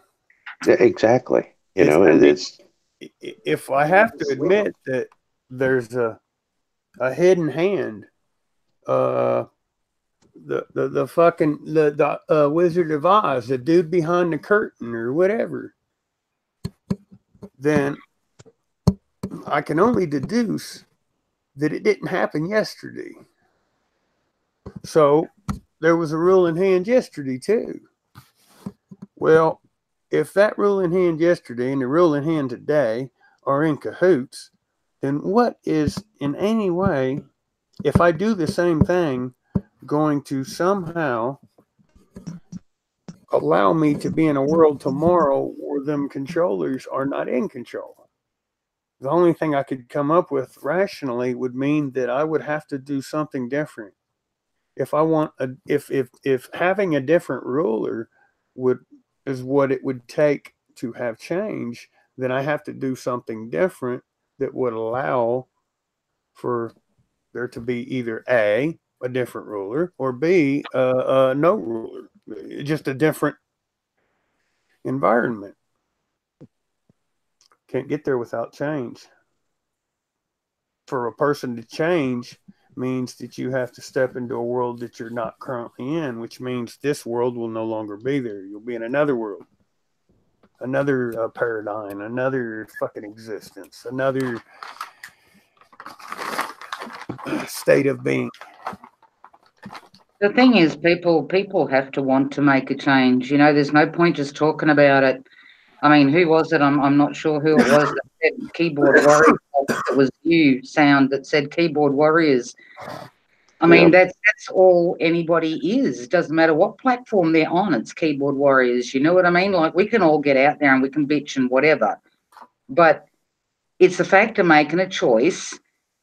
Yeah, exactly. It's. If I have to admit that there's a hidden hand the fucking the Wizard of Oz, the dude behind the curtain or whatever, then I can only deduce that it didn't happen yesterday. So there was a rule in hand yesterday too. Well, if that rule in hand yesterday and the rule in hand today are in cahoots, then what is in any way, if I do the same thing, going to somehow allow me to be in a world tomorrow where them controllers are not in control? The only thing I could come up with rationally would mean that I would have to do something different. If I want if having a different ruler is what it would take to have change, then I have to do something different that would allow for there to be either a different ruler, or B, no ruler, just a different environment. Can't get there without change. For a person to change means that you have to step into a world that you're not currently in, which means this world will no longer be there. You'll be in another world, another paradigm, another fucking existence, another state of being. The thing is, people have to want to make a change. You know, there's no point just talking about it. I mean, who was it? I'm not sure who it was that said keyboard warriors. It was you, Sound, that said keyboard warriors. I mean, that's all anybody is. It doesn't matter what platform they're on, it's keyboard warriors. You know what I mean? Like, we can all get out there and we can bitch and whatever. But it's the fact of making a choice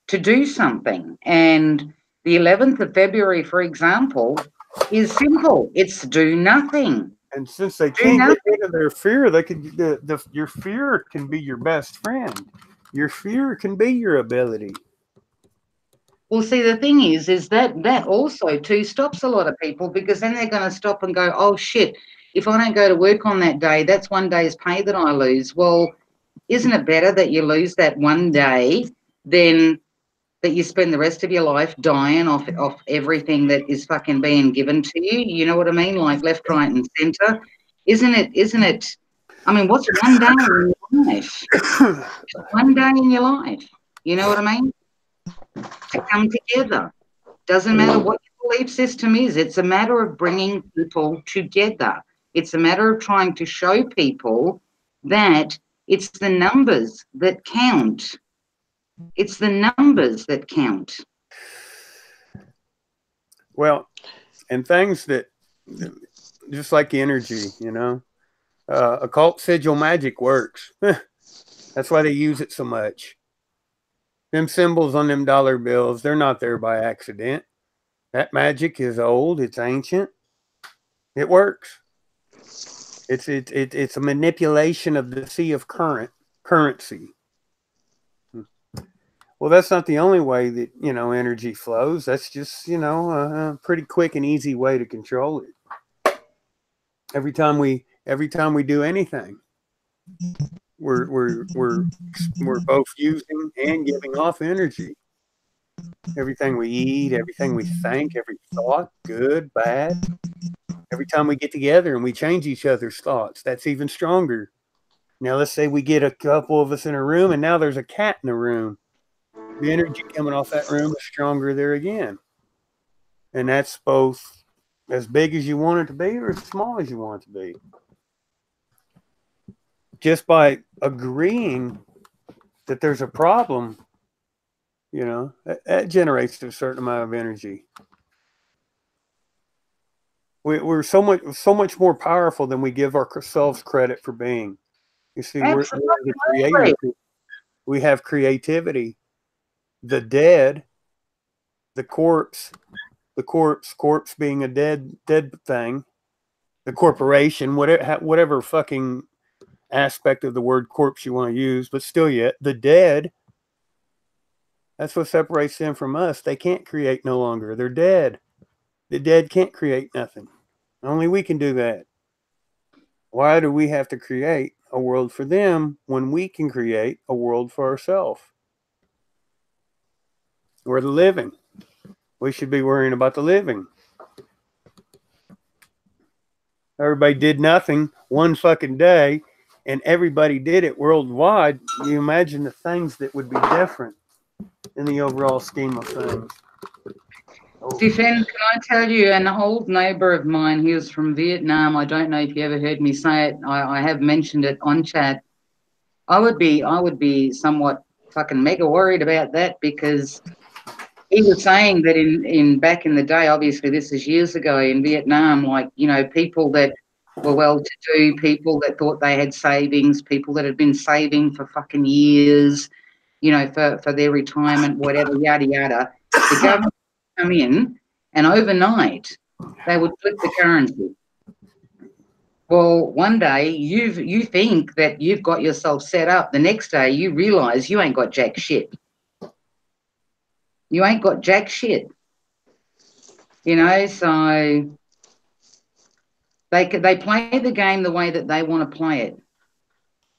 to do something. And the 11th of February, for example, is simple. It's do nothing. And since they can't get rid of their fear, they could your fear can be your best friend. Your fear can be your ability. Well, see, the thing is that also too stops a lot of people, because then they're going to stop and go, oh shit, if I don't go to work on that day, that's one day's pay that I lose. Well, isn't it better that you lose that one day than that you spend the rest of your life dying off everything that is fucking being given to you? You know what I mean? Like left, right, and centre. Isn't it? I mean, what's one day in your life? One day in your life. You know what I mean? To come together. Doesn't matter what your belief system is. It's a matter of bringing people together. It's a matter of trying to show people that it's the numbers that count. It's the numbers that count. Well, and things that, just like energy, you know, occult sigil magic works. That's why they use it so much. Them symbols on them dollar bills, they're not there by accident. That magic is old. It's ancient. It works. It's a manipulation of the sea of currency. Well, that's not the only way that, you know, energy flows. That's just, you know, a pretty quick and easy way to control it. Every time we do anything, we're both using and giving off energy. Everything we eat, everything we think, every thought, good, bad. Every time we get together and we change each other's thoughts, that's even stronger. Now, let's say we get a couple of us in a room and now there's a cat in the room. The energy coming off that room is stronger there again. And that's both as big as you want it to be or as small as you want it to be. Just by agreeing that there's a problem, you know, that generates a certain amount of energy. We're so much more powerful than we give ourselves credit for being. You see, we're the creators. We have creativity. The dead, the corpse being a dead thing, the corporation, whatever fucking aspect of the word corpse you want to use, but still yet, the dead, that's what separates them from us. They can't create no longer. They're dead. The dead can't create nothing. Only we can do that. Why do we have to create a world for them when we can create a world for ourselves? We're the living. We should be worrying about the living. Everybody did nothing one fucking day, and everybody did it worldwide. You imagine the things that would be different in the overall scheme of things. Stephen, can I tell you, an old neighbour of mine, he was from Vietnam. I don't know if you ever heard me say it. I have mentioned it on chat. I would be somewhat fucking mega worried about that, because he was saying that in back in the day, obviously this is years ago in Vietnam, like, you know, people that were well-to-do, people that thought they had savings, people that had been saving for fucking years, you know, for their retirement, whatever, yada, yada. The government would come in and overnight they would flip the currency. Well, one day you think that you've got yourself set up. The next day you realise you ain't got jack shit. You ain't got jack shit. You know, so they play the game the way that they want to play it.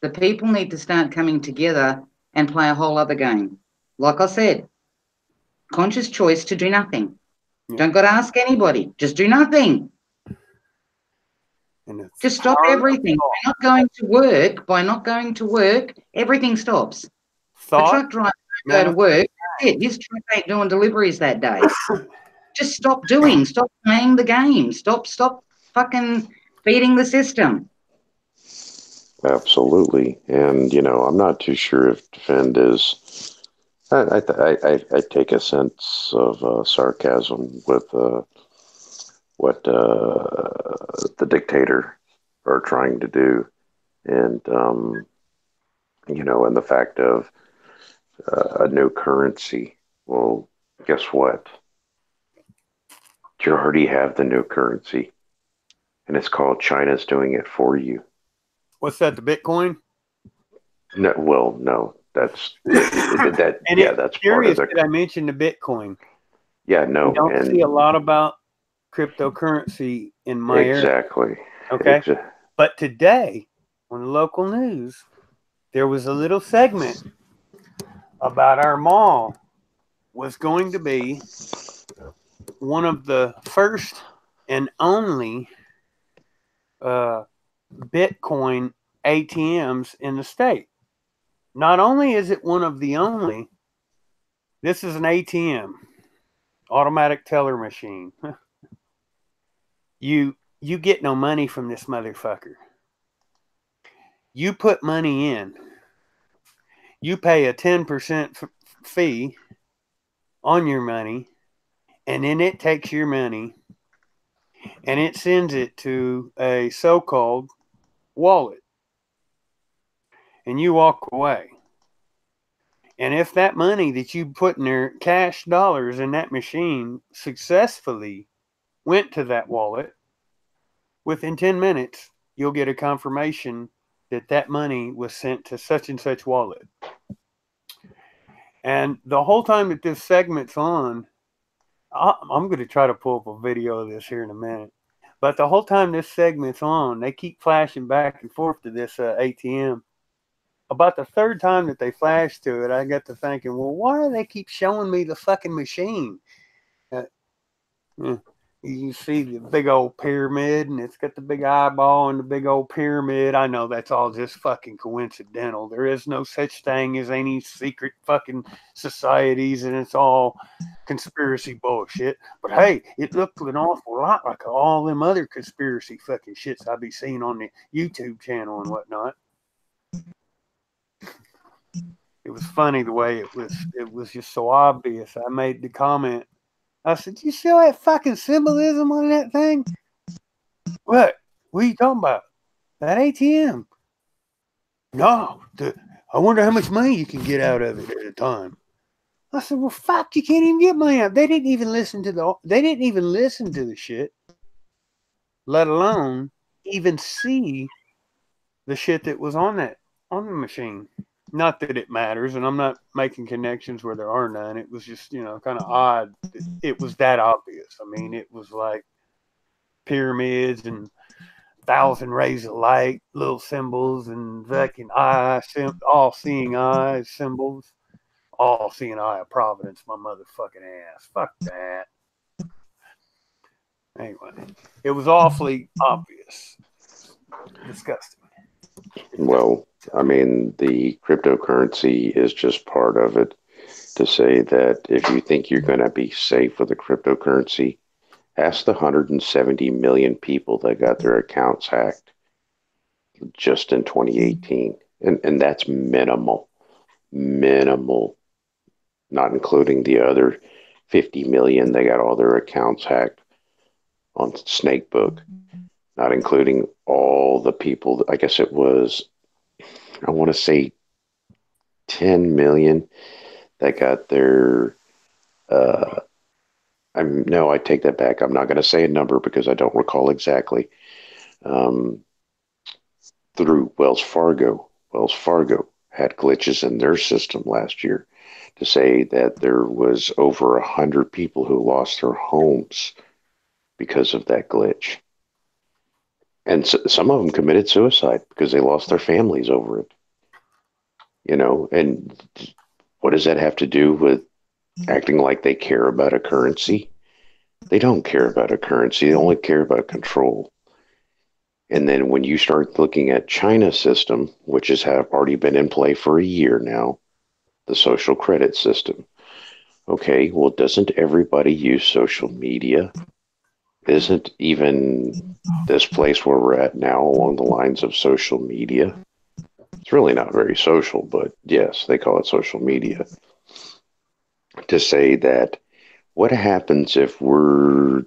The people need to start coming together and play a whole other game. Like I said, conscious choice to do nothing. Yeah. Don't got to ask anybody. Just do nothing. Just stop everything. By not going to work, everything stops. The truck driver don't go to work. His truck ain't doing deliveries that day. Just stop playing the game. Stop fucking feeding the system. Absolutely. And, you know, I'm not too sure if defend is, I take a sense of sarcasm with what the dictator are trying to do. And, you know, and the fact of a new currency. Well, guess what? You already have the new currency. And it's called China's doing it for you. What's that, the Bitcoin? No, well, no. That's that. And yeah, that's part of the. That I mentioned the Bitcoin. Yeah, no. You don't see a lot about cryptocurrency in my area. Exactly. Okay. But today, on the local news, there was a little segment about our mall was going to be one of the first and only Bitcoin ATMs in the state. Not only is it one of the only, this is an ATM, automatic teller machine. You get no money from this motherfucker. You put money in. You pay a 10% fee on your money, and then it takes your money and it sends it to a so-called wallet. And you walk away. And if that money that you put in there, cash dollars in that machine, successfully went to that wallet, within 10 minutes, you'll get a confirmation that that money was sent to such and such wallet. And the whole time that this segment's on, I'm going to try to pull up a video of this here in a minute. But the whole time this segment's on, they keep flashing back and forth to this ATM. About the third time that they flash to it, I got to thinking, well, why do they keep showing me the fucking machine? You see the big old pyramid, and it's got the big eyeball and the big old pyramid. I know that's all just fucking coincidental. There is no such thing as any secret fucking societies, and it's all conspiracy bullshit. But hey, it looked an awful lot like all them other conspiracy fucking shits I be seeing on the YouTube channel and whatnot. It was funny the way it was just so obvious. I made the comment. I said, you see all that fucking symbolism on that thing? What? What are you talking about? That ATM? No. I wonder how much money you can get out of it at a time. I said, well, fuck, you can't even get money out. They didn't even listen to the shit, let alone even see the shit that was on the machine. Not that it matters, and I'm not making connections where there are none. It was just, kind of odd. It was that obvious. I mean, it was like pyramids and 1,000 rays of light, little symbols, and fucking all seeing eyes symbols, all seeing eye of Providence, my motherfucking ass. Fuck that. Anyway, it was awfully obvious. Disgusting. Well, I mean, the cryptocurrency is just part of it. To say that if you think you're going to be safe with a cryptocurrency, ask the 170 million people that got their accounts hacked just in 2018. And that's minimal, not including the other 50 million that got all their accounts hacked on Snakebook, not including all the people, I guess it was, I want to say 10 million that got their, no, I take that back. I'm not going to say a number because I don't recall exactly. Through Wells Fargo. Wells Fargo had glitches in their system last year to say that there was over 100 people who lost their homes because of that glitch. And so, some of them committed suicide because they lost their families over it. You know, and what does that have to do with acting like they care about a currency? They don't care about a currency. They only care about control. And then when you start looking at China's system, which has already been in play for a year now, the social credit system. Okay, well, doesn't everybody use social media? Isn't even this place where we're at now along the lines of social media? It's really not very social, but yes, they call it social media. To say that what happens if we're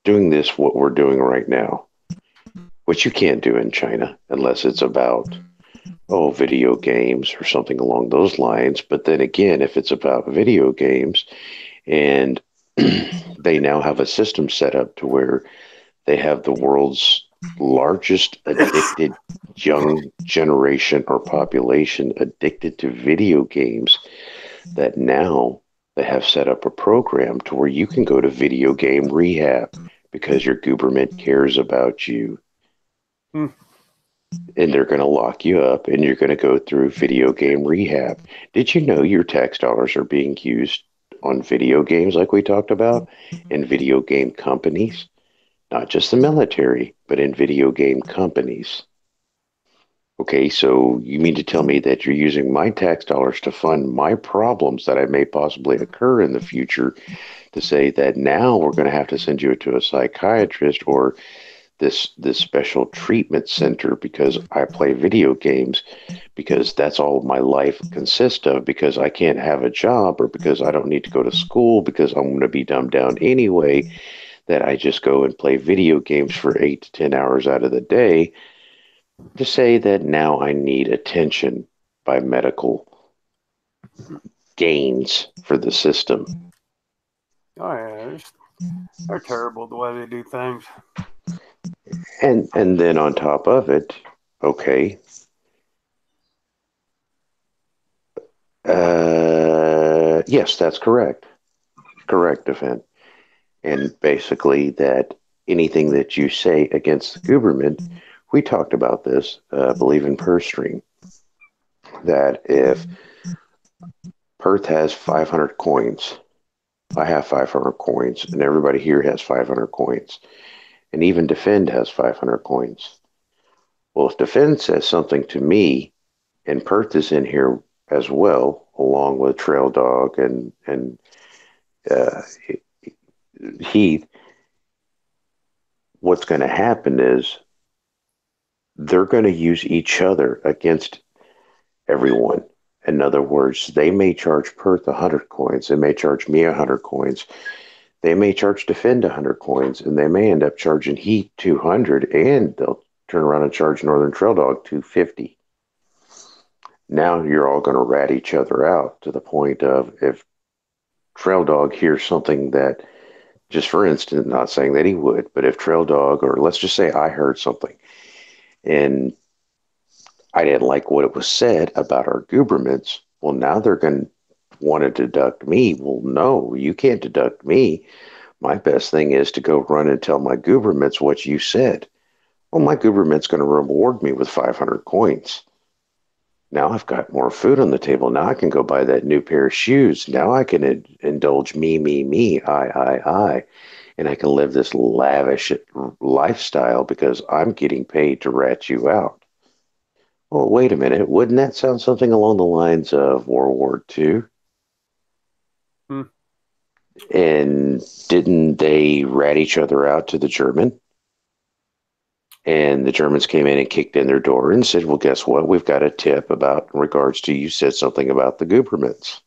doing this, what we're doing right now, which you can't do in China unless it's about, video games or something along those lines. But then again, if it's about video games and they now have a system set up to where they have the world's largest addicted young generation or population addicted to video games, that now they have set up a program to where you can go to video game rehab because your government cares about you. And they're going to lock you up and you're going to go through video game rehab. Did you know your tax dollars are being used on video games like we talked about, in video game companies? Not just the military, but in video game companies. Okay, so you mean to tell me that you're using my tax dollars to fund my problems that I may possibly occur in the future, to say that now we're going to have to send you to a psychiatrist or this special treatment center because I play video games, because that's all my life consists of, because I can't have a job, or because I don't need to go to school because I'm going to be dumbed down anyway, that I just go and play video games for 8 to 10 hours out of the day, to say that now I need attention by medical gains for the system. Oh yeah, they're terrible the way they do things. And then on top of it, okay, yes, that's correct. Correct, Defend. And basically that anything that you say against the government, we talked about this, I believe in Purse Stream, that if Perth has 500 coins, I have 500 coins, and everybody here has 500 coins, and even Defend has 500 coins. Well, if Defend says something to me, and Perth is in here as well, along with Trail Dog and Heath, what's going to happen is they're going to use each other against everyone. In other words, they may charge Perth 100 coins. They may charge me 100 coins. They may charge Defend 100 coins, and they may end up charging Heath 200, and they'll turn around and charge Northern Trail Dog 250. Now you're all going to rat each other out, to the point of, if Trail Dog hears something that, just for instance, not saying that he would, but if Trail Dog, or let's just say I heard something and I didn't like what it was said about our governments, well, now they're going to want to deduct me. Well, no, you can't deduct me. My best thing is to go run and tell my governments what you said. Well, my government's going to reward me with 500 coins. Now I've got more food on the table. Now I can go buy that new pair of shoes. Now I can indulge me, I. And I can live this lavish lifestyle because I'm getting paid to rat you out. Well, wait a minute. Wouldn't that sound something along the lines of World War II? Hmm. And didn't they rat each other out to the German? And the Germans came in and kicked in their door and said, well, guess what? We've got a tip about in regards to you said something about the Goobermans.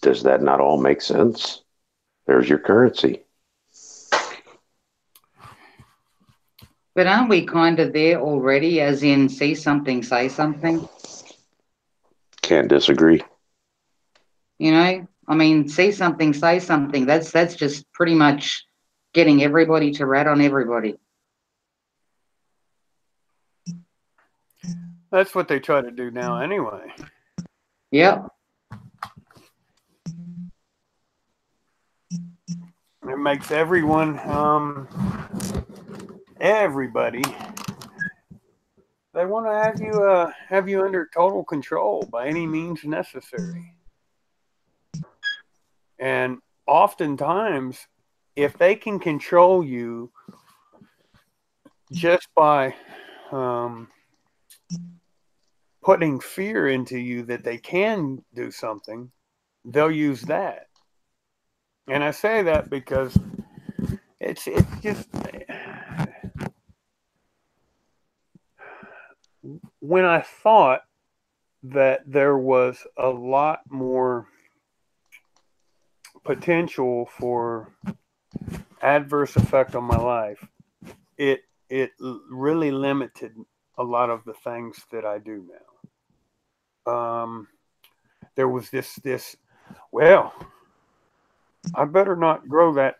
Does that not all make sense? There's your currency. But aren't we kind of there already, as in see something, say something? Can't disagree. You know, I mean, see something, say something. That's just pretty much getting everybody to rat on everybody. That's what they try to do now anyway. Yep. It makes everyone, everybody, they want to have you under total control by any means necessary. And oftentimes, if they can control you just by putting fear into you that they can do something, they'll use that. And I say that because it's just when I thought that there was a lot more potential for adverse effect on my life, it really limited a lot of the things that I do now. There was this well, I better not grow that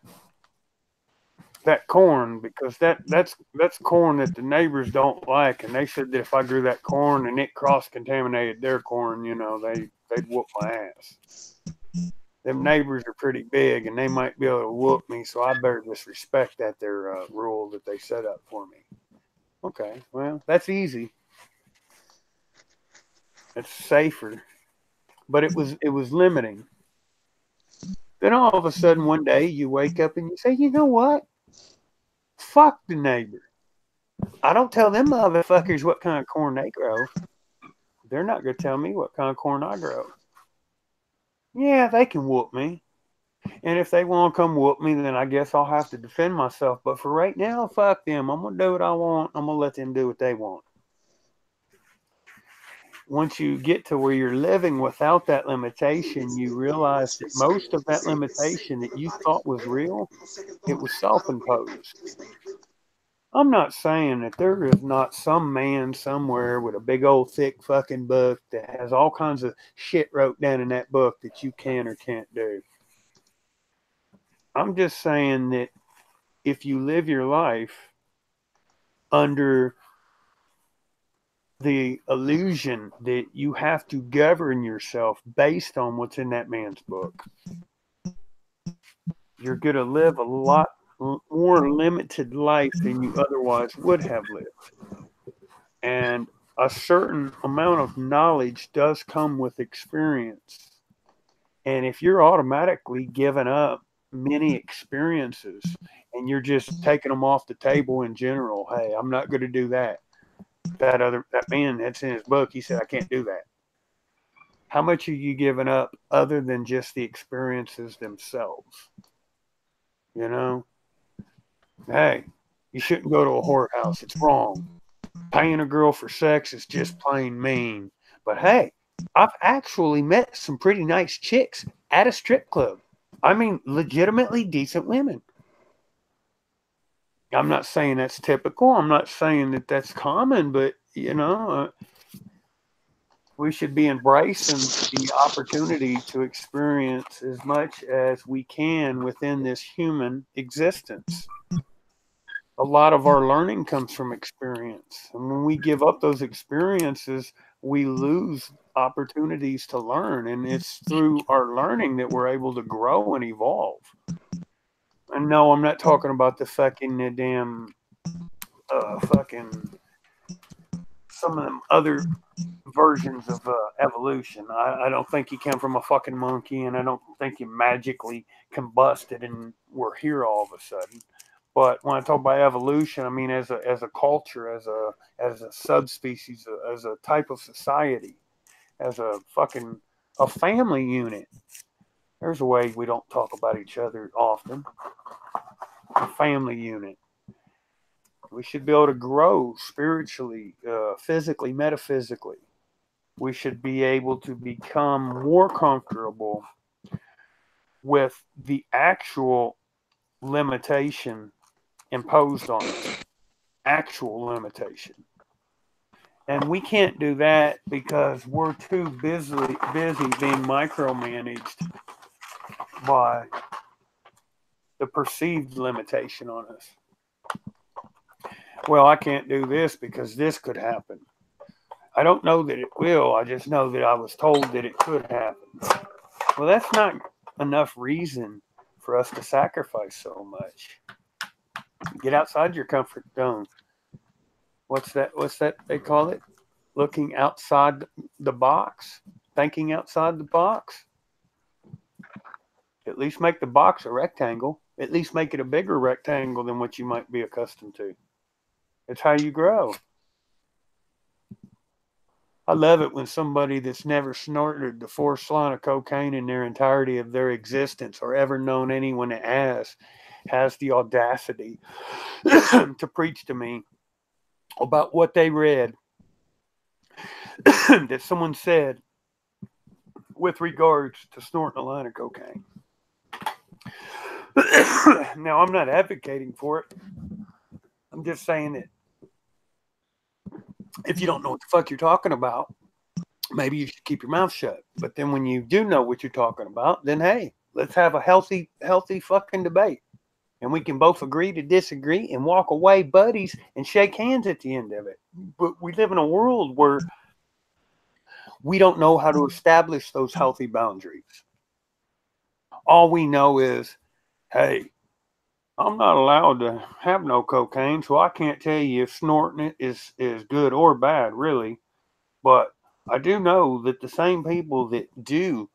corn because that's corn that the neighbors don't like, and they said that if I grew that corn and it cross contaminated their corn, you know, they'd whoop my ass. Them neighbors are pretty big and they might be able to whoop me, so I better just respect that their rule that they set up for me. Okay, well, that's easy. It's safer, but it was limiting. Then all of a sudden one day you wake up and you say, you know what? Fuck the neighbor. I don't tell them motherfuckers what kind of corn they grow. They're not going to tell me what kind of corn I grow. Yeah, they can whoop me. And if they want to come whoop me, then I guess I'll have to defend myself. But for right now, fuck them. I'm going to do what I want. I'm going to let them do what they want. Once you get to where you're living without that limitation, you realize that most of that limitation that you thought was real, it was self-imposed. I'm not saying that there is not some man somewhere with a big old thick fucking book that has all kinds of shit wrote down in that book that you can or can't do. I'm just saying that if you live your life under the illusion that you have to govern yourself based on what's in that man's book, you're going to live a lot more limited life than you otherwise would have lived. And a certain amount of knowledge does come with experience. And if you're automatically giving up many experiences and you're just taking them off the table in general, hey, I'm not going to do that. That man that's in his book, he said, I can't do that. How much are you giving up other than just the experiences themselves? You know? Hey, you shouldn't go to a whorehouse. It's wrong. Paying a girl for sex is just plain mean. But hey, I've actually met some pretty nice chicks at a strip club. I mean, legitimately decent women. I'm not saying that's typical. I'm not saying that that's common, but, you know, we should be embracing the opportunity to experience as much as we can within this human existence. A lot of our learning comes from experience. And when we give up those experiences, we lose opportunities to learn. And it's through our learning that we're able to grow and evolve. And no, I'm not talking about the fucking fucking some of them other versions of evolution. I don't think you came from a fucking monkey, and I don't think you magically combusted and we're here all of a sudden. But when I talk about evolution, I mean as a culture, as a subspecies, as a type of society, as a family unit. There's a way we don't talk about each other often. A family unit. We should be able to grow spiritually, physically, metaphysically. We should be able to become more comfortable with the actual limitation imposed on us. Actual limitation. And we can't do that because we're too busy being micromanaged by the perceived limitation on us. Well, I can't do this because this could happen. I don't know that it will. I just know that I was told that it could happen. Well, that's not enough reason for us to sacrifice so much. Get outside your comfort zone. What's that they call it? Looking outside the box, thinking outside the box. At least make the box a rectangle. At least make it a bigger rectangle than what you might be accustomed to. It's how you grow. I love it when somebody that's never snorted the fourth line of cocaine in their entirety of their existence or ever known anyone that has the audacity to preach to me about what they read that someone said with regards to snorting a line of cocaine. Now, I'm not advocating for it. I'm just saying that if you don't know what the fuck you're talking about, maybe you should keep your mouth shut. But then when you do know what you're talking about, then hey, let's have a healthy fucking debate. And we can both agree to disagree and walk away buddies and shake hands at the end of it. But we live in a world where we don't know how to establish those healthy boundaries. All we know is, hey, I'm not allowed to have no cocaine, so I can't tell you if snorting it is good or bad, really. But I do know that the same people that do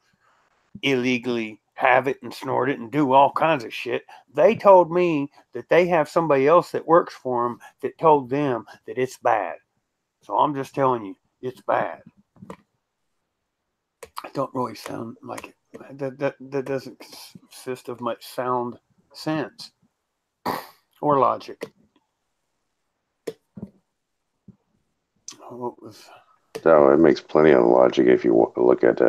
illegally have it and snort it and do all kinds of shit, they told me that they have somebody else that works for them that told them that it's bad. So I'm just telling you, it's bad. It don't really sound like it. That doesn't consist of much sound sense or logic. What was... So it makes plenty of logic if you look at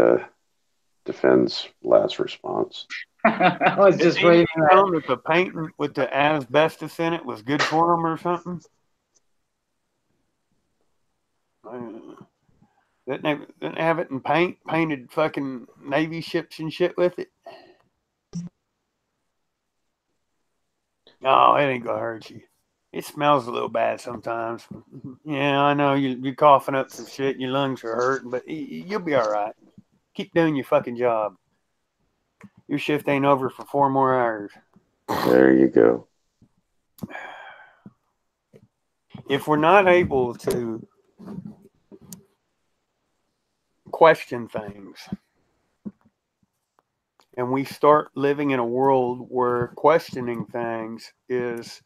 Defend's last response. I was just reading that the painting with the asbestos in it was good for him or something. Didn't they have it in painted fucking Navy ships and shit with it? No, it ain't gonna hurt you. It smells a little bad sometimes. Yeah, I know you're coughing up some shit. Your lungs are hurting, but you'll be all right. Keep doing your fucking job. Your shift ain't over for 4 more hours. There you go. If we're not able to question things, and we start living in a world where questioning things is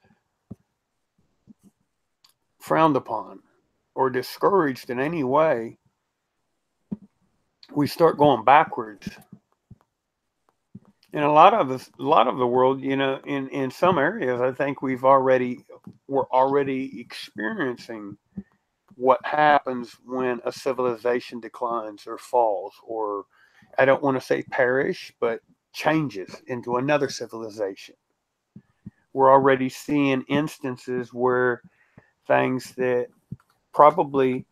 frowned upon or discouraged in any way, we start going backwards. In a lot of the world, you know, in some areas, I think we're already experiencing what happens when a civilization declines or falls, or I don't want to say perish, but changes into another civilization. We're already seeing instances where things that probably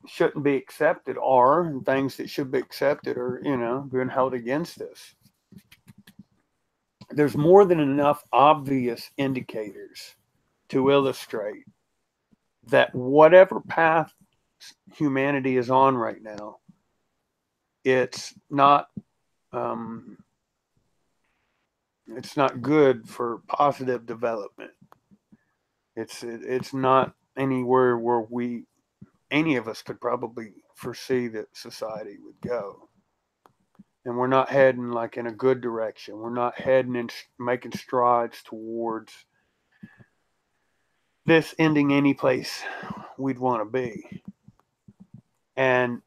shouldn't be accepted are, and things that should be accepted are, you know, being held against us. There's more than enough obvious indicators to illustrate that whatever path humanity is on right now, it's not good for positive development. It's not anywhere where we any of us could probably foresee that society would go. And we're not heading like in a good direction. We're not heading and making strides towards this ending any place we'd want to be. And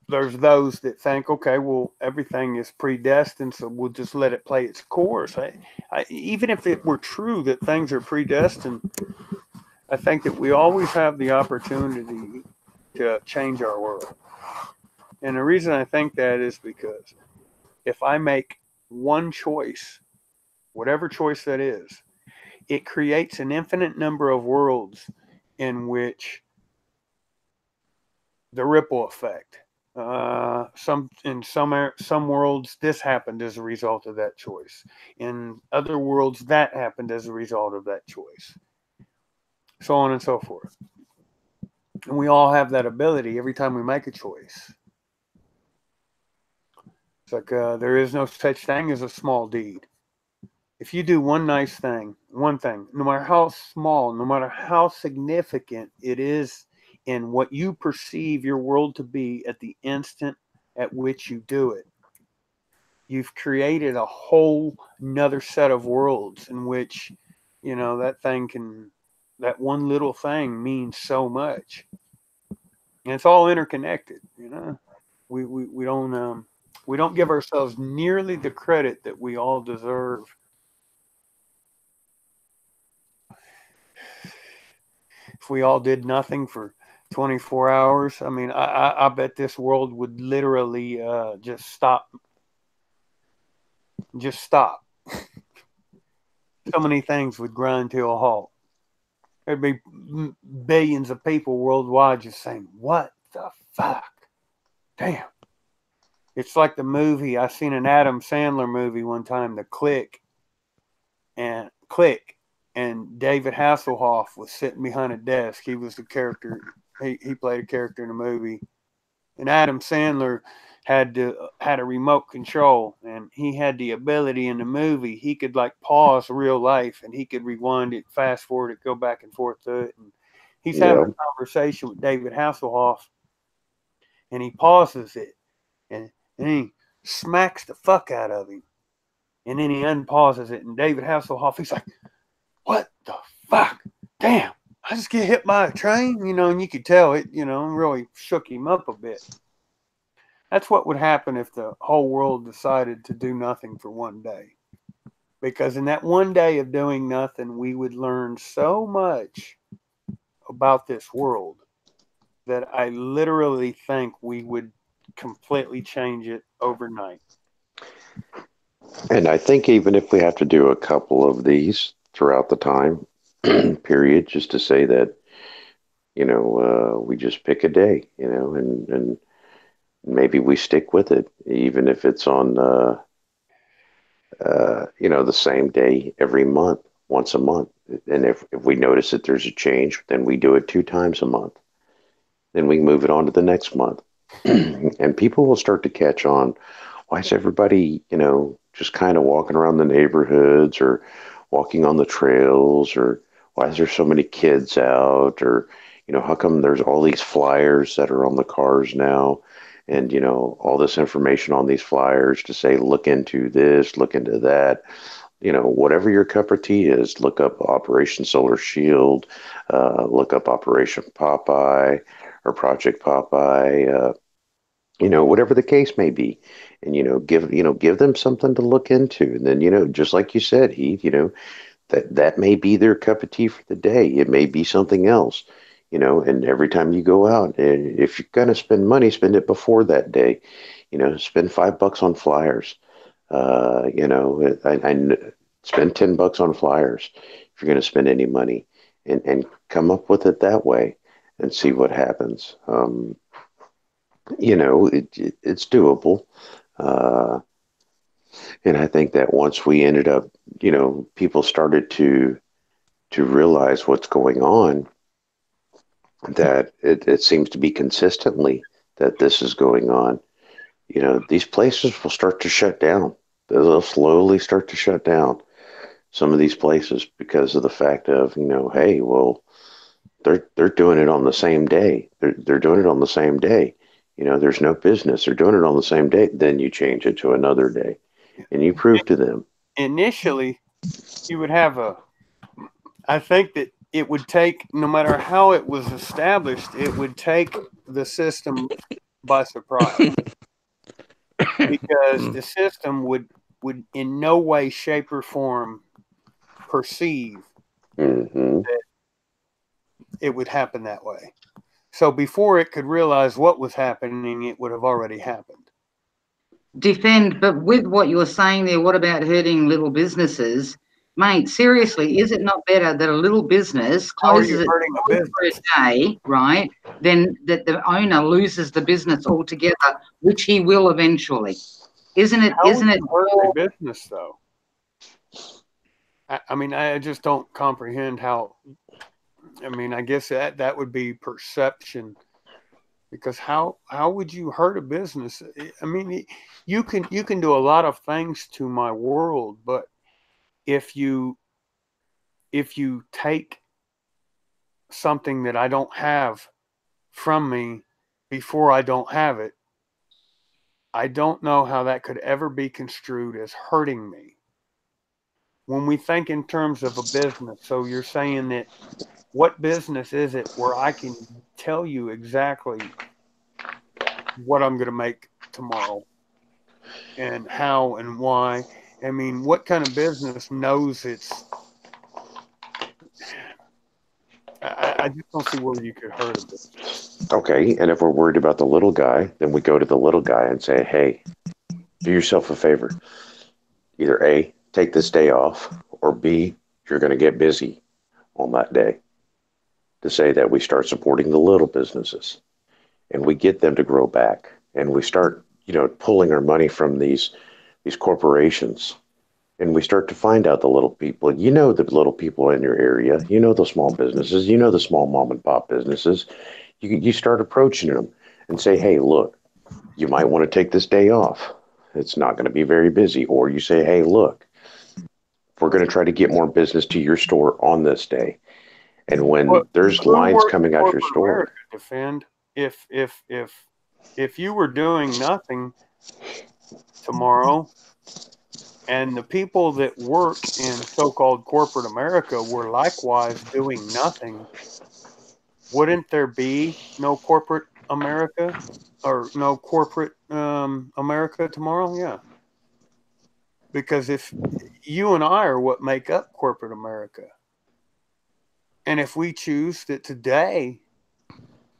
there's those that think, okay, well, everything is predestined, so we'll just let it play its course. Even if it were true that things are predestined, I think that we always have the opportunity to change our world. And the reason I think that is because if I make one choice, whatever choice that is, it creates an infinite number of worlds in which the ripple effect. Some worlds this happened as a result of that choice. In other worlds that happened as a result of that choice. So on and so forth. And we all have that ability every time we make a choice. It's like there is no such thing as a small deed. If you do one nice thing, one thing, no matter how small, no matter how significant it is in what you perceive your world to be at the instant at which you do it, you've created a whole another set of worlds in which, you know, that one little thing means so much. And it's all interconnected, you know. We don't give ourselves nearly the credit that we all deserve. If we all did nothing for 24 hours, I mean, I bet this world would literally just stop. Just stop. So many things would grind to a halt. There'd be billions of people worldwide just saying, what the fuck? Damn. It's like the movie, I seen an Adam Sandler movie one time, The Click. And David Hasselhoff was sitting behind a desk. He was the character. He played a character in the movie. And Adam Sandler had a remote control, and he had the ability in the movie. He could like pause real life, and he could rewind it, fast forward it, go back and forth to it. And he's having a conversation with David Hasselhoff, and he pauses it, and he smacks the fuck out of him. And then he unpauses it, and David Hasselhoff, he's like, what the fuck? Damn, I just get hit by a train, you know, and you could tell it, you know, really shook him up a bit. That's what would happen if the whole world decided to do nothing for one day. Because in that one day of doing nothing, we would learn so much about this world that I literally think we would completely change it overnight. And I think even if we have to do a couple of these throughout the time period, just to say that, you know, we just pick a day, you know, and maybe we stick with it, even if it's on, you know, the same day every month, once a month. And if we notice that there's a change, then we do it 2 times a month. Then we move it on to the next month. And people will start to catch on. Why is everybody, you know, just kind of walking around the neighborhoods or walking on the trails, or why is there so many kids out, or, you know, how come there's all these flyers that are on the cars now, and, you know, all this information on these flyers to say, look into this, look into that, you know, whatever your cup of tea is, look up Operation Solar Shield, look up Operation Popeye or Project Popeye, you know, whatever the case may be. And, you know, give them something to look into. And then, you know, just like you said, Heath, you know, that may be their cup of tea for the day. It may be something else, you know, and every time you go out, and if you're going to spend money, spend it before that day, you know, spend $5 on flyers, you know, I spend $10 on flyers if you're going to spend any money, and come up with it that way and see what happens. You know, it's doable. And I think that once we ended up, you know, people started to realize what's going on, that it seems to be consistently that this is going on. You know, these places will start to shut down. They'll slowly start to shut down some of these places because of the fact of, you know, hey, well, they're doing it on the same day. They're doing it on the same day. There's no business. They're doing it on the same day. Then you change it to another day, and you prove to them. Initially, you would have I think that it would take, no matter how it was established, it would take the system by surprise, because the system would in no way, shape, or form perceive that it would happen that way. So before it could realize what was happening, it would have already happened. Defend, but with what you're saying there, what about hurting little businesses? Mate, seriously, is it not better that a little business closes its doors for a day, right, than that the owner loses the business altogether, which he will eventually? Isn't it hurt a business, though? I mean, I just don't comprehend how. I mean, I guess that would be perception, because how would you hurt a business? I mean, you can do a lot of things to my world, but if you take something that I don't have from me before I don't have it, I don't know how that could ever be construed as hurting me. When we think in terms of a business, so you're saying that, what business is it where I can tell you exactly what I'm going to make tomorrow and how and why? I mean, what kind of business knows it's... I just don't see where you could hurt a business. Okay, and if we're worried about the little guy, then we go to the little guy and say, hey, do yourself a favor. Either A, take this day off, or B, you're going to get busy on that day. To say that we start supporting the little businesses and we get them to grow back, and we start, pulling our money from these corporations, and we start to find out the little people. The little people in your area, the small businesses, the small mom and pop businesses. You start approaching them and say, hey, look, you might want to take this day off. It's not going to be very busy. Or you say, hey, look, we're going to try to get more business to your store on this day. And when there's lines coming out your store, defend, if you were doing nothing tomorrow, and the people that work in so-called corporate America were likewise doing nothing, wouldn't there be no corporate America, or no corporate America tomorrow? Yeah. Because if you and I are what make up corporate America, and if we choose that today,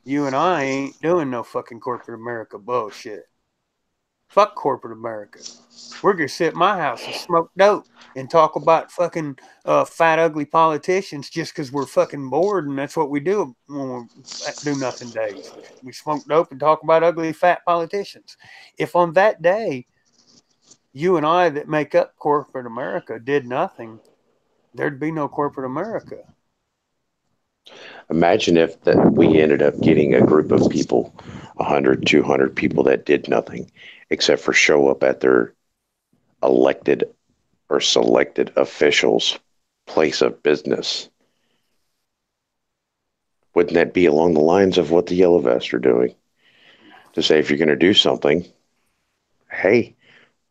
you and I ain't doing no fucking corporate America bullshit. Fuck corporate America. We're going to sit at my house and smoke dope and talk about fucking fat, ugly politicians just because we're fucking bored, and that's what we do when we do nothing days. We smoke dope and talk about ugly, fat politicians. If on that day, you and I that make up corporate America did nothing, there'd be no corporate America. Imagine if that we ended up getting a group of people, 100, 200 people that did nothing except for show up at their elected or selected officials' place of business. Wouldn't that be along the lines of what the Yellow Vests are doing? To say, if you're going to do something, hey,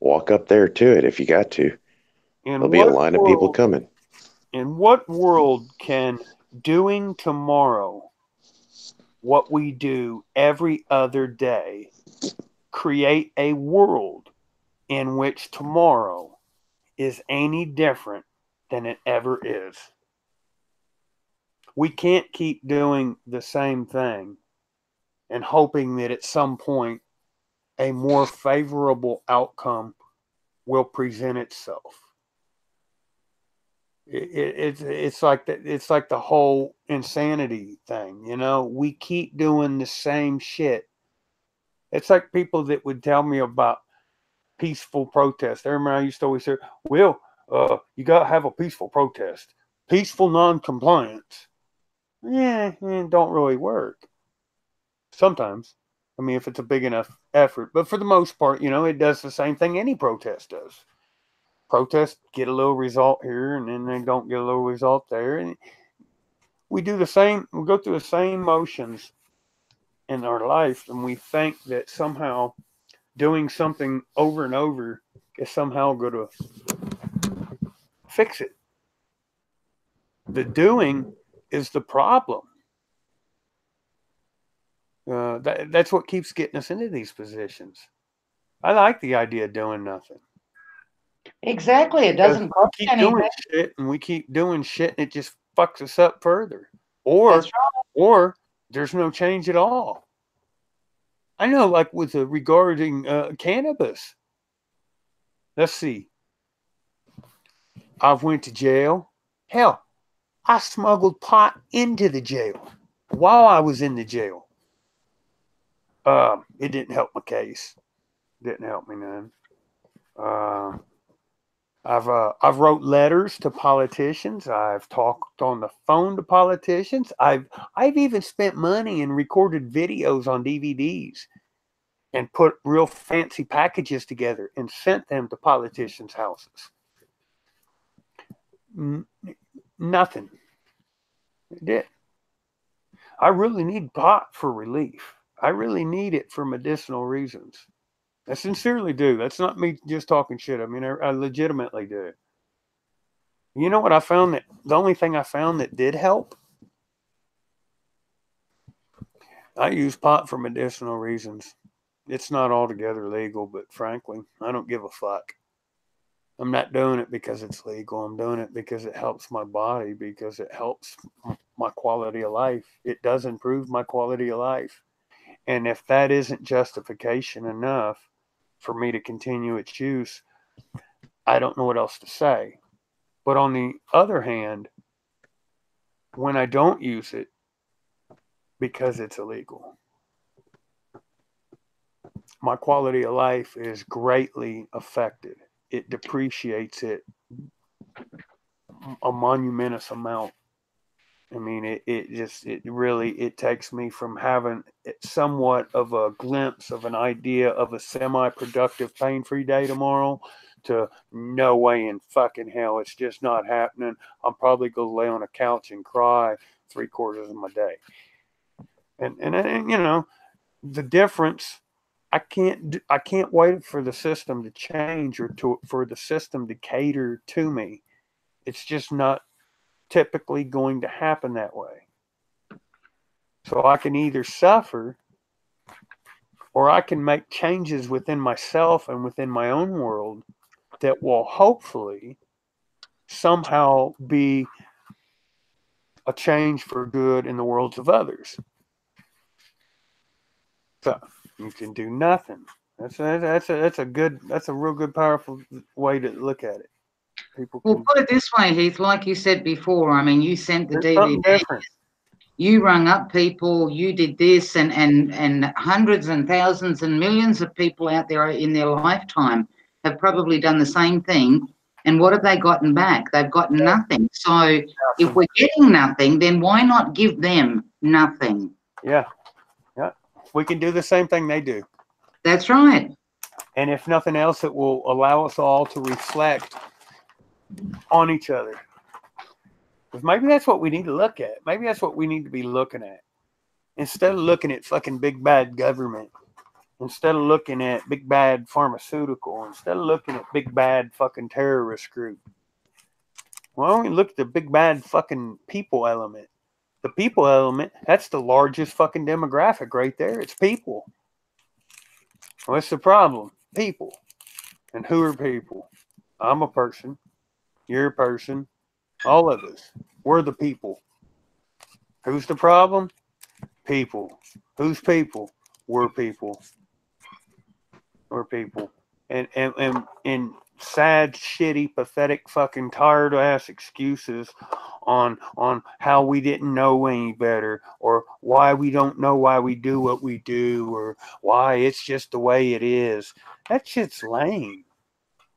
walk up there to it if you got to. There'll be a line of people coming. In what world can doing tomorrow what we do every other day create a world in which tomorrow is any different than it ever is? We can't keep doing the same thing and hoping that at some point a more favorable outcome will present itself. It's like the whole insanity thing, we keep doing the same shit. It's like people that would tell me about peaceful protest. I remember I used to always say, well, you got to have a peaceful protest. Peaceful non-compliance. Yeah, it don't really work. Sometimes. I mean, if it's a big enough effort. But for the most part, it does the same thing any protest does. Protests get a little result here, and then they don't get a little result there. And we do the same, we go through the same motions in our life, and we think that somehow doing something over and over is somehow going to fix it. The doing is the problem. That's what keeps getting us into these positions. I like the idea of doing nothing. Exactly. It doesn't cost keep anything. doing shit, and we keep doing shit, and it just fucks us up further. Or, That's right. or there's no change at all. I know, like with regarding cannabis. Let's see. I've went to jail. Hell, I smuggled pot into the jail while I was in the jail. It didn't help my case. Didn't help me none. I've wrote letters to politicians. I've talked on the phone to politicians. I've even spent money and recorded videos on DVDs and put real fancy packages together and sent them to politicians' houses. Nothing. It did. I really need pot for relief. I really need it for medicinal reasons. I sincerely do. That's not me just talking shit. I mean, I legitimately do. You know what I found? That the only thing I found that did help? I use pot for medicinal reasons. It's not altogether legal, but frankly, I don't give a fuck. I'm not doing it because it's legal. I'm doing it because it helps my body, because it helps my quality of life. It does improve my quality of life. And if that isn't justification enough for me to continue its use, I don't know what else to say. But on the other hand, when I don't use it because it's illegal, my quality of life is greatly affected. It depreciates it a monumentous amount. I mean, it really takes me from having somewhat of a glimpse of an idea of a semi-productive pain-free day tomorrow to no way in fucking hell. It's just not happening. I'm probably going to lay on a couch and cry 3/4 of my day. And you know, the difference, I can't wait for the system to change or for the system to cater to me. It's just not typically going to happen that way. So I can either suffer or I can make changes within myself and within my own world that will hopefully somehow be a change for good in the worlds of others. So you can do nothing. That's a real good, powerful way to look at it. People Well, put it this way, Heath, like you said before, I mean, you sent the DVD. Different. You rung up people, you did this, and hundreds and thousands and millions of people out there in their lifetime have probably done the same thing. And what have they gotten back? They've gotten nothing. So if we're getting nothing, then why not give them nothing? Yeah. Yeah. We can do the same thing they do. That's right. And if nothing else, it will allow us all to reflect on each other. Because maybe that's what we need to look at. Maybe that's what we need to be looking at. Instead of looking at fucking big bad government, instead of looking at big bad pharmaceutical, instead of looking at big bad fucking terrorist group, why don't we look at the big bad fucking people element? The people element, that's the largest fucking demographic right there. It's people. What's the problem? People. And who are people? I'm a person. You're a person. All of us. We're the people. Who's the problem? People. Who's people? We're people. We're people. And sad, shitty, pathetic, fucking tired ass excuses on how we didn't know any better, or why we don't know why we do what we do, or why it's just the way it is. That shit's lame.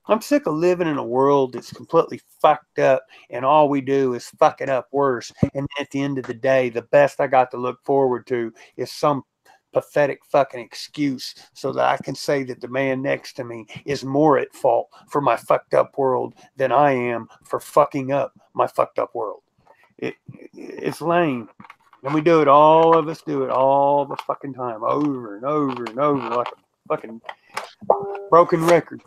I'm sick of living in a world that's completely fucked up and all we do is fuck it up worse. And at the end of the day, the best I got to look forward to is some pathetic fucking excuse so that I can say that the man next to me is more at fault for my fucked up world than I am for fucking up my fucked up world. It's lame. And we do it, all of us do it all the fucking time, over and over and over, like a fucking broken record.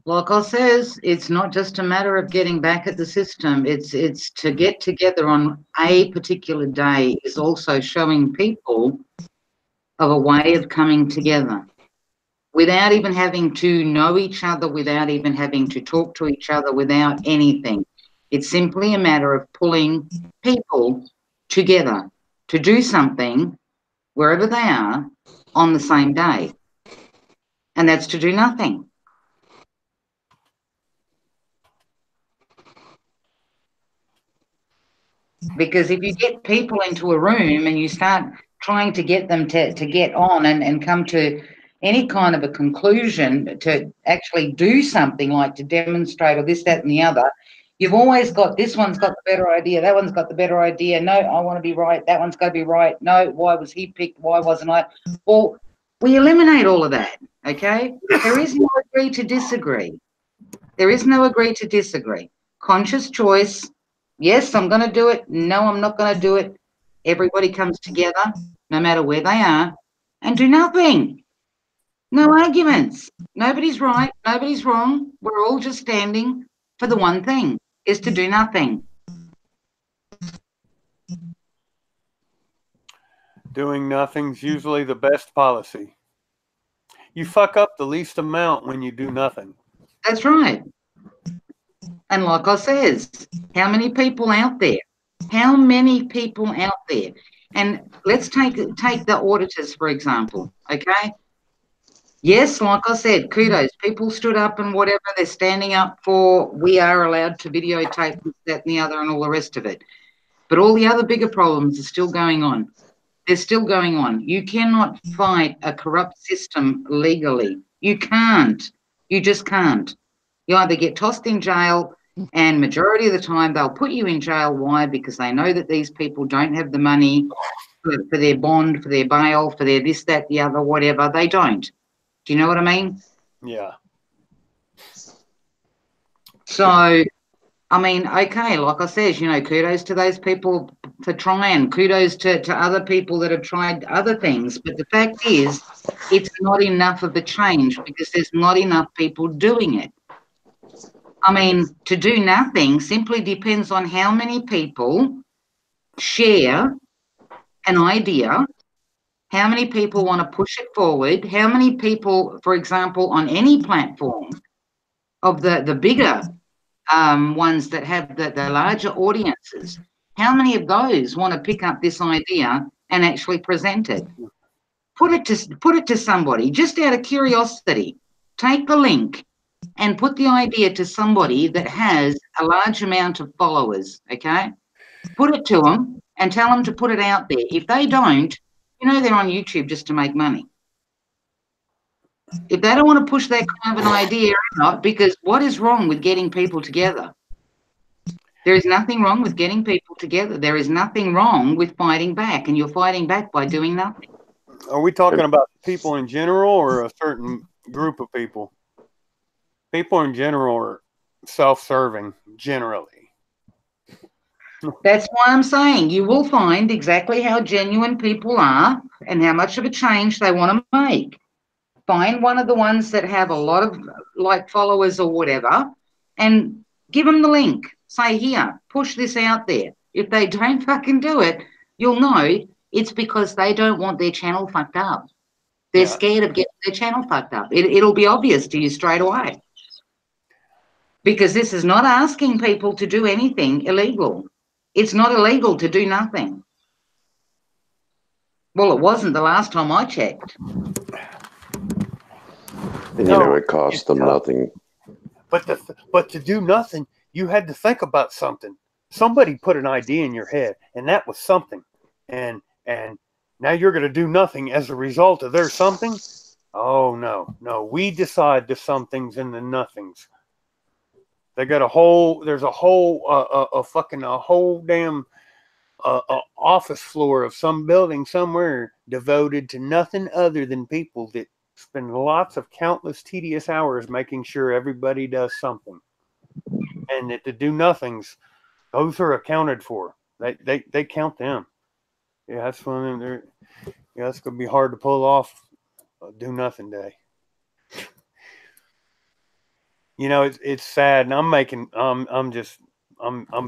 Like I says, it's not just a matter of getting back at the system. It's to get together on a particular day is also showing people of a way of coming together without even having to know each other, without even having to talk to each other, without anything. It's simply a matter of pulling people together to do something wherever they are on the same day. And that's to do nothing. Because if you get people into a room and you start trying to get them to get on and come to any kind of a conclusion to actually do something, like to demonstrate or this, that, and the other, you've always got, this one's got the better idea, that one's got the better idea, no, I want to be right, that one's got to be right, no, why was he picked, why wasn't I? Well, we eliminate all of that, okay? There is no agree to disagree. There is no agree to disagree. Conscious choice. Yes, I'm going to do it. No, I'm not going to do it. Everybody comes together, no matter where they are, and do nothing. No arguments. Nobody's right. Nobody's wrong. We're all just standing for the one thing, is to do nothing. Doing nothing's usually the best policy. You fuck up the least amount when you do nothing. That's right. And like I says, how many people out there? How many people out there? And let's take the auditors, for example, okay? Yes, like I said, kudos. People stood up and whatever, they're standing up for, we are allowed to videotape this, that, and the other, and all the rest of it. But all the other bigger problems are still going on. They're still going on. You cannot fight a corrupt system legally. You can't. You just can't. You either get tossed in jail, and majority of the time they'll put you in jail. Why? Because they know that these people don't have the money for their bond, for their bail, for their this, that, the other, whatever. They don't. Do you know what I mean? Yeah. So, I mean, okay, like I says, you know, kudos to those people for trying. Kudos to other people that have tried other things. But the fact is, it's not enough of a change because there's not enough people doing it. I mean, to do nothing simply depends on how many people share an idea, how many people want to push it forward, how many people, for example, on any platform of the bigger ones that have the larger audiences, how many of those want to pick up this idea and actually present it? Put it to somebody, just out of curiosity. Take the link and put the idea to somebody that has a large amount of followers, okay? Put it to them and tell them to put it out there. If they don't, you know they're on YouTube just to make money. If they don't want to push that kind of an idea out, because what is wrong with getting people together? There is nothing wrong with getting people together. There is nothing wrong with fighting back, and you're fighting back by doing nothing. Are we talking about people in general or a certain group of people? People in general are self-serving, generally. That's why I'm saying you will find exactly how genuine people are and how much of a change they want to make. Find one of the ones that have a lot of like followers or whatever and give them the link. Say, here, push this out there. If they don't fucking do it, you'll know it's because they don't want their channel fucked up. They're scared of getting their channel fucked up. It'll be obvious to you straight away. Because this is not asking people to do anything illegal. It's not illegal to do nothing. Well, it wasn't the last time I checked. And you know, it cost them nothing. But to do nothing, you had to think about something. Somebody put an idea in your head, and that was something. And now you're going to do nothing as a result of their something? Oh, no. We decide the somethings and the nothings. They got there's a whole damn office floor of some building somewhere devoted to nothing other than people that spend lots of countless tedious hours making sure everybody does something. And that the do nothings Those are accounted for. They count them. Yeah, that's when they're. Yeah, it's gonna be hard to pull off a do nothing day. You know, it's sad, and I'm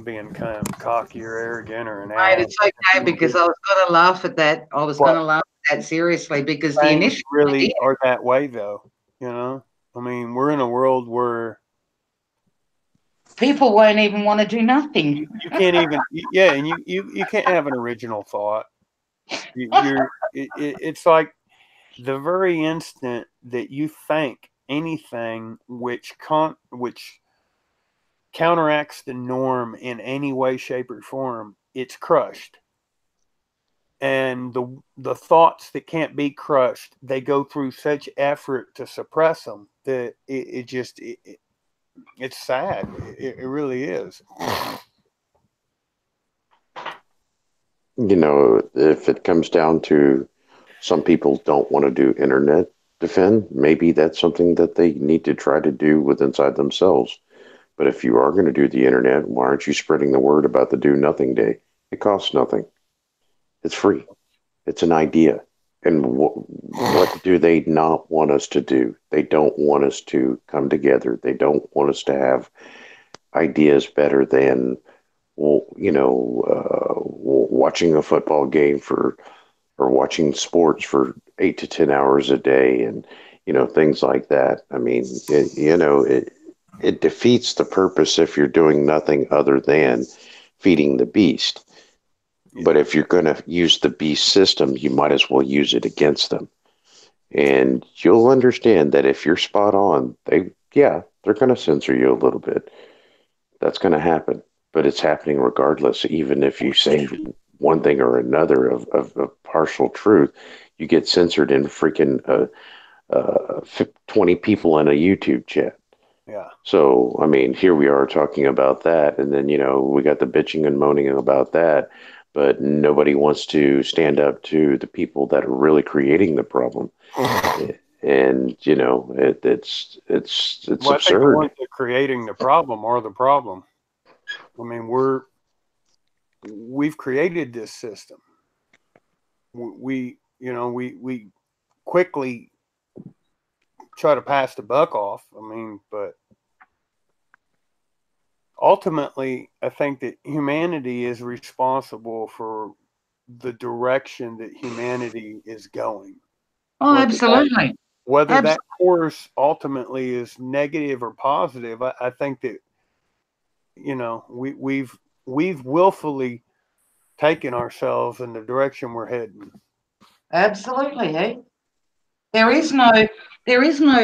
being kind of cocky or arrogant or an Mate, ass. it's okay because I was going to laugh at that. I was going to laugh at that seriously because the Things initial really idea, are that way, though. You know, I mean, we're in a world where people won't even want to do nothing. you can't even, yeah, and you can't have an original thought. It's like the very instant that you think anything which counteracts the norm in any way, shape, or form, it's crushed. And the thoughts that can't be crushed, they go through such effort to suppress them that it's sad. It really is. You know, if it comes down to some people don't want to do internet defend, maybe that's something that they need to try to do with inside themselves. But if you are going to do the internet, why aren't you spreading the word about the Do Nothing Day? It costs nothing. It's free. It's an idea. And what do they not want us to do? They don't want us to come together. They don't want us to have ideas better than, well, watching a football game or watching sports for 8 to 10 hours a day, and things like that. I mean, it defeats the purpose if you're doing nothing other than feeding the beast. But if you're going to use the beast system, you might as well use it against them. And you'll understand that if you're spot on, they're going to censor you a little bit. That's going to happen. But it's happening regardless. Even if you say one thing or another of partial truth, you get censored in freaking 20 people in a YouTube chat. Yeah. So, I mean, here we are talking about that. And then, we got the bitching and moaning about that. But nobody wants to stand up to the people that are really creating the problem. And, it's Well, absurd. I think the ones that are creating the problem are the problem. I mean, we've created this system. We quickly try to pass the buck off. I mean, but ultimately, I think that humanity is responsible for the direction that humanity is going. Oh, absolutely. Whether that course ultimately is negative or positive, I think that we've willfully taken ourselves in the direction we're heading. Absolutely, hey. There is no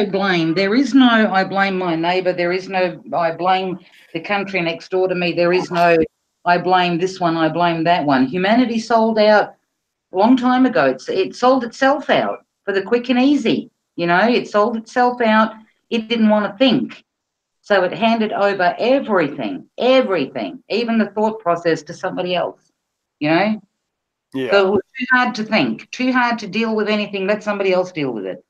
blame. There is no I blame my neighbour. There is no I blame the country next door to me. There is no I blame this one, I blame that one. Humanity sold out a long time ago. It sold itself out for the quick and easy. It sold itself out. It didn't want to think. So it handed over everything, even the thought process to somebody else, Yeah. So it was too hard to think, too hard to deal with anything. Let somebody else deal with it.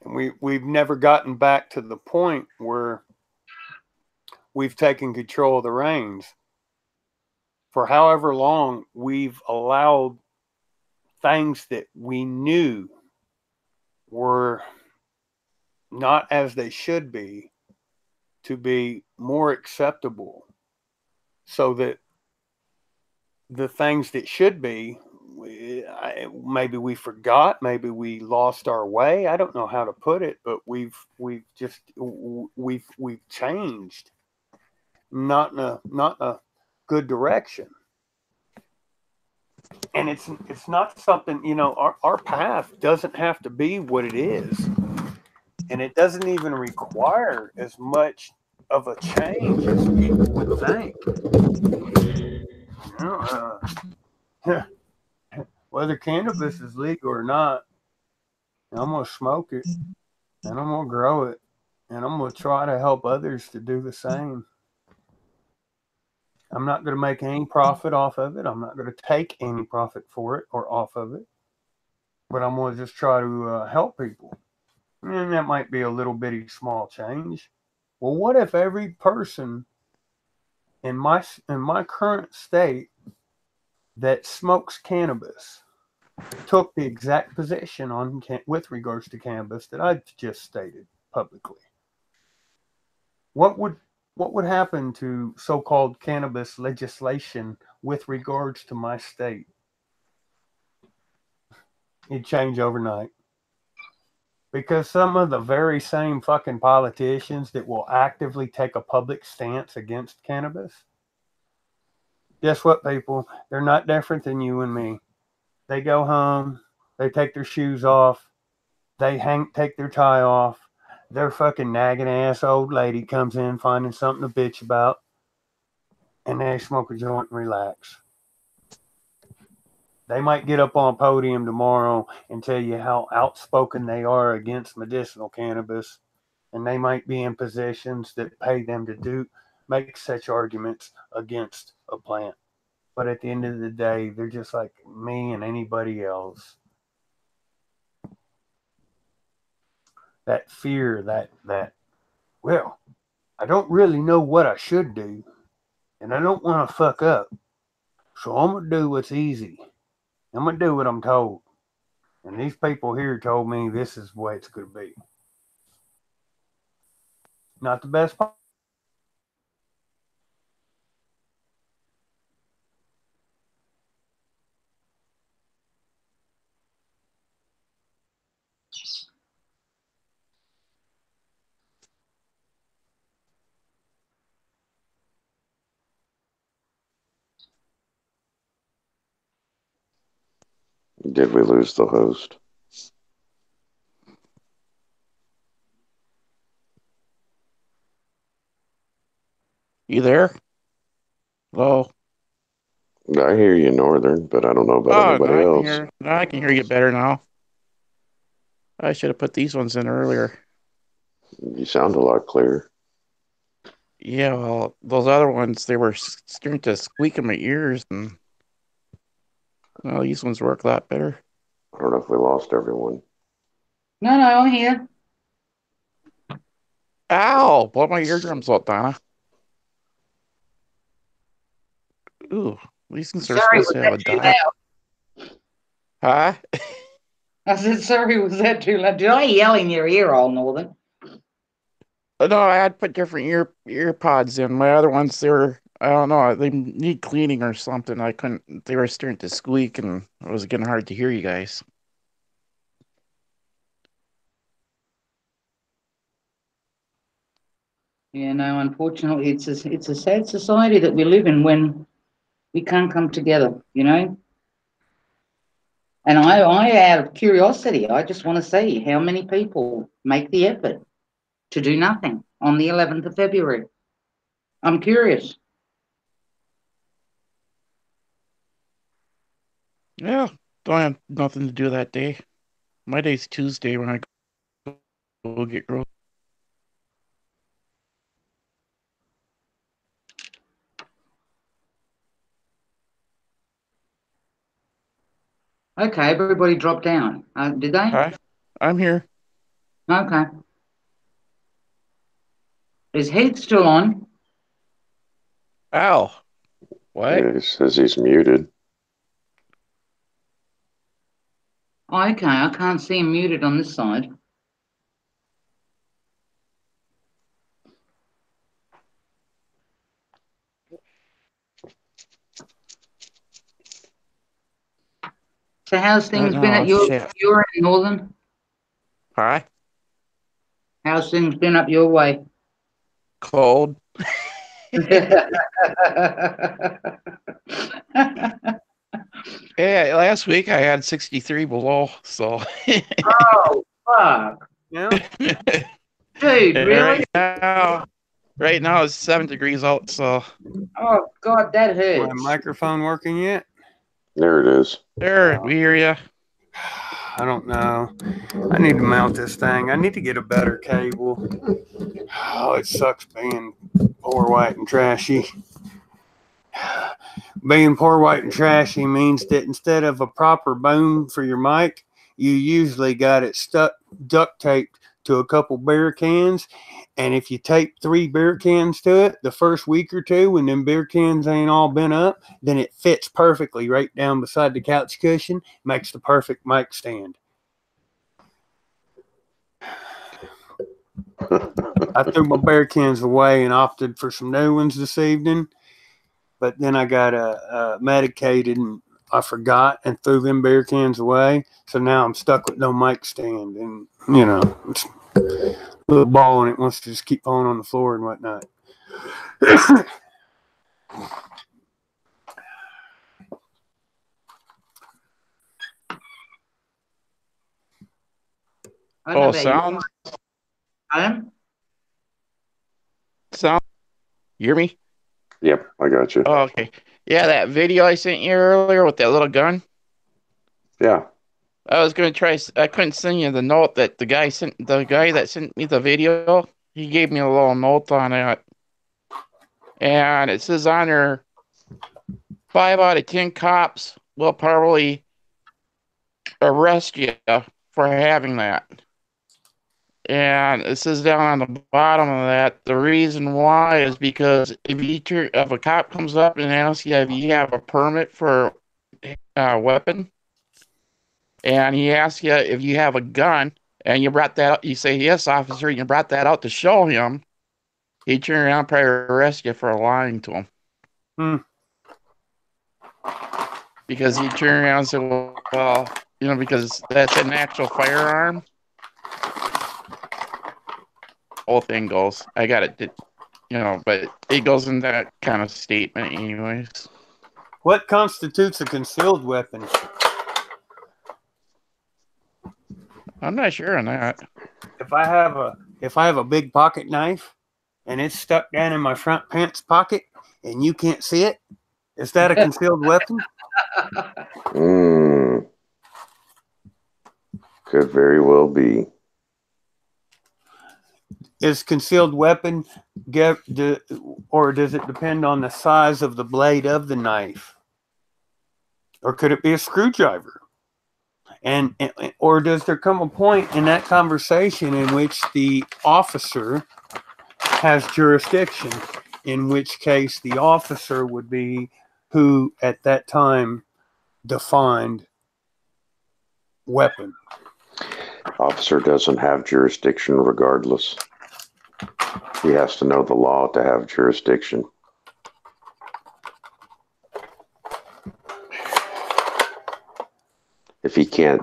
And we've never gotten back to the point where we've taken control of the reins. For however long, we've allowed things that we knew were not as they should be to be more acceptable, so that the things that should be, maybe we forgot, maybe we lost our way. I don't know how to put it, but we've changed, not in a good direction. And it's not something, our path doesn't have to be what it is, and it doesn't even require as much of a change as people would think. Whether cannabis is legal or not, I'm going to smoke it, and I'm going to grow it, and I'm going to try to help others to do the same. I'm not going to make any profit off of it. I'm not going to take any profit for it or off of it, but I'm going to just try to help people. And that might be a little bitty small change. Well, what if every person in my current state that smokes cannabis took the exact position on with regards to cannabis that I just stated publicly. What would happen to so-called cannabis legislation with regards to my state? It'd change overnight. Because some of the very same fucking politicians that will actively take a public stance against cannabis, guess what, people? They're not different than you and me. They go home, they take their shoes off, they take their tie off, their fucking nagging ass old lady comes in finding something to bitch about, and they smoke a joint and relax. They might get up on a podium tomorrow and tell you how outspoken they are against medicinal cannabis, and they might be in positions that pay them to make such arguments against a plant. But at the end of the day, they're just like me and anybody else. That fear, well, I don't really know what I should do, and I don't want to fuck up, so I'm going to do what's easy. I'm going to do what I'm told. And these people here told me this is the way it's going to be. Not the best part. Did we lose the host? You there? Hello? I hear you, Northern, but I don't know about anybody else. I can hear you better now. I should have put these ones in earlier. You sound a lot clearer. Yeah, well, those other ones, they were starting to squeak in my ears, and well, these ones work a lot better. I don't know if we lost everyone. No, I'm here. Ow! Blow my eardrums out, Donna. Ooh, these things are supposed to have a dial. Huh? I said, sorry, was that too loud? Did I yell in your ear all, Northern? No, I had to put different ear pods in. My other ones, I don't know, they need cleaning or something. I couldn't, they were starting to squeak, and it was getting hard to hear you guys. Yeah, no, unfortunately, it's a sad society that we live in when we can't come together, you know? And I, out of curiosity, I just want to see how many people make the effort to do nothing on the 11th of February. I'm curious. Yeah, don't have nothing to do that day. My day's Tuesday when I go get groceries. Okay, everybody dropped down. Did they? Hi, I'm here. Okay. Is Heath still on? Ow. What? Yeah, he says he's muted. Oh, okay, I can't see him muted on this side. So how's things been at your end, Northern? Hi. How's things been up your way? Cold. Yeah, last week I had 63 below, so. Oh, fuck. Yeah. Dude, really? Right now it's 7 degrees out, so. Oh, God, that hurts. My microphone working yet? There it is. There, we hear you. I don't know. I need to mount this thing. I need to get a better cable. Oh, it sucks being poor, white, and trashy. Being poor, white, and trashy means that instead of a proper boom for your mic, you usually got it duct taped to a couple beer cans. And if you tape 3 beer cans to it the first week or two, when them beer cans ain't all bent up, then it fits perfectly right down beside the couch cushion, makes the perfect mic stand. I threw my beer cans away and opted for some new ones this evening. But then I got medicated and I forgot and threw them beer cans away. So now I'm stuck with no mic stand. And, you know, it's a little ball and it wants to just keep falling on the floor and whatnot. Oh, sound. Sound. You hear me? Yep, I got you. Oh, okay. Yeah, that video I sent you earlier with that little gun. Yeah. I was gonna try. I couldn't send you the note that the guy that sent me the video. He gave me a little note on it, and it says on there, 5 out of 10 cops will probably arrest you for having that. And it says down on the bottom of that, the reason why is because if a cop comes up and asks you if you have a permit for a weapon, and he asks you if you have a gun, and you brought that up, you say, yes, officer, and you brought that out to show him, he'd turn around and probably arrest you for lying to him. Because he'd turn around and say, well, you know, because that's an actual firearm. Whole thing goes. I got it, you know, but it goes in that kind of statement anyways. What constitutes a concealed weapon? I'm not sure on that. If I have a big pocket knife and it's stuck down in my front pants pocket and you can't see it, is that a concealed weapon? Could very well be. Is concealed weapon or does it depend on the size of the blade of the knife? Or could it be a screwdriver? And or does there come a point in that conversation in which the officer has jurisdiction, in which case the officer would be who at that time defined weapon? Officer doesn't have jurisdiction regardless. He has to know the law to have jurisdiction. If he can't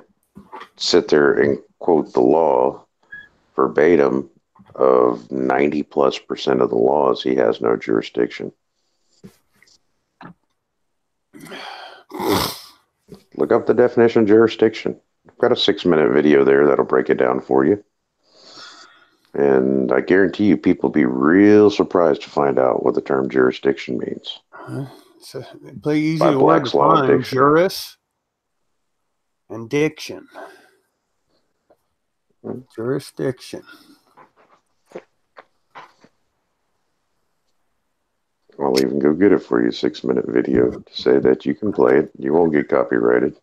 sit there and quote the law verbatim of 90+% of the laws, he has no jurisdiction. Look up the definition of jurisdiction. I've got a 6-minute video there that'll break it down for you. And I guarantee you people will be real surprised to find out what the term jurisdiction means. It's a pretty easy word to find. Juris and diction. Jurisdiction. I'll even go get it for you, 6-minute video, to say that you can play it. You won't get copyrighted.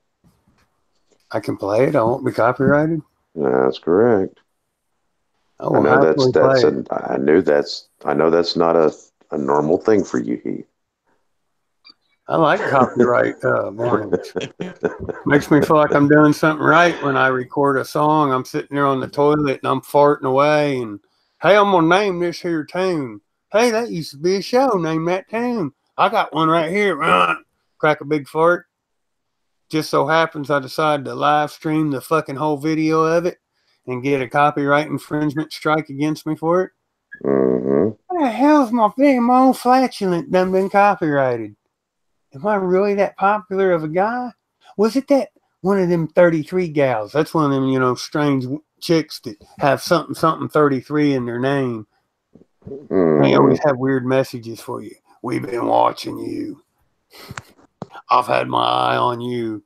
I can play it. I won't be copyrighted. That's correct. I know that's not a normal thing for you, Heath. I like copyright warnings. Makes me feel like I'm doing something right when I record a song. I'm sitting there on the toilet and I'm farting away and, hey, I'm going to name this here tune. Hey, that used to be a show. Name that tune. I got one right here. Crack a big fart. Just so happens I decided to live stream the fucking whole video of it and get a copyright infringement strike against me for it. What the hell's my own flatulent done been copyrighted? Am I really that popular of a guy? Was it that one of them 33 gals? That's one of them, you know, strange chicks that have something 33 in their name. They always have weird messages for you. We've been watching you. I've had my eye on you.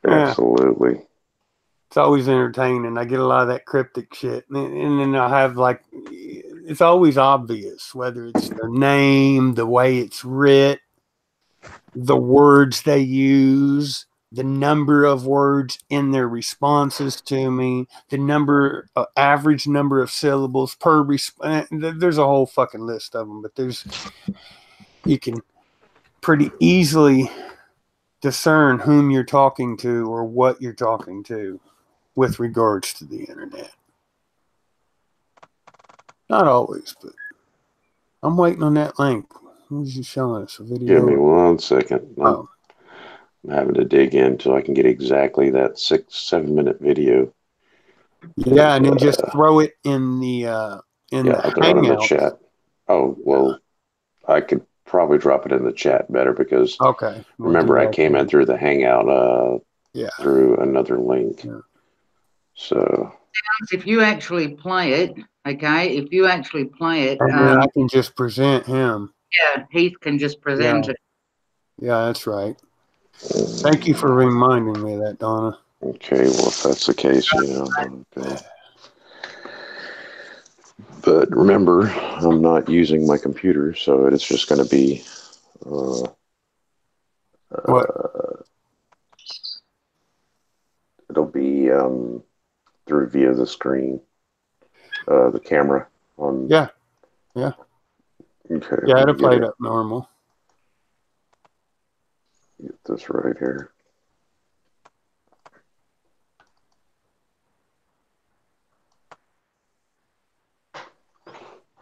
Absolutely. It's always entertaining. I get a lot of that cryptic shit. And then I have like, it's always obvious, whether it's their name, the way it's writ, the words they use, the number of words in their responses to me, the average number of syllables per response. There's a whole fucking list of them, but you can pretty easily discern whom you're talking to or what you're talking to with regards to the internet. Not always, but I'm waiting on that link. Who's you showing us a video? Give me 1 second. I'm having to dig in until I can get exactly that 6-7 minute video. Yeah, and then just throw it in the I'll throw it in the chat. Oh, well, I could probably drop it in the chat better because remember I came in through the Hangout through another link. Yeah. So if you actually play it, okay, if you actually play it, and then I can just present him. Yeah, Heath can just present it. Yeah, that's right. Thank you for reminding me of that, Donna. Okay, well, if that's the case, okay. But remember, I'm not using my computer, so it's just going to be it'll be through via the screen, the camera on. Yeah. Okay. Yeah, it'll play it up normal. Get this right here.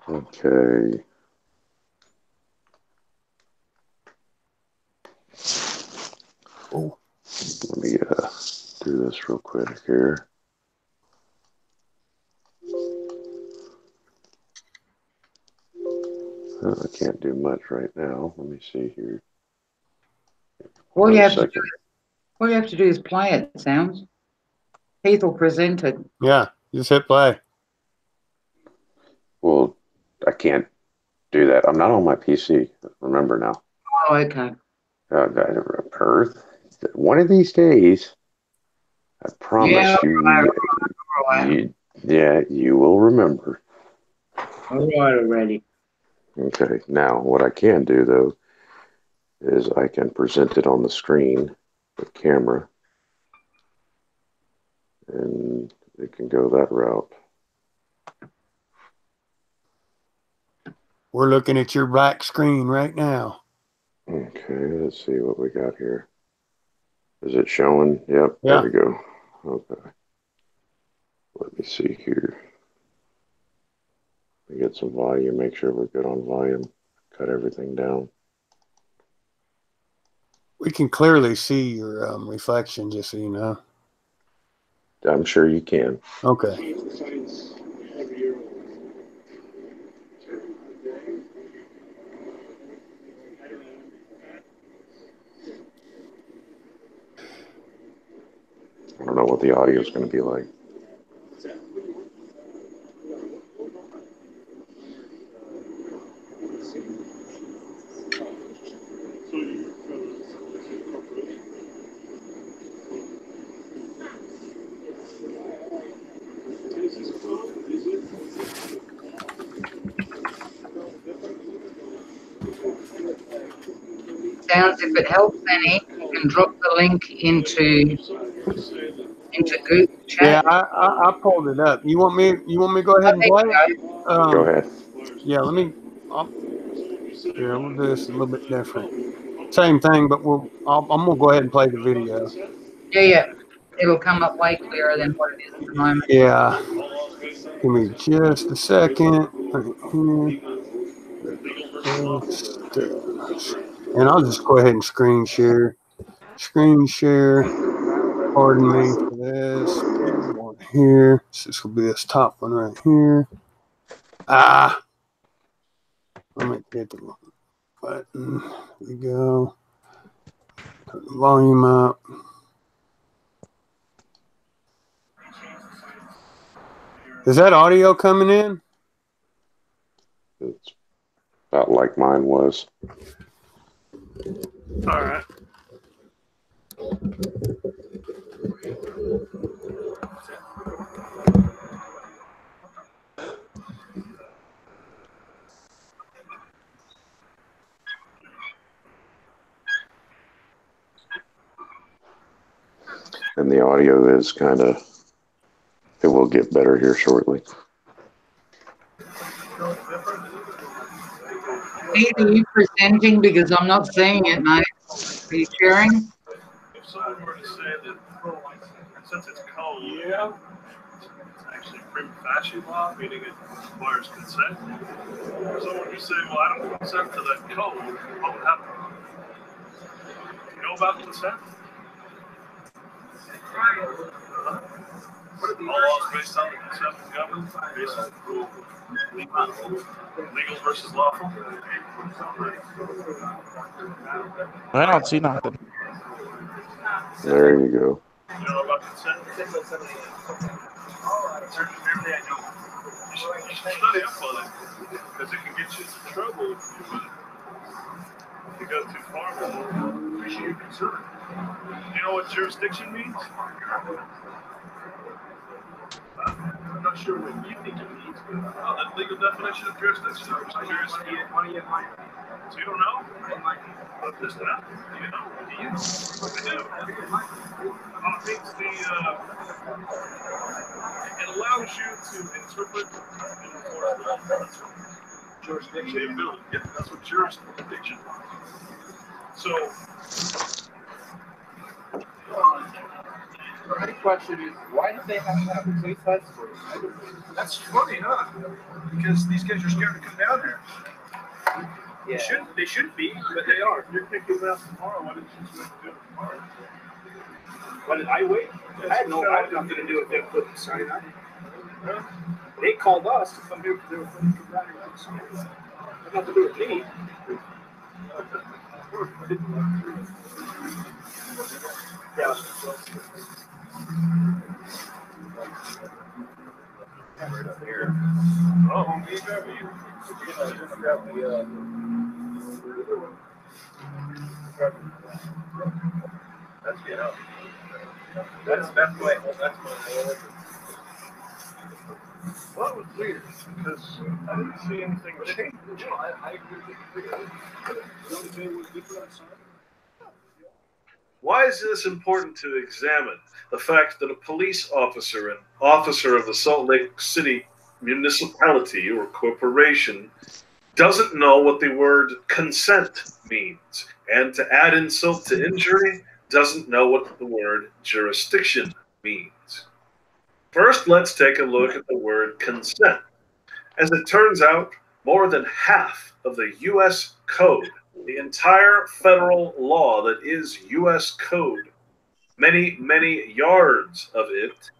Okay. Oh. Let me do this real quick here. I can't do much right now. Let me see here. All you have to do is play it, Sounds. Heath will present it. Yeah, just hit play. Well, I can't do that. I'm not on my PC. Remember now. Oh, okay. Perth. One of these days, I promise you will remember. All right, already. Okay. Now, what I can do though is I can present it on the screen with camera, and it can go that route. We're looking at your black screen right now. Okay, let's see what we got here. Is it showing? Yep, yeah. There we go. Okay. Let me see here. We get some volume, make sure we're good on volume. Cut everything down. We can clearly see your reflection, just so you know. I'm sure you can. Okay. I don't know what the audio is going to be like. Sounds, if it helps any, you can drop the link into Google Chat. Yeah, I pulled it up. You want me to go ahead and play it? Go ahead. Yeah, we'll do this a little bit different. Same thing, but I'm gonna go ahead and play the video. Yeah. It'll come up way clearer than what it is at the moment. Yeah. Give me just a second. Right here. And I'll just go ahead and screen share. Screen share. Pardon me for this. One here. This will be this top one right here. Let me hit the button. There we go. Turn the volume up. Is that audio coming in? It's about like mine was. All right. And the audio is kind of, it will get better here shortly. Pete, are you presenting? Because I'm not seeing it, mate. Are you sharing? If someone were to say that since it's cold, yeah, it's actually prima facie law, meaning it requires consent. Someone who say, well, I don't consent to that code, what would happen? You know about consent? All laws based on the consent of the government, based on the rule legal versus lawful. I don't see nothing. There you go. You know about consent? You should study up on it, because it can get you into trouble if you go too far with it. Appreciate your concern. You know what jurisdiction means? I'm not sure what you think it means, but the legal definition of jurisdiction. I'm just curious. So you don't know? But this now? Do you know? Do you? I do. It means it allows you to interpret and enforce law. Jurisdiction. The ability. Yeah, that's what jurisdiction is. So. My question is, why did they have to have a police escort? That's funny, huh? Because these guys are scared to come down here. Yeah. They shouldn't be, but they are. You're picking them up tomorrow. Why didn't you just do it tomorrow? Why did I wait? I had nothing to do with them putting the sign on. They called us to come here because they were putting the sign on. Had nothing to do with me. Yeah. Right up here. Oh, Let's get up. That's my. well, it was weird because I didn't see anything change. I agree with you. Why is this important to examine? The fact that a police officer, an officer of the Salt Lake City municipality or corporation, doesn't know what the word consent means, and to add insult to injury, doesn't know what the word jurisdiction means. First, let's take a look at the word consent. As it turns out, more than half of the U.S. Code, the entire federal law that is U.S. Code, many, many yards of it,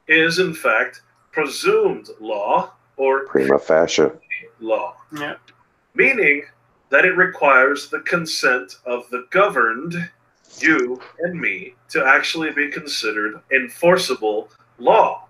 is in fact presumed law or Prima facie law. Yeah. Meaning that it requires the consent of the governed, you and me, to actually be considered enforceable law.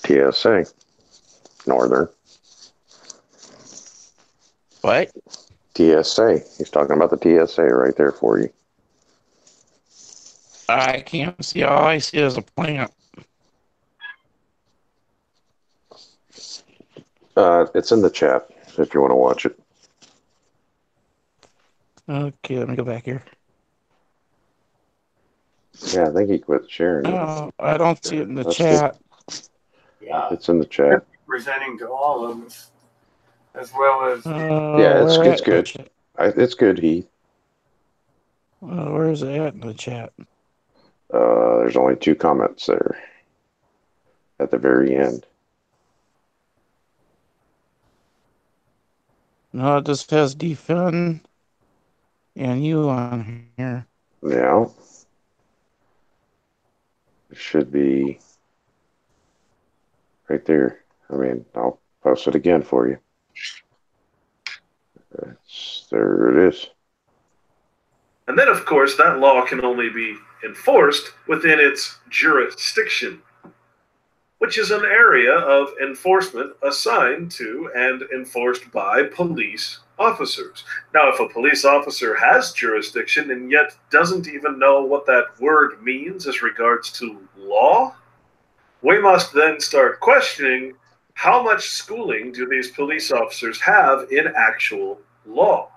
TSA, Northern. What? TSA. He's talking about the TSA right there for you. I can't see. All I see is a plant. It's in the chat if you want to watch it. Okay, let me go back here. Yeah, I think he quit sharing it. Oh, I don't see it in the That's chat. Yeah. It's in the chat. Presenting to all of us, as well as Yeah, it's where good. at? It's good, Heath. Where is it at in the chat? There's only 2 comments there at the very end. No, it just says defund and you on here. Yeah. It should be right there. I mean, I'll post it again for you. There it is. And then, of course, that law can only be enforced within its jurisdiction, which is an area of enforcement assigned to and enforced by police officers. Now, if a police officer has jurisdiction and yet doesn't even know what that word means as regards to law, we must then start questioning how much schooling do these police officers have in actual law.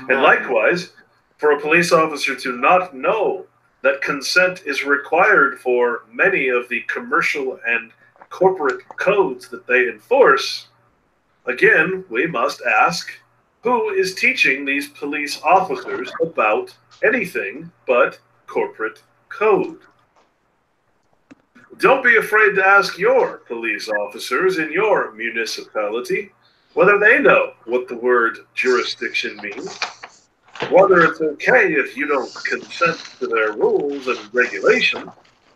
And likewise, for a police officer to not know that consent is required for many of the commercial and corporate codes that they enforce, again, we must ask, who is teaching these police officers about anything but corporate code? Don't be afraid to ask your police officers in your municipality whether they know what the word jurisdiction means, whether it's okay if you don't consent to their rules and regulations,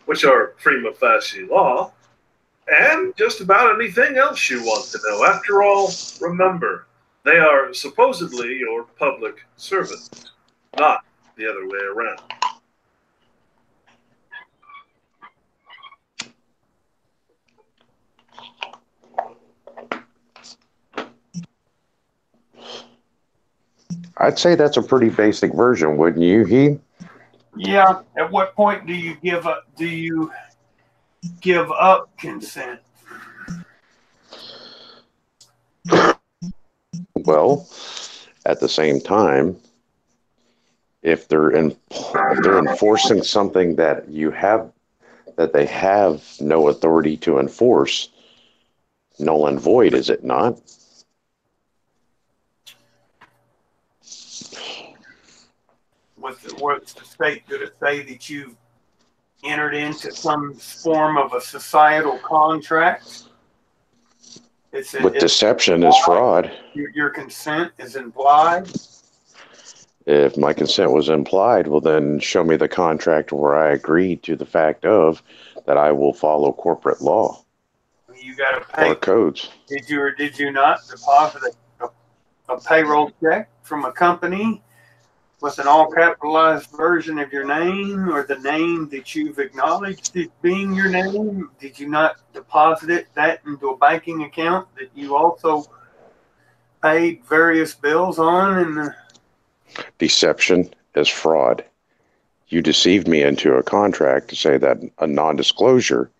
which are prima facie law, and just about anything else you want to know. After all, remember, they are supposedly your public servants, not the other way around. I'd say that's a pretty basic version, wouldn't you, He? Yeah. At what point do you give up? Do you give up consent? Well, at the same time, if they're enforcing something that they have no authority to enforce, null and void, is it not? What's the state? Did it say that you entered into some form of a societal contract? Deception is fraud. Your consent is implied. If my consent was implied, well, then show me the contract where I agreed to the fact of that I will follow corporate law. You got to pay or codes. Did you or did you not deposit a payroll check from a company with an all capitalized version of your name or the name that you've acknowledged as being your name? Did you not deposit that into a banking account that you also paid various bills on? And Deception is fraud. You deceived me into a contract to say that a non-disclosure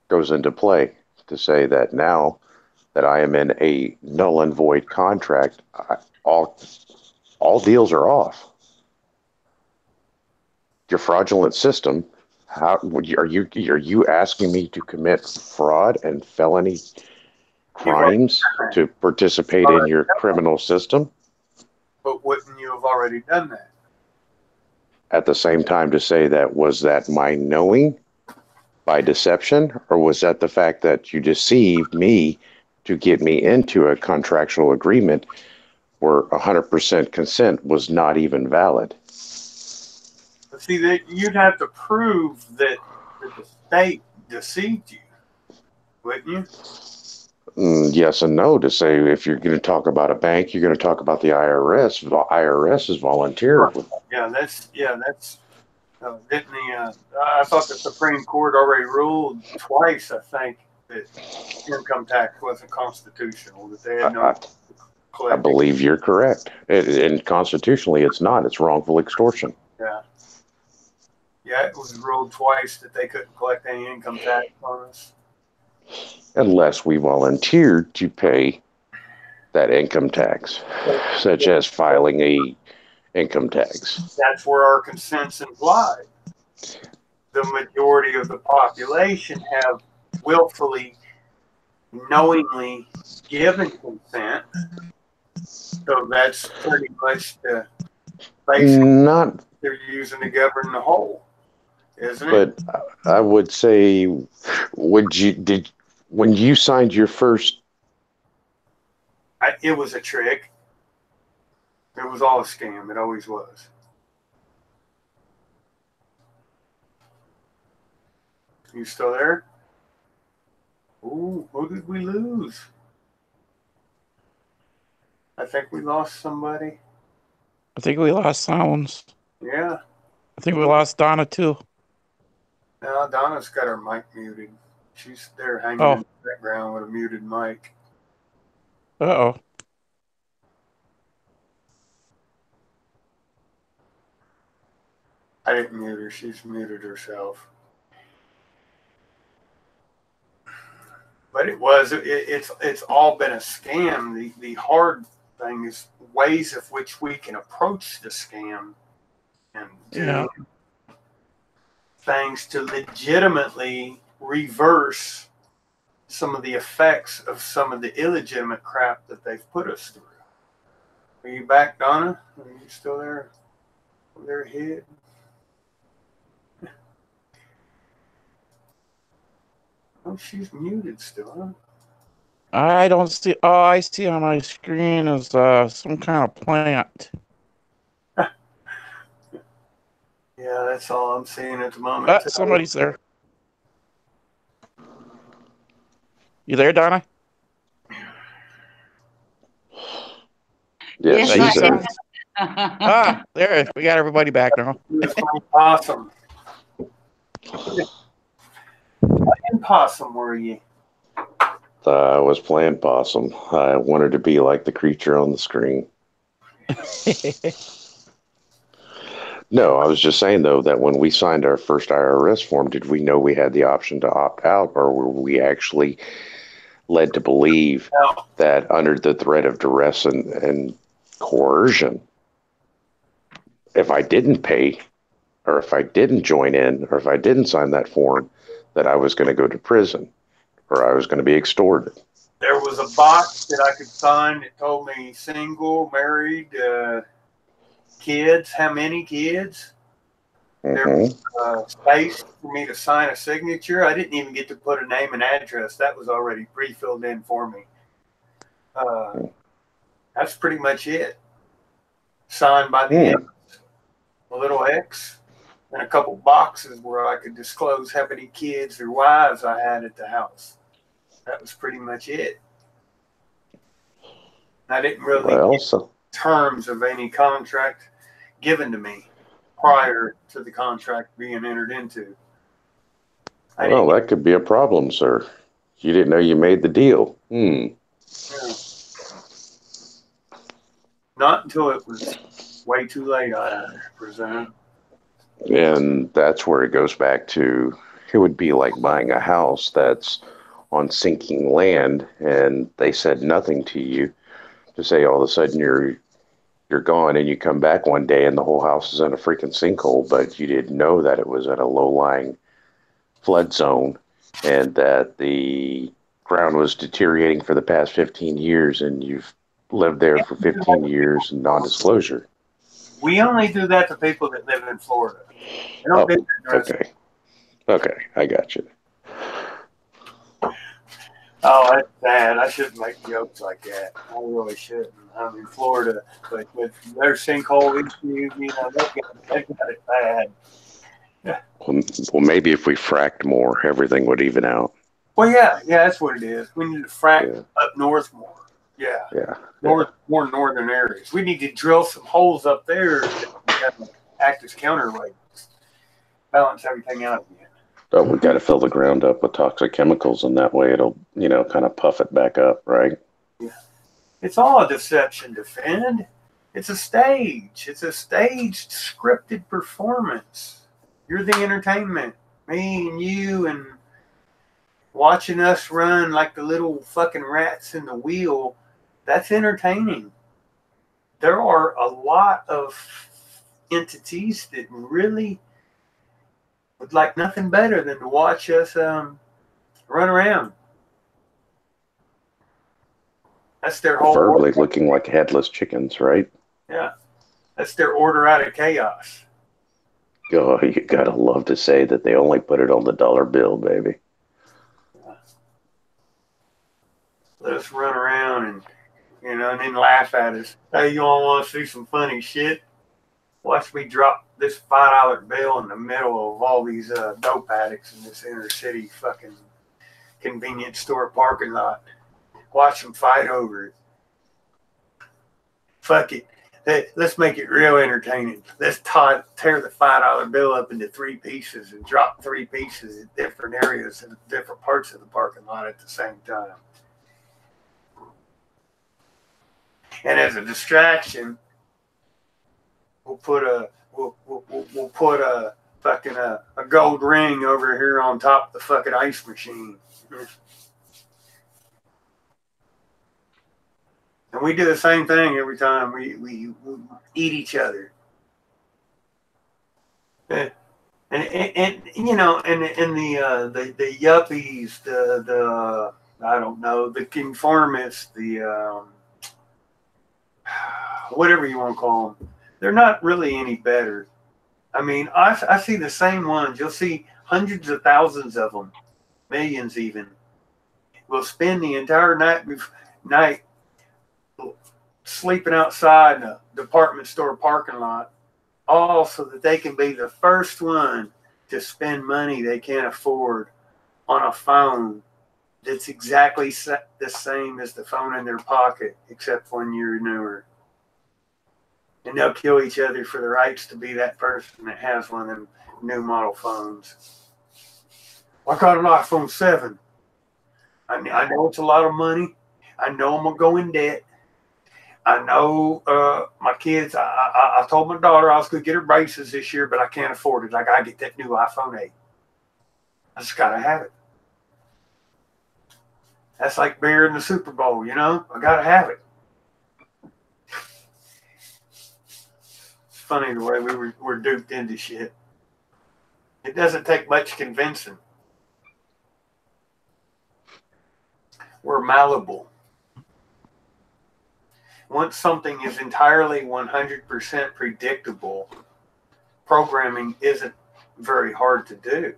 goes into play, to say that now that I am in a null and void contract, all deals are off. Your fraudulent system. Are you asking me to commit fraud and felony crimes to participate in your criminal system? But wouldn't you have already done that? At the same time, to say that, was that my knowing by deception, or was that the fact that you deceived me to get me into a contractual agreement where 100% consent was not even valid? See, that you'd have to prove that the state deceived you, wouldn't you? Yes and no. To say, if you're going to talk about a bank, you're going to talk about the IRS. The IRS is volunteer. Yeah, that's didn't the I thought the Supreme Court already ruled twice, I think, that income tax wasn't constitutional, that they had no I believe you're correct. And constitutionally, it's not. It's wrongful extortion. Yeah, it was ruled twice that they couldn't collect any income tax on us. Unless we volunteered to pay that income tax, such as filing a income tax. That's where our consent's implied. The majority of the population have willfully, knowingly given consent. So that's pretty much the basic they're using to govern the whole, isn't it? But I would say, when you signed your first? It was a trick. It was all a scam. It always was. You still there? Ooh, who did we lose? I think we lost somebody. I think we lost Sounds. Yeah. I think we lost Donna too. No, Donna's got her mic muted. She's there hanging in the background with a muted mic. Uh-oh. I didn't mute her. She's muted herself. But it's all been a scam. The hard thing is ways of which we can approach the scam and do things to legitimately reverse some of the effects of some of the illegitimate crap that they've put us through. Are you back, Donna? Are you still there? Over there ahead? Oh, she's muted still, huh? I don't see. Oh, I see on my screen is some kind of plant. Yeah, that's all I'm seeing at the moment. Somebody's there. You there, Donna? Yes, Yes, she's there. There. We got everybody back now. Awesome. Playing possum, were you? I was playing possum. I wanted to be like the creature on the screen. No, I was just saying, though, that when we signed our first IRS form, did we know we had the option to opt out, or were we actually led to believe that under the threat of duress and coercion, if I didn't pay, or if I didn't join in, or if I didn't sign that form, that I was going to go to prison, or I was going to be extorted? There was a box that I could sign that told me single, married, kids, how many kids. There was space for me to sign a signature. I didn't even get to put a name and address. That was already pre-filled in for me. That's pretty much it. Signed by the end. A little X and a couple boxes where I could disclose how many kids or wives I had at the house. That was pretty much it. I didn't really get terms of any contract given to me prior to the contract being entered into. Well, that could be a problem, sir. You didn't know you made the deal. Yeah. Not until it was way too late, I presume. And that's where it goes back to, it would be like buying a house that's on sinking land and they said nothing to you, to say all of a sudden you're gone and you come back one day and the whole house is in a freaking sinkhole, but you didn't know that it was at a low-lying flood zone and that the ground was deteriorating for the past 15 years and you've lived there for 15 years in non-disclosure. We only do that to people that live in Florida. Okay, I got you. Oh, that's bad. I shouldn't make jokes like that. I really shouldn't. I'm in Florida, but with their sinkhole issues, they've got it bad. Yeah. Well, maybe if we fracked more, everything would even out. Well, yeah, that's what it is. We need to frack up north more. More northern areas. We need to drill some holes up there that act as counterweights, balance everything out again. Oh, we got to fill the ground up with toxic chemicals, and that way it'll, kind of puff it back up, right? Yeah. It's all a deception, defend. It's a stage. It's a staged, scripted performance. You're the entertainment. Me and you and watching us run like the little fucking rats in the wheel. That's entertaining. There are a lot of entities that really would like nothing better than to watch us run around. That's their whole preferably looking like headless chickens, right? Yeah. That's their order out of chaos. Oh, you gotta love to say that they only put it on the dollar bill, baby. Yeah. Let us run around and then laugh at us. Hey, you all want to see some funny shit? Watch me drop this $5 bill in the middle of all these dope addicts in this inner city fucking convenience store parking lot. Watch them fight over it. Fuck it. Let's make it real entertaining. Let's tear the $5 bill up into 3 pieces and drop 3 pieces at different areas and different parts of the parking lot at the same time. And as a distraction, we'll put a fucking a gold ring over here on top of the fucking ice machine. And we do the same thing every time we eat each other. And you know, and the yuppies, the I don't know, the conformists, the whatever you want to call them, they're not really any better. I mean, I see the same ones. You'll see hundreds of thousands of them, millions even, will spend the entire night sleeping outside in a department store parking lot, all so that they can be the first one to spend money they can't afford on a phone that's exactly the same as the phone in their pocket, except 1 year newer. And they'll kill each other for the rights to be that person that has one of them new model phones. I got an iPhone 7. I know it's a lot of money. I know I'm going to go in debt. I know my kids, I told my daughter I was going to get her braces this year, but I can't afford it. I got to get that new iPhone 8. I just got to have it. That's like beer in the Super Bowl, you know? I got to have it. It's funny the way we're duped into shit. It doesn't take much convincing. We're malleable. Once something is entirely 100% predictable, programming isn't very hard to do.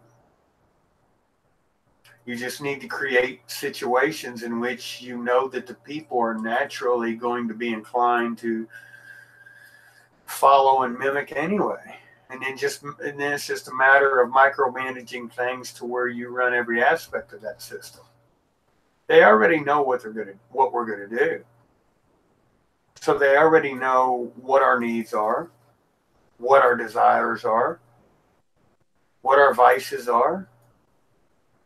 You just need to create situations in which you know that the people are naturally going to be inclined to follow and mimic anyway. And then it's just a matter of micromanaging things to where you run every aspect of that system. They already know what we're gonna do. So they already know what our needs are, what our desires are, what our vices are,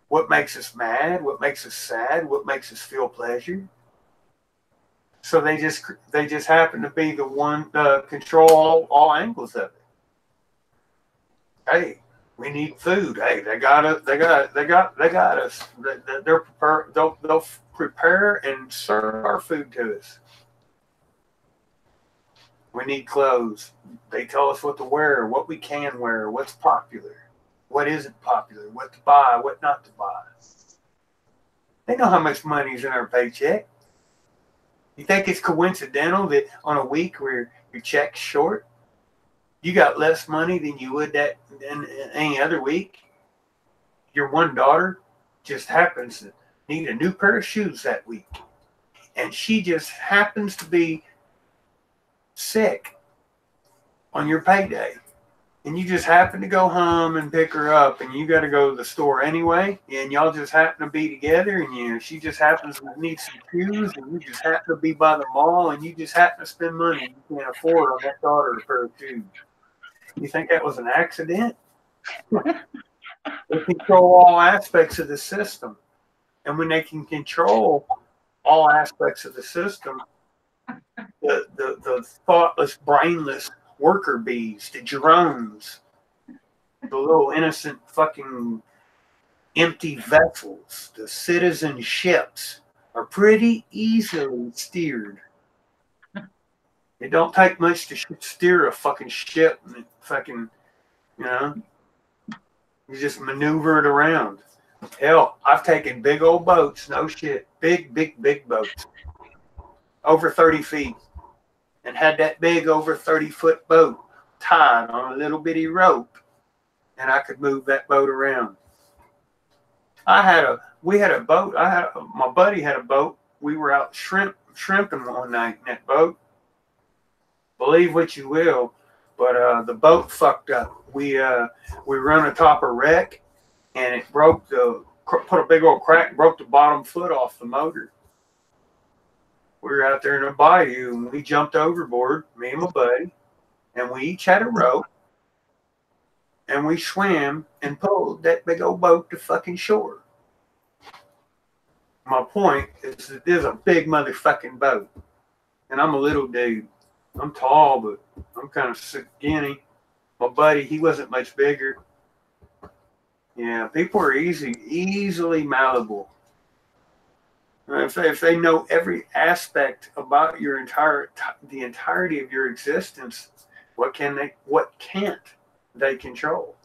what makes us mad, what makes us sad, what makes us feel pleasure. So they just happen to be the one control all angles of it. Hey, we need food. Hey, they got us. They'll prepare and serve our food to us. We need clothes. They tell us what to wear, what we can wear, what's popular, what isn't popular, what to buy, what not to buy. They know how much money's in our paycheck. You think it's coincidental that on a week where your check's short, you got less money than you would than any other week? Your one daughter just happens to need a new pair of shoes that week. And she just happens to be sick on your payday, and you just happen to go home and pick her up, and you got to go to the store anyway, and y'all just happen to be together, and she just happens to need some shoes, and you just happen to be by the mall, and you just happen to spend money you can't afford on that daughter a pair of shoes. You think that was an accident? They control all aspects of the system, and when they can control all aspects of the system, the thoughtless, brainless worker bees, the drones, the little innocent fucking empty vessels, the citizen ships are pretty easily steered. It don't take much to steer a fucking ship. Fucking, you know, you just maneuver it around. Hell, I've taken big old boats, no shit, big boats, over 30 feet. And had that big over 30-foot boat tied on a little bitty rope, and I could move that boat around. We had a boat. My buddy had a boat. We were out shrimping one night in that boat. Believe what you will, but the boat fucked up. We run atop a wreck, and it put a big old crack, broke the bottom foot off the motor. We were out there in a bayou, and we jumped overboard, me and my buddy, and we each had a rope, and we swam and pulled that big old boat to fucking shore. My point is that this is a big motherfucking boat. and I'm a little dude. I'm tall, but I'm kind of skinny. My buddy, he wasn't much bigger. Yeah, people are easily malleable. If they know every aspect about your the entirety of your existence, what can't they control?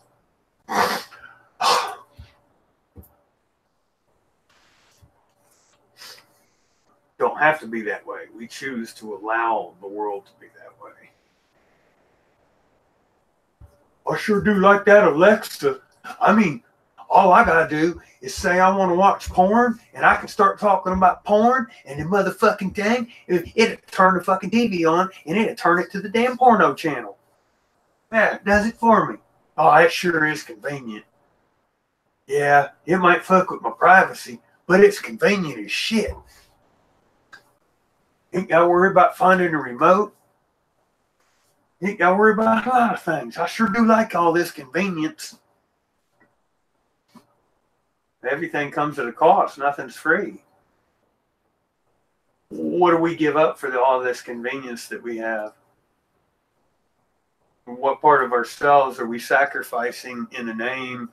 Don't have to be that way. We choose to allow the world to be that way. I sure do like that Alexa. I mean, all I gotta do is say I want to watch porn, and I can start talking about porn, and the motherfucking thing, it'll turn the fucking TV on, and it'll turn it to the damn porno channel. Yeah, it does it for me. Oh, that sure is convenient. Yeah, it might fuck with my privacy, but it's convenient as shit. Ain't gotta worry about finding a remote. Ain't gotta worry about a lot of things. I sure do like all this convenience. Everything comes at a cost. Nothing's free. What do we give up for all this convenience that we have? What part of ourselves are we sacrificing in the name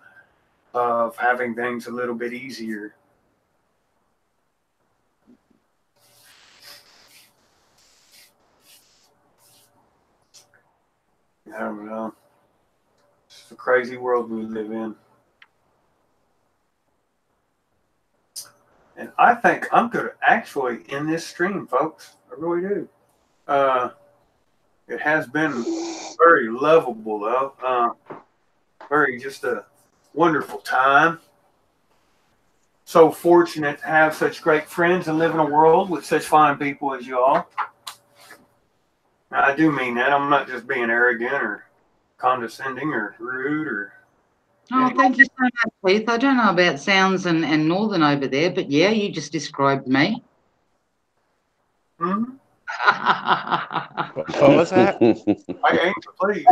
of having things a little bit easier? I don't know. It's a crazy world we live in. And I think I'm going to actually end this stream, folks. I really do. It has been very lovable, though. Very just a wonderful time. So fortunate to have such great friends and live in a world with such fine people as y'all. Now, I do mean that. I'm not just being arrogant or condescending or rude or... Oh, thank you so much, Keith. I don't know about Sounds and Northern over there, but yeah, you just described me. Mm-hmm. What was that? I aim to please.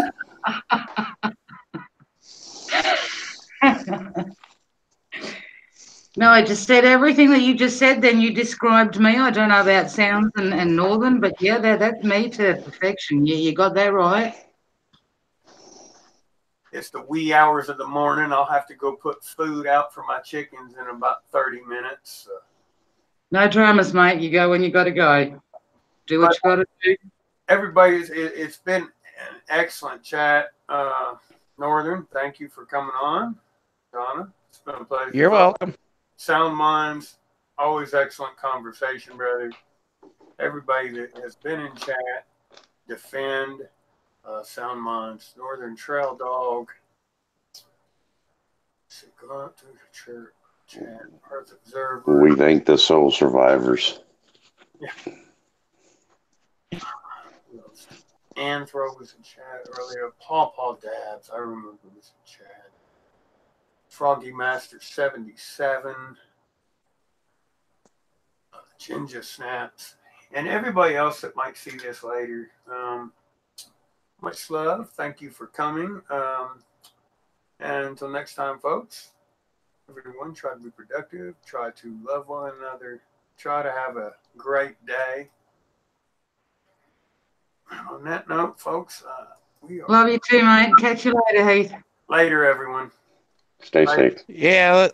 No, I just said everything that you just said, then you described me. I don't know about Sounds and Northern, but yeah, that's me to perfection. Yeah, you got that right. It's the wee hours of the morning. I'll have to go put food out for my chickens in about 30 minutes. So. No dramas, mate. You go when you got to go. Do what you got to do. Everybody's, it's been an excellent chat. Northern, thank you for coming on. Donna, it's been a pleasure. You're welcome. Sound Minds, always excellent conversation, brother. Everybody that has been in chat, Defend, Sound Minds, Northern Trail Dog, go out to the church, chat, Earth Observer. We thank the soul survivors. Yeah. Anthro was in chat earlier. Paw Dabs, I remember was in chat. Froggy Master 77, Ginger Snaps, and everybody else that might see this later. Much love. Thank you for coming. And until next time, folks, everyone, try to be productive. Try to love one another. Try to have a great day. On that note, folks, we are... Love you too, mate. Catch you later, Heath. Later, everyone. Stay safe. Yeah.